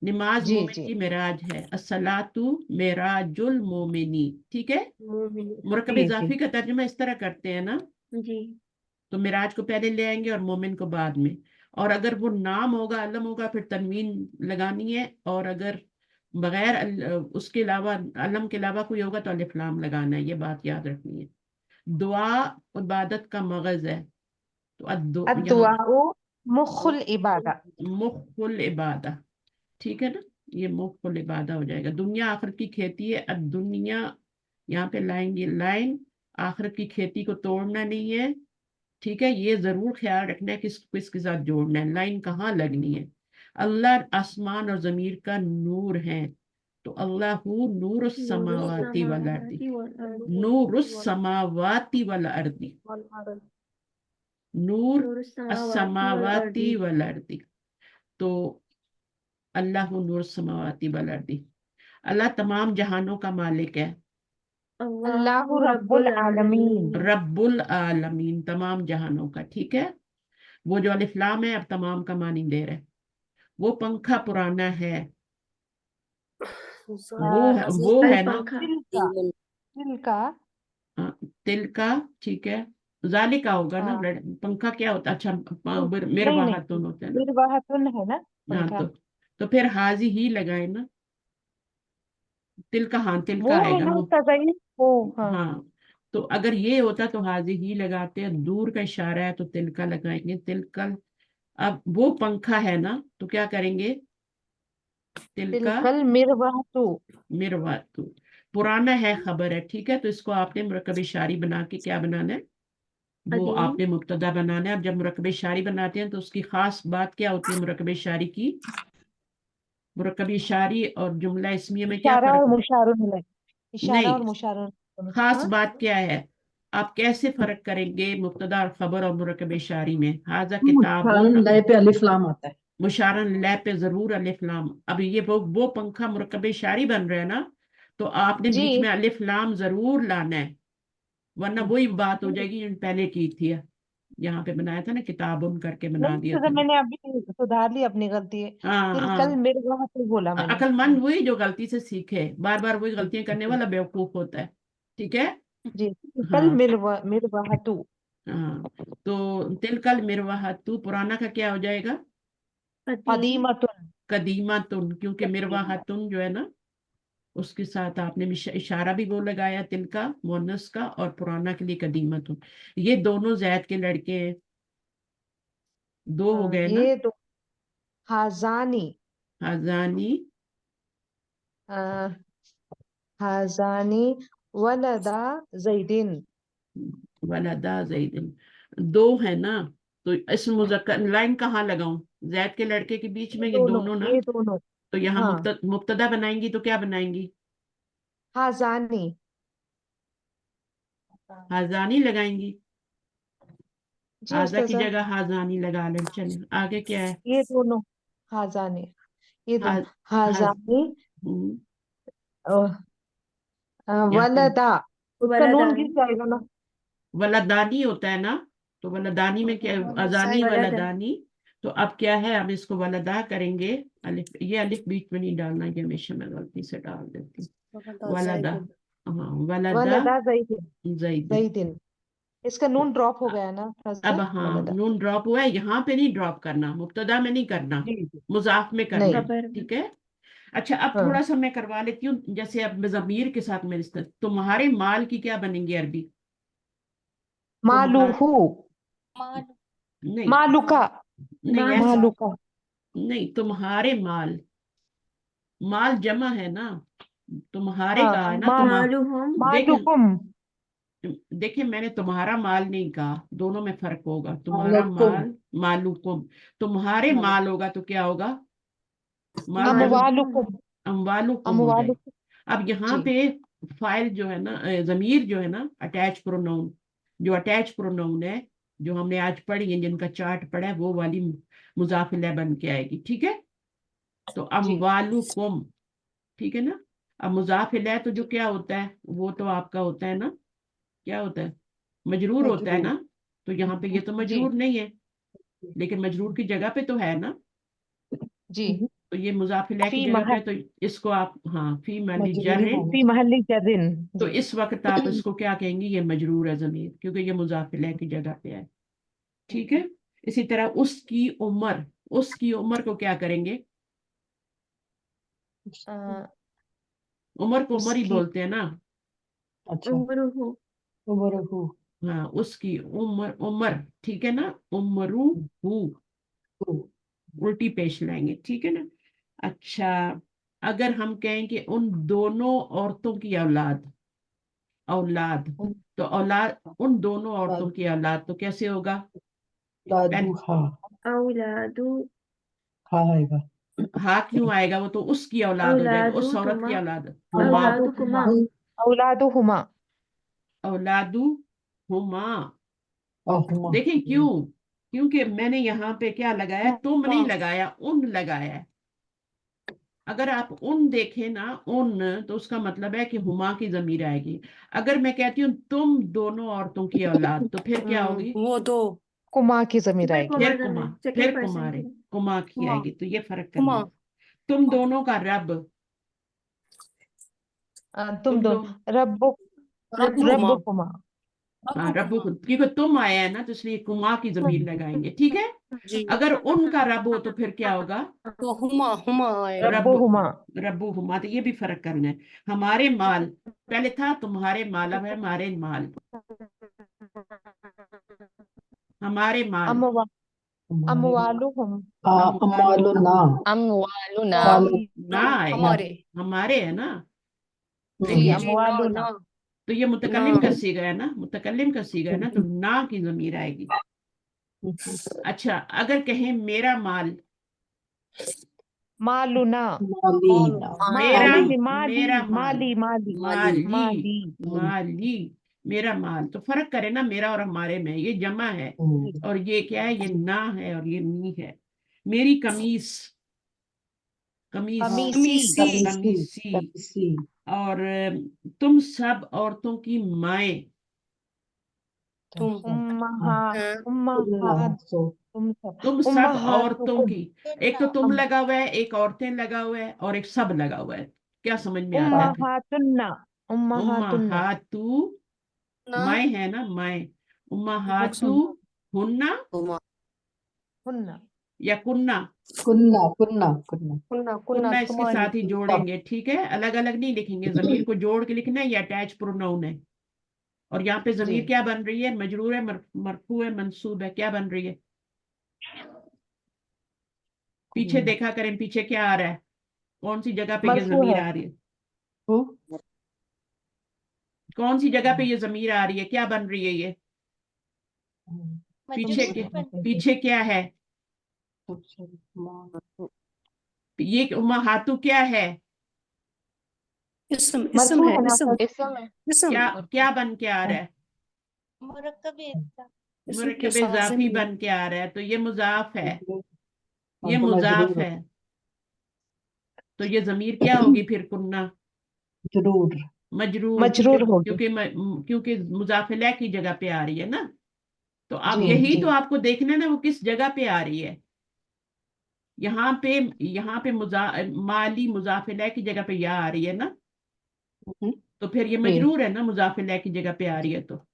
नमाज जी मोमिन जी। की मेराज है, अस्सलातु मेराजुल मोमिनी, ठीक है। मोमिन। मुरक्कब जी जी। इजाफी का तर्जुमा इस तरह करते हैं ना। जी। तो मिराज को पहले ले आएंगे और मोमिन को बाद में। और अगर वो नाम होगा, अलम होगा, फिर तनवीन लगानी है। और अगर बगैर उसके अलावा, अलम के अलावा कोई होगा तो अलिफ लाम लगाना है, ये बात याद रखनी है। दुआ इबादत का मगज है। तो यहाँ अद्दुआउ मुखुल इबादा। मुखुल इबादा, ठीक है ना। ये मुखुल इबादा हो जाएगा। दुनिया आखिरत की खेती है, अब दुनिया यहाँ पे लाइन, ये लाइन आखिरत की खेती को तोड़ना नहीं है, ठीक है। ये जरूर ख्याल रखना है किसको किसके साथ जोड़ना है, लाइन कहाँ लगनी है। अल्लाह आसमान और जमीर का नूर है, तो अल्लाहू नूर नूरुस समावाती वल अर्दी। समावाति वल अर्द। नूर समावाती वल अर्दी। वल अर्द। नूर नूर समावाती अस्समावाती वल वल अर्दी। तो अल्लाह नूर समावाती वल अर्दी, अल्लाह तमाम जहानों का मालिक है। अल्लाहु अल्लाहु रब्बुल रब्बुल आलमीन। आलमीन। रब्बुल आलमीन, तमाम जहानों का। ठीक है, वो जो अलिफ लाम है अब तमाम का मानी दे रहे हैं। वो पंखा पुराना है, वो अल है ना। पंखा। तिल का हाँ, तिल का, ठीक है। जालिका होगा ना, हाँ, पंखा क्या होता है? अच्छा, नहीं नहीं, मिरवाहतुन होता है ना। मिरवाहतुन है ना हाँ, पंखा। तो फिर हाजी ही लगाए ना। तिल का, हाँ तिल का वो है आएगा ना उसका सही। वो हाँ, हाँ, तो अगर ये होता तो हाजी ही लगाते हैं, दूर का इशारा है तो तिल का लगाएंगे, तिल का। अब वो पंखा है ना, तो क्या करेंगे? तिल का तिलकल मिरवाहतु। मिरवातु, पुराना है खबर है, ठीक है। तो इसको आपने मुरक्कब इशारी बना के क्या बनाना है? वो कदीम। आपने मुब्तदा बनाना है। अब जब मुरक्कब इशारी बनाते हैं तो उसकी खास बात क्या होती है मुरक्कब इशारी की? मुरक्कब इशारी और जुमला इसमिया में क्या इशारा और फर्क? मुशारुन है। इशारा नहीं, और मुशारुन दोनों से। खास हाँ, बात क्या है? आप कैसे फर्क करेंगे मुब्तदा और खबर और मुरक्कब इशारी में? हाजा मुशारन किताबुन, लय पे अलिफ लाम आता है। मुशारन लै पे जरूर अलिफ लाम। अब ये वो पंखा मुरक्कब इशारी बन रहा है ना, तो आपने जी। बीच में अलिफ लाम जरूर लाना है, वरना वही बात हो जाएगी जो मैंने की थी। यहाँ पे बनाया था ना, किताबुन करके बना नहीं दिया तो था। मैंने अभी सुधार ली अपनी गलती है। हाँ तिलकल हाँ, मिरवाहतु बोला मैंने। अक्लमंद वही जो गलती से सीखे, बार बार वही गलतियां करने वाला बेवकूफ होता है। ठीक है। जी, तिलकल हाँ मिरवाहतु। हाँ, तो तिलकल मिरवाहतु, पुराना का क्या हो जाएगा? कदीम। कदीमतुन। कदीमातुन, क्योंकि मिरवाहतुन जो है ना, उसके साथ आपने इशारा भी वो लगाया तिल का मुअन्नस का, और पुराना के लिए कदीमातुन। ये दोनों जैद के लड़के हैं, दो हो गए ना। ये तो हाजानी। हजानी, अ, हाजानी वलदा जैदिन। वलदा जैदिन, दो है ना। तो इस मुज़क्कर लाइन कहाँ लगाऊं? जैद के लड़के के बीच में, ये दोनों ना। ये दोनों। तो यहाँ हाँ, मुब्तदा बनाएंगी तो क्या बनाएंगी? हाजानी। हाजानी लगाएंगी। जी हाजा की उस्ताजा। जगह हाजानी लगा लें। चले आगे क्या है? ये दोनों हाजानी, ये हा, दोनों हाज हाजानी। हम्म, यहाँ पे वलदा, उसका नून गिर वलदानी। जाएगा ना। वलदानी होता है ना, तो वलदानी में क्या? अजानी साइड वलदा। वलदानी। तो अब क्या है, अब इसको वलदा करेंगे। अलिफ, ये अलिफ बीच में नहीं डालना, ये हमेशा मैं गलती से डाल देती हूँ। वलदा, जायदुन। हाँ, वलदा वलदा जैदिन। जैदिन। जैदिन, इसका नून ड्रॉप हो गया ना थोड़ा अब सा। हाँ, वलदा। नून ड्रॉप हुआ है, यहाँ पे नहीं ड्रॉप करना, मुब्तदा में नहीं करना, जी जी। मुजाफ में करना नहीं। है। खबर में। ठीक है। अच्छा, अब हाँ, थोड़ा सा मैं करवा लेती हूँ, जैसे अब जमीर के साथ मेरे साथ, तुम्हारे माल की क्या बनेंगी अरबी? तुम्हार मालूहू। मालू नहीं, मालूका। नहीं माल। ऐसे मालूका। नहीं, तुम्हारे माल, माल जमा है ना, तुम्हारे हाँ, कहा है ना तुम। मालूहुम। देखे, मालूकुम। देखिए मैंने तुम्हारा माल नहीं कहा, दोनों में फर्क होगा। तुम्हारा मालकुम। माल, मालूकुम। तुम्हारे मालकुम। माल होगा तो क्या होगा? माल जमा, मालूहुम। अमवालुकुम। अम्वालुकुम हो जाएगी। अमवालुकुम। अब यहाँ जी पे फाइल जो है ना, जमीर जो है ना, अटैच प्रोनाउन, जो अटैच प्रोनाउन है, जो हमने आज पढ़ी है, जिनका चार्ट पढ़ा है, वो वाली मुजाफ इलैह बन के आएगी। ठीक है। तो जी अम्वालुकुम, ठीक है ना। अब मुजाफ इलैह तो जो क्या होता है, वो तो आपका होता है ना, क्या होता है? मजरूर होता है मजरूर। ना। तो यहाँ पे ये तो जी मजरूर नहीं है, लेकिन मजरूर की जगह पे तो है ना। जी। तो ये मुजाफ इलैह की फी जगह पे महल, है, तो इसको आप, हाँ, फी माली मजरूरी जर्र। होना फी महल्ली जर्रिन। तो जी। इस वक्त आप इसको क्या कहेंगे? ये मजरूर है जमीर, क्योंकि ये मुजाफ इलैह की जगह पे है। ठीक है। इसी तरह उसकी उम्र, उसकी उम्र को क्या करेंगे? अ, उम्र को उम्र ही उसकी बोलते हैं ना। अच्छा। उम्रुहु। उमरहू। हाँ, उसकी उम्र, उम्र, ठीक है ना। उम्रू हु, उल्टी पेश लाएंगे, ठीक है ना। अच्छा, अगर हम कहें कि उन दोनों औरतों की औलाद, औलाद, तो औलाद, उन दोनों औरतों की औलाद, तो कैसे होगा? दादू हा। औलादु। हा आएगा। हाँ क्यों आएगा? वो तो उसकी औलाद हो जाएगा, औलादु उस औरत तुमा। की औलाद। हुमा, औलादुकुमा। औलादुहुमा। औलादू हुमा, अहुमा देखें क्यों, क्योंकि मैंने यहाँ पे क्या लगाया, तुम नहीं लगाया, उन लगाया है। अगर आप उन देखें ना, उन, तो उसका मतलब है कि हुमा की जमीर आएगी। अगर मैं कहती हूँ तुम दोनों औरतों की औलाद, तो फिर क्या होगी, वो दो कुमा की जमीर फिर आएगी। फिर कुमा कुमा, जमीन सेकंड फिर पर्सन कुमारे, की। कुमा की हुमा आएगी। तो ये फर्क करना हुमा है। तुम दोनों का रब, तुम तुम दो दो, रब्बु रब्बुकुमा रब्बुकुमा। हाँ रब, क्योंकि तुम आया है ना, तो इसलिए कुमा की जमीर लगाएंगे, ठीक है। जी। अगर उनका रब हो तो फिर क्या होगा, तो हुमा हुमा आएगा। रब, रब्बुहुमा। रब्बू हुमा। तो ये भी फर्क करना है। हमारे माल, पहले था तुम्हारे माल, अब है हमारे माल, हमारे माल, अमवा हमारे अमवालुहुम अमवालु, अमालुना अमवालुना मालु ना आएगा, हमारे हमारे है ना। जी देखिए, जी ना अमवालुना। ना तो ये ना मुतकल्लिम का सीगा है ना, मुतकल्लिम का सीगा है ना, तो ना की जमीर आएगी। अच्छा, अगर कहें मेरा माल, मालुना। मालीना मेरा, माली नहीं, माली मेरा माल, माली माली माली, माली। माली, मेरा माल। तो फर्क करे ना, मेरा और हमारे में, ये जमा है और ये क्या है, ये ना है और ये नी है। मेरी कमीज, कमीज, कमीसी कमीसी। कमीसी और तुम सब औरतों की माएं, तुम उम्महा हैं उम्महात सो तुम सब तुम सब औरतों उम्महातुकुम की। एक तो तुम लगा हुआ है, एक औरतें लगा हुआ है, और एक सब लगा हुआ है। क्या समझ में आता है फिर, उम्महातुन्ना उम्महातुन्ना उम्महातु, ना माए है ना, माए, उम्महातु हुन हुन्ना हुमा हुन्ना या कुन्ना। कुन्ना कुन्ना कुन्ना कुन्ना कुन्ना कुन्ना इसके तुम्हारी साथ ही जोड़ेंगे, ठीक है, अलग अलग नहीं लिखेंगे, जमीर को जोड़ के लिखना है, ये अटैच प्रोनाउन है। और यहाँ पे जी जमीर क्या बन रही है, मजरूर है, मरफू है, मंसूब है, क्या बन रही है। पीछे कुन्ना देखा करें, पीछे क्या आ रहा है, कौन सी जगह पे ये मरफू जमीर है। आ रही है, हो कौन सी जगह पे ये जमीर आ रही है, क्या बन रही है ये, पीछे मजबूर के, बन पीछे क्या है, ये उम्महातु क्या है, इसम मरफू है है ना इसम सर। इसम है। इसम क्या क्या बन के आ रहा है, मुरक्कब इज़्ज़ा इसम के मुरक्कब साथ इजाफी जमीन बन के आ रहा है, तो ये मुजाफ है, ये तो मुजाफ मजरूर है। तो ये जमीर क्या होगी फिर, कुन्ना, जरूर मजरूर, क्योंकि मजरूर होगी। क्योंकि मुजाफिला की जगह पे आ रही है ना। तो आप जी यही जी तो आपको देखना है ना, वो किस जगह पे आ रही है। यहाँ पे, यहाँ पे माली मुजाफिला की जगह पे या आ रही है ना, तो फिर ये जी मजरूर है ना, मुजाफिला की जगह पे आ रही है तो।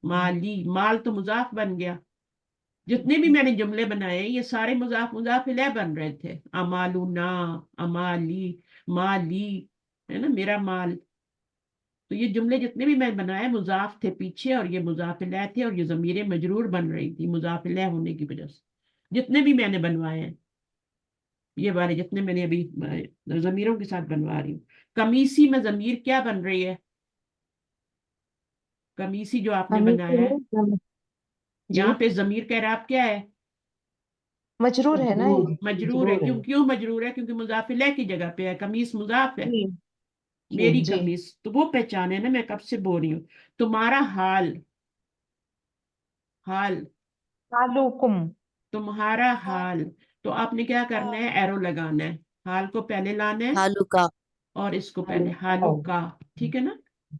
माली, माल तो मुजाफ बन गया। जितने भी मैंने जुमले बनाए ये सारे मुजाफ मुजाफिला बन रहे थे, अमालुना, अमाली, माली, है ना, मेरा माल। तो ये जुमले जितने भी मैं बनाए मुजाफ थे पीछे, और ये मुजाफिला थे, और ये जमीरें मजरूर बन रही थी मुजाफिला होने की वजह से, जितने भी मैंने बनवाए हैं, ये वाले जितने मैंने अभी जमीरों के साथ बनवा रही हूँ। कमीसी में जमीर क्या बन रही है, कमीसी जो आपने हमीद बनाया है, जी यहाँ पे जमीर का इराब क्या है, मजरूर है ना ये। मजरूर है। क्यों, क्यों मजरूर है, क्योंकि मुजाफिला की जगह पे है, कमीस मुजाफ है, जी मेरी जी कमीज। तो वो पहचाने ना, मैं कब से बोल रही हूँ। तुम्हारा हाल, हाल, हालुकुम तुम्हारा हाल। तो आपने क्या करना है, एरो लगाना है, हाल को पहले लाना है, आलू का और इसको पहले, हालू का, ठीक है ना।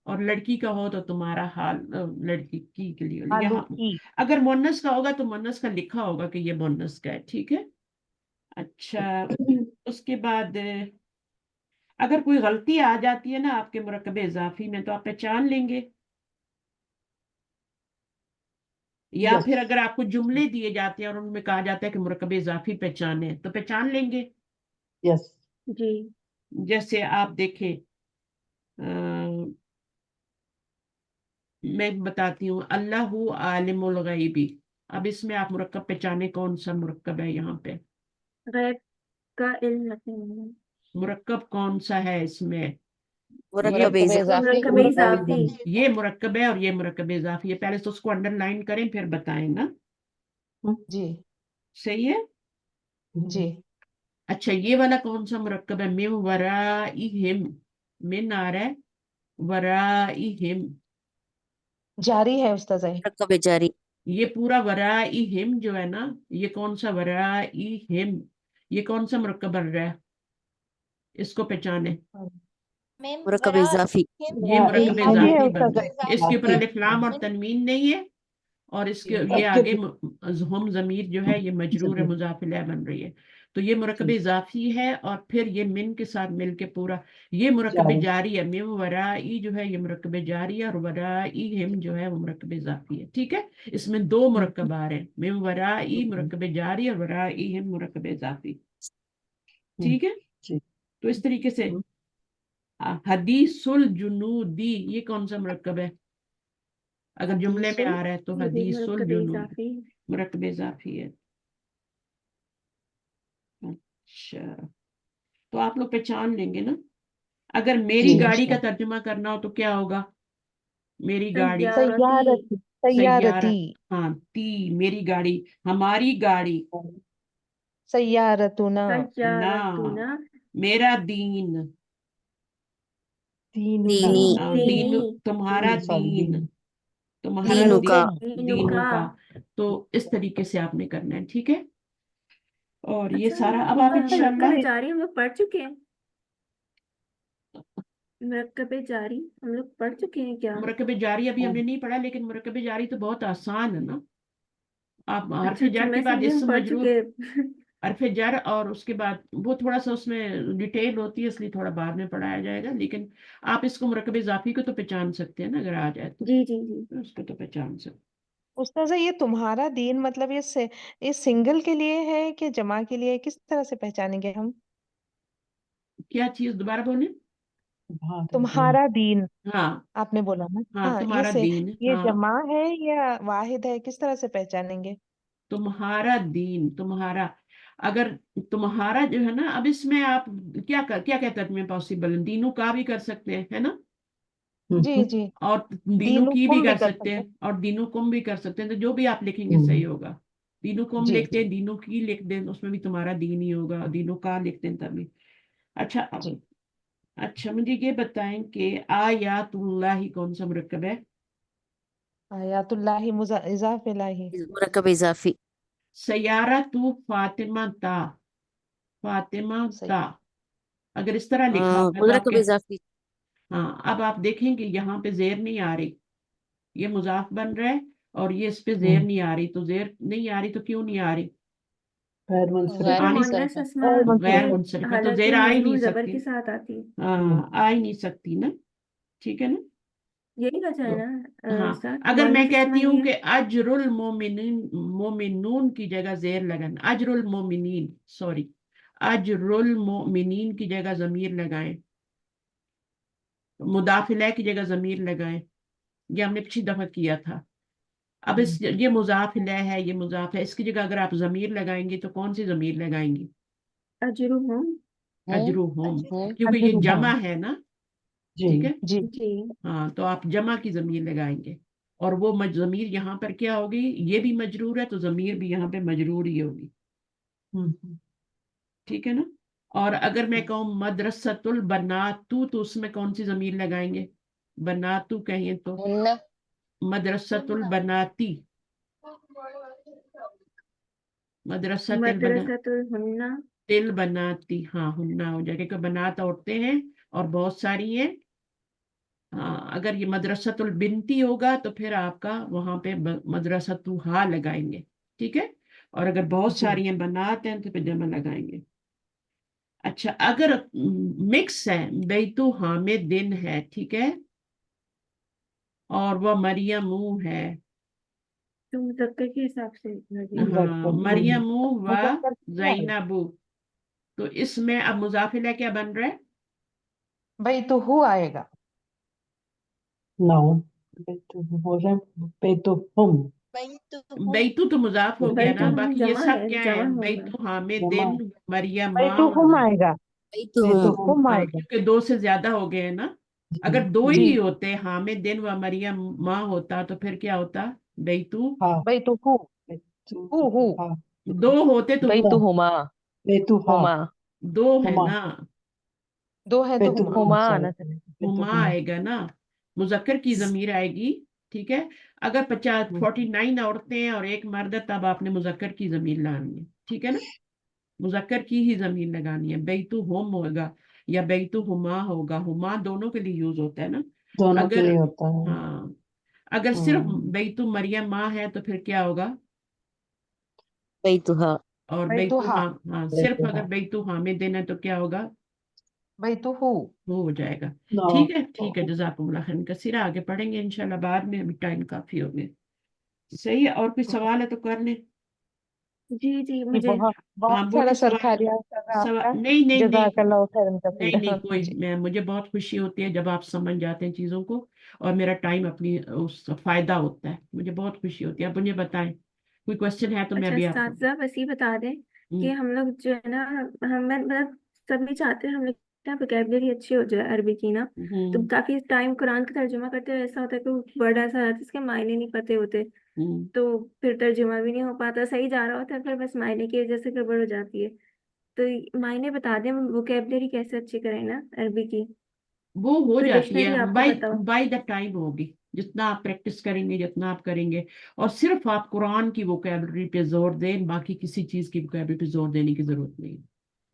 और लड़की का हो तो तुम्हारा हाल, लड़की की के लिए यहाँ, हालुकी। अगर मुन्नस का होगा तो मुन्नस का लिखा होगा कि ये मुन्नस का है, ठीक है। अच्छा, उसके बाद अगर कोई गलती आ जाती है ना आपके मुरक्कब इजाफी में, तो आप पहचान लेंगे। या यस फिर अगर आपको जुमले दिए जाते हैं और उनमें कहा जाता है कि मुरक्कब इजाफी पहचाने, तो पहचान लेंगे। यस जी जैसे आप देखें, मैं बताती हूँ, अल्लाहु आलिमुल गैबी। अब इसमें आप मुरक्कब पहचाने, कौन सा मुरक्कब है यहाँ पे, गैब का इल्म रखने मुरक्कब कौन सा है इसमें, ये मुरक्कब इजाफी। मुरक्कब इजाफी। ये मुरक्कब है और ये मुरक्कब इजाफी है। पहले तो उसको अंडरलाइन करें फिर बताएं ना, जी सही है। जी अच्छा, ये वाला कौन सा मुरक्कब है, मिन वराइहिम, मिन आ रहा है, वराइहिम, जारी है उस्ताद। मुरक्कब जारी ये पूरा वराई हिम जो है ना, ये कौन सा वराई हिम, ये कौन सा मुरक्कब बन रहा है, इसको पहचाने। मैम मुरक्कब वरा इजाफी। हिम ये मुरक्कब में ये इजाफी उसका बन रहा है, इजाफी इसके ऊपर इजाफी। अलिफ लाम और तनवीन नहीं है, और इसके ये आगे हम जमीर जो है ये मजरूर है, मुजाफ इलैह बन रही है। तो ये मुरक्कब इजाफी है, और फिर ये मिन के साथ मिलके पूरा ये मुरक्कब जारी है। मिम वराई जो है ये मुरक्कब जारी है, और वराई हिम जो है वो मुरक्कब इजाफी है। ठीक है, इसमें दो मुरक्कब आ रहे हैं, मिम वराई मुरक्कब जारी और वराई हिम मुरक्कब इजाफी। ठीक है, तो इस तरीके से हदीसुल जुनूदी ये कौन सा मुरक्कब है, अगर जुमले में आ रहा है तो ये भी हदीसुल मुरक्कब जुनूद इजाफी। मुरक्कब इजाफी है। अच्छा, तो आप लोग पहचान लेंगे ना। अगर मेरी गाड़ी का तर्जुमा करना हो तो क्या होगा, मेरी गाड़ी, सय्यारती। सैयारा, हाँ ती मेरी गाड़ी, हमारी गाड़ी, सय्यारतुना। ना, सय्यारतुना। मेरा दीन, दीनी। दीन दीनी। तुम्हारा दीन, तुम्हारा दीनु का। दीनों का। तो इस तरीके से आपने करना है, ठीक है। और ये अच्छा, सारा अब आप मुरक्कब इंशाल्लाह, जारी हम लोग पढ़ चुके हैं। मुरक्कब जारी हम लोग पढ़ चुके हैं क्या? मुरक्कब जारी अभी हमने नहीं पढ़ा, लेकिन मुरक्कब जारी तो बहुत आसान है ना। आप हरफ अच्छा, जार के मैं बाद समझी हम इसम पढ़ मजरूर, चुके हैं। हरफ जर, और उसके बाद वो थोड़ा सा उसमें डिटेल होती है, इसलिए थोड़ा बाद में पढ़ाया जाएगा। लेकिन आप इसको मुरक्कब इजाफी को तो पहचान सकते हैं ना, अगर आ जाए तो जी जी जी। उसको तो पहचान सकते। उस्ताज़ा ये तुम्हारा दीन मतलब ये सिंगल के लिए है कि जमा के लिए, किस तरह से पहचानेंगे हम? क्या चीज, दोबारा बोले। तुम्हारा दीन हाँ आपने बोला ना। हाँ, हाँ, तुम्हारा दीन, ये हाँ, जमा है या वाहिद है, किस तरह से पहचानेंगे? तुम्हारा दीन, तुम्हारा, अगर तुम्हारा जो है ना, अब इसमें आप क्या कहते हैं, पॉसिबल दीनों का भी कर सकते हैं, है ना, जी जी। और दीनों की भी दीनुकुम भी कर कर सकते सकते हैं, हैं। और दीनों कुम भी कर सकते हैं, तो जो भी आप लिखेंगे सही होगा। दीनों कुम जी लिखते जी हैं, दीनों की लिख दें, उसमें भी तुम्हारा दीन ही होगा, दीनों का लिखते हैं तभी। अच्छा जी। अच्छा, मुझे ये बताएं कि आयातुल्लाही कौन सा मुरक्कब है। आयातुल्लाही इजाफे लाही। मुरक्कब इजाफी। सयारा तू फातिमा ता, फातिमा सही। ता, अगर इस तरह लिखा होगा तो मुरक्कब आपके, इजाफी। हाँ, अब आप देखेंगे यहाँ पे जेर नहीं आ रही, ये मुजाफ बन रहा है, और ये इस पे जेर नहीं आ रही, तो जेर नहीं आ रही तो क्यों नहीं आ रही, गैर ये आ नहीं, मुअन्नस मुनसरिफ है। अस्मा गैर के मुनसरिफ है, तो हालत जेर आ ही नहीं मजरूर जबर सकती, के साथ आती है। हाँ आ ही नहीं सकती ना, ठीक है ना। यही वजह है तो ना हाँ, उस्ताद, अगर मैं मुअन्नस अस्मा कहती ये हूँ है। कि अजरुल मोमिनीन, मोमिनून की जगह जेर लगाना, अजरुल मोमिनीन, सॉरी, अजरुल मोमिनीन की जगह जमीर लगाएं, मुदाफिला की जगह जमीर लगाएं, ये हमने पिछली दफा किया था। अब इस, ये मुजाफिला है, ये मुजाफ है, इसकी जगह अगर आप जमीर लगाएंगे तो कौन सी जमीर लगाएंगी, अजरुहुम। हूँ अजरुहुम, हूँ क्योंकि ये जमा है ना, ठीक है। जी। जी। हाँ, तो आप जमा की जमीर लगाएंगे, और वो जमीर यहाँ पर क्या होगी, ये भी मजरूर है, तो जमीर भी यहाँ पे मजरूर ही होगी, ठीक है ना। और अगर मैं कहूँ मदरसतुल बनातू, तो उसमें कौन सी जमीर लगाएंगे, बनातू कहें तो हुन्ना मदरसतुल बनाती, मदरसतुल बना, मदरसतुल हुन्ना। तिल बनाती, हाँ हुन्ना हो जाएगा, क्योंकि बनात औरतें हैं और बहुत सारी हैं। हाँ, अगर ये मदरसतुल बिनती होगा तो फिर आपका वहां पे मदरसतु हा लगाएंगे, ठीक है। और अगर बहुत सारी हैं बनात हैं तो फिर जमा लगाएंगे। अच्छा, अगर मिक्स है, बैतु हामिद दिन है, ठीक है, और वह मरियमू है, तो मुज़क्कर के हिसाब से लगे। हाँ मरियमू व मुज़क्कर क्या है? जैनबू, तो इसमें अब मुजाफिला क्या बन रहा है, भाई तो हु आएगा। बैतुहुम बैतू तो मुजाफ हो गया ना, बैतुहुम बाकी ये जमा सब है, क्या है, जमा होगा। बैतु हामिद दिन, मरियम भाई माँ तो और हुम आएगा। वही तो भाई तो हूँ। हुम हाँ, आएगा। क्योंकि दो से ज्यादा हो गए हैं ना। अगर दो जी। ही होते, हामिद दिन व मरियम माँ होता, तो फिर क्या होता, बैतू, भाई तो हु। दो होते तो भाई हु, तो हुमा हुमा दो है ना, दो है तो हुमा। हुमा आना चाहिए। हुमा आएगा ना, मुजक्कर की जमीर आएगी ٹھیک ہے. اگر 49 عورتیں ہیں اور ایک مرد ہے تب آپ نے مذکر کی ضمیر لانی ہے. ٹھیک ہے نا, مذکر کی ہی ضمیر لگانی ہے. بیتہم ہوگا یا بیتہما ہوگا, ہما دونوں کے لیے یوز ہوتا ہے نا. دونوں کے اگر لیے ہوتا ہے. ہاں اگر صرف ہاں. بیت مریم ماں ہے تو پھر کیا ہوگا؟ بیتها اور بیت بیتوہا ہاں صرف اگر بیت حامدین ہے تو کیا ہوگا؟ بیتوہو. وہ ہو جائے گا. نو. ٹھیک ہے جزاکم اللہ خیر کثیرہ. آگے پڑھیں گے انشاءاللہ بعد میں, ابھی ٹائم کافی ہو گیا. صحیح ہے, اور کوئی سوال ہے تو کر لیں. جی جی مجھے بہت بہت ہاں سارا بولے سر سوال. خیریت کر رہا آپ کا. نہیں نہیں نہیں جزاک اللہ خیرا نہیں کثیرا. کوئی جی مجھے بہت خوشی ہوتی ہے جب آپ سمجھ جاتے ہیں چیزوں کو, اور میرا ٹائم اپنی اس فائدہ ہوتا ہے. مجھے بہت خوشی ہوتی ہے. آپ مجھے بتائیں کوئی کوشچن ہے تو میں اچھا بھی آپ کو. اساتذہ بس یہ بتا دیں ہم، کہ ہم لوگ جو ہے نا, ہمیں مطلب سب نہیں چاہتے ہم لوگ نا وکیبلری اچھی ہو جائے عربی کی نا. تو ہم، کافی ٹائم قرآن کا ترجمہ کرتے ہوئے ایسا ہوتا ہے کہ ورڈ ایسا رہتا ہے اس کے معنی نہیں پتے ہوتے, ہم. تو پھر ترجمہ بھی نہیں ہو پاتا, صحیح جا رہا ہوتا ہے پھر بس معنی کی وجہ سے گڑبڑ ہو جاتی ہے. تو معنی بتا دیں وکیبلری کیسے اچھی کریں نا عربی کی. وہ ہو کوئی جاتی ہے ڈکشنری آپ کو بائی پتا ہو. بائی دا ٹائم ہوگی. جتنا آپ پریکٹس کریں گے جتنا آپ کریں گے, اور صرف آپ قرآن کی وکیبلری پہ زور دیں, باقی کسی چیز کی وکیبلری پہ زور دینے کی ضرورت نہیں.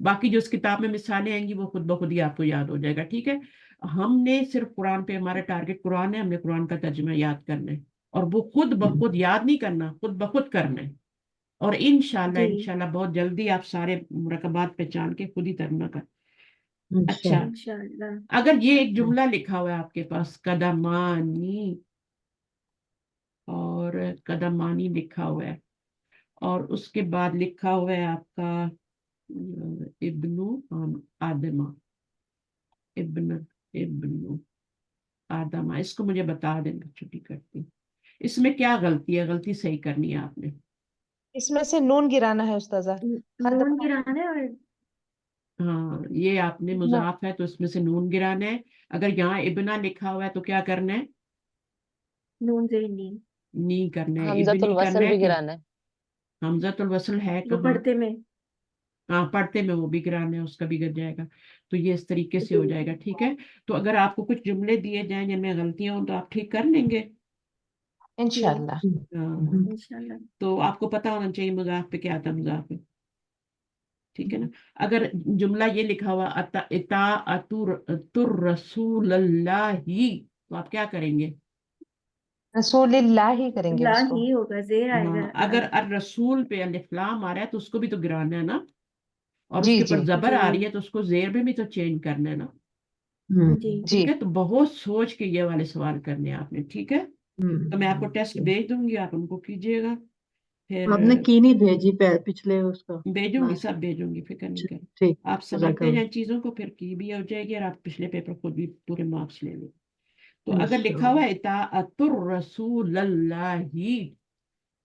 باقی جو اس کتاب میں مثالیں آئیں گی وہ خود بخود ہی آپ کو یاد ہو جائے گا. ٹھیک ہے, ہم نے صرف قرآن پہ, ہمارا ٹارگٹ قرآن ہے, ہم نے قرآن کا ترجمہ یاد کرنا ہے, اور وہ خود بخود یاد نہیں کرنا, خود بخود کرنا ہے. اور انشاءاللہ جی انشاءاللہ بہت جلدی آپ سارے مرکبات پہچان کے خود ہی ترجمہ کر. اچھا, انشاءاللہ. اگر یہ ایک جملہ لکھا ہوا ہے آپ کے پاس, قدمانی, اور قدمانی لکھا ہوا ہے, اور اس کے بعد لکھا ہوا ہے آپ کا ابن آدمہ, ابن آدمہ. اس کو مجھے بتا دیں, چھٹی کرتی. اس میں کیا غلطی ہے؟ غلطی صحیح کرنی ہے آپ نے. اس میں سے نون گرانا ہے استاذہ. نون گرانا ہے, اور ہاں یہ آپ نے مضاف ہے تو اس میں سے نون گرانا ہے. اگر یہاں ابنا لکھا ہوا ہے تو کیا کرنا ہے؟ نون زیر نین نی کرنا ہے, حمزۃ ابنی کرنا الوصل ہے بھی کہ گرانا ہے. حمزۃ الوصل ہے وہ کہاں؟ پڑھتے میں. ہاں پڑھتے میں وہ بھی گرانا ہے, اس کا بھی گر جائے گا. تو یہ اس طریقے سے ہو جائے گا. ٹھیک ہے, تو اگر آپ کو کچھ جملے دیے جائیں جن میں غلطیاں ہوں تو آپ ٹھیک کر لیں گے. جی انشاءاللہ. ہاں, انشاءاللہ. تو آپ کو پتا ہونا چاہیے مضاف پہ کیا تھا, مضاف پہ. ٹھیک ہے نا. اگر جملہ یہ لکھا ہوا اطاعت الرسول اللہ, تو آپ کیا کریں گے؟ رسول اللہ ہی کریں گے لا اس کو. ہی ہوگا, زیر آئے ہاں, گا. اگر الرسول پہ الف لام آ رہا ہے تو اس کو بھی تو گرانا ہے نا, اور اس جی کے جی اوپر زبر جی آ رہی ہے تو اس کو زیر میں بھی تو چینج کرنا ہے نا. جی جی ٹھیک ہے, تو بہت سوچ کے یہ والے سوال کرنے ہیں آپ نے. ٹھیک ہے, تو میں آپ کو ٹیسٹ بھیج دوں گی, آپ ان کو کیجئے گا. پھر آپ نے کی نہیں بھیجی پچھلے اس کا بھیجوں گی, لاسٹ. سب بھیجوں گی, فکر نہیں کریں. ٹھیک. آپ جزاک سمجھتے اللہ. جائیں چیزوں کو, پھر کی بھی ہو جائے گی, اور آپ پچھلے پیپر خود بھی پورے مارکس لے لیں. تو اگر لکھا ہوا انشاءاللہ. ہے اطاعت الرسول اللہ,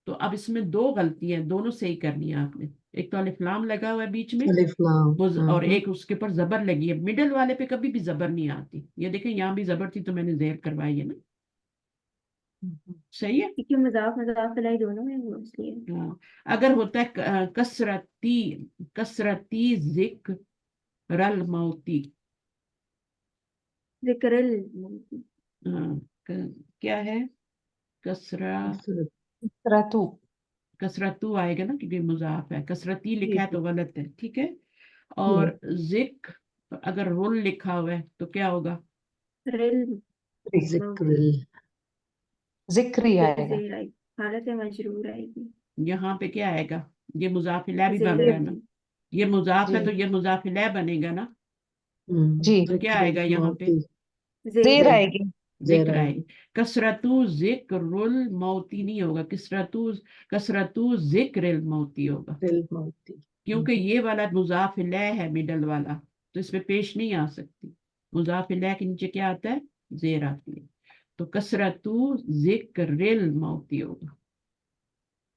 تو اب اس میں دو غلطی ہیں, دونوں صحیح کرنی ہے آپ نے. ایک تو الف لام لگا ہوا ہے بیچ میں, الف لام. اور ایک اس کے اوپر زبر لگی ہے. مڈل والے پہ کبھی بھی زبر نہیں آتی. یہ دیکھیں یہاں بھی زبر تھی تو میں نے زیر کروائی ہے نا. صحیح ہے. کیونکہ مضاف الیہ دونوں میں وہ اس لیے. ہاں, اگر ہوتا ہے کثرتی ذکر الموتی, ذکر ہاں, کیا ہے؟ رتو. کثرتو آئے گا نا, کیونکہ مضاف ہے. کثرتی جی لکھا ہے جی. تو غلط ہے. ٹھیک ہے, اور ذکر اگر رول لکھا ہوا ہے تو کیا ہوگا؟ ذکر ذکر ہی آئے گا. زیر آئے گی, حالت مجرور آئے گی. یہاں پہ کیا آئے گا؟ یہ مضاف الیہ بھی زیر بن ذکر. گیا نا. آئے گی. یہ مضاف جی ہے تو یہ مضاف الیہ بنے گا نا. جی تو کیا ذکر آئے گا یہاں پہ؟ الموتی. زیر آئے گی. ذکر آئے گی. کثرتو ذکر الموتی نہیں ہوگا, کثرتو ذکر الموتی ہوگا, الموتی. کیونکہ یہ والا مضاف الیہ ہے مڈل والا, تو اس پہ پیش نہیں آ سکتی. مضاف الیہ کے نیچے کیا آتا ہے؟ زیر آتی ہے. تو کثرتو ذکر الموتی ہوگا.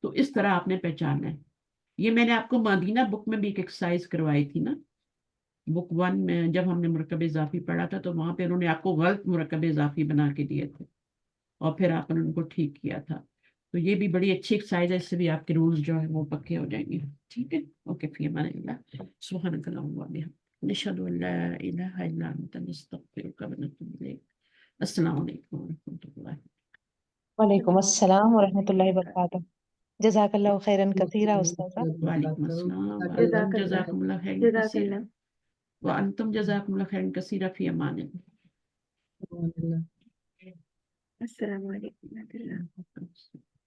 تو اس طرح آپ نے پہچانا ہے. یہ میں نے آپ کو مدینہ بک میں بھی ایک ایکسرسائز کروائی تھی نا, بک 1 میں جب ہم نے مرکب اضافی پڑھا تھا, تو وہاں پہ انہوں نے آپ کو غلط مرکب اضافی بنا کے دیے تھے, اور پھر آپ نے ان کو ٹھیک کیا تھا. تو یہ بھی بڑی اچھی ایکسرسائز ہے, اس سے بھی آپ کے رولز جو ہیں وہ پکے ہو جائیں گے. ٹھیک ہے, اوکے, فی امان اللہ, سبحانک اللہم و بحمدک, نشہد ان لا الہ الا انت, نستغفرک و نتوب الیک. السلام علیکم و رحمۃ اللہ. وعلیکم السلام ورحمۃ اللہ وبرکاتہ. جزاک اللہ خیرن کثیرہ استاذہ. وعلیکم السلام وانتم جزاک اللہ جزاکم اللہ خیرا جزاک کثیرا اللہ. وانتم جزاکم اللہ خیرا کثیرا فی امان اللہ. السلام علیکم ورحمۃ اللہ. اللہ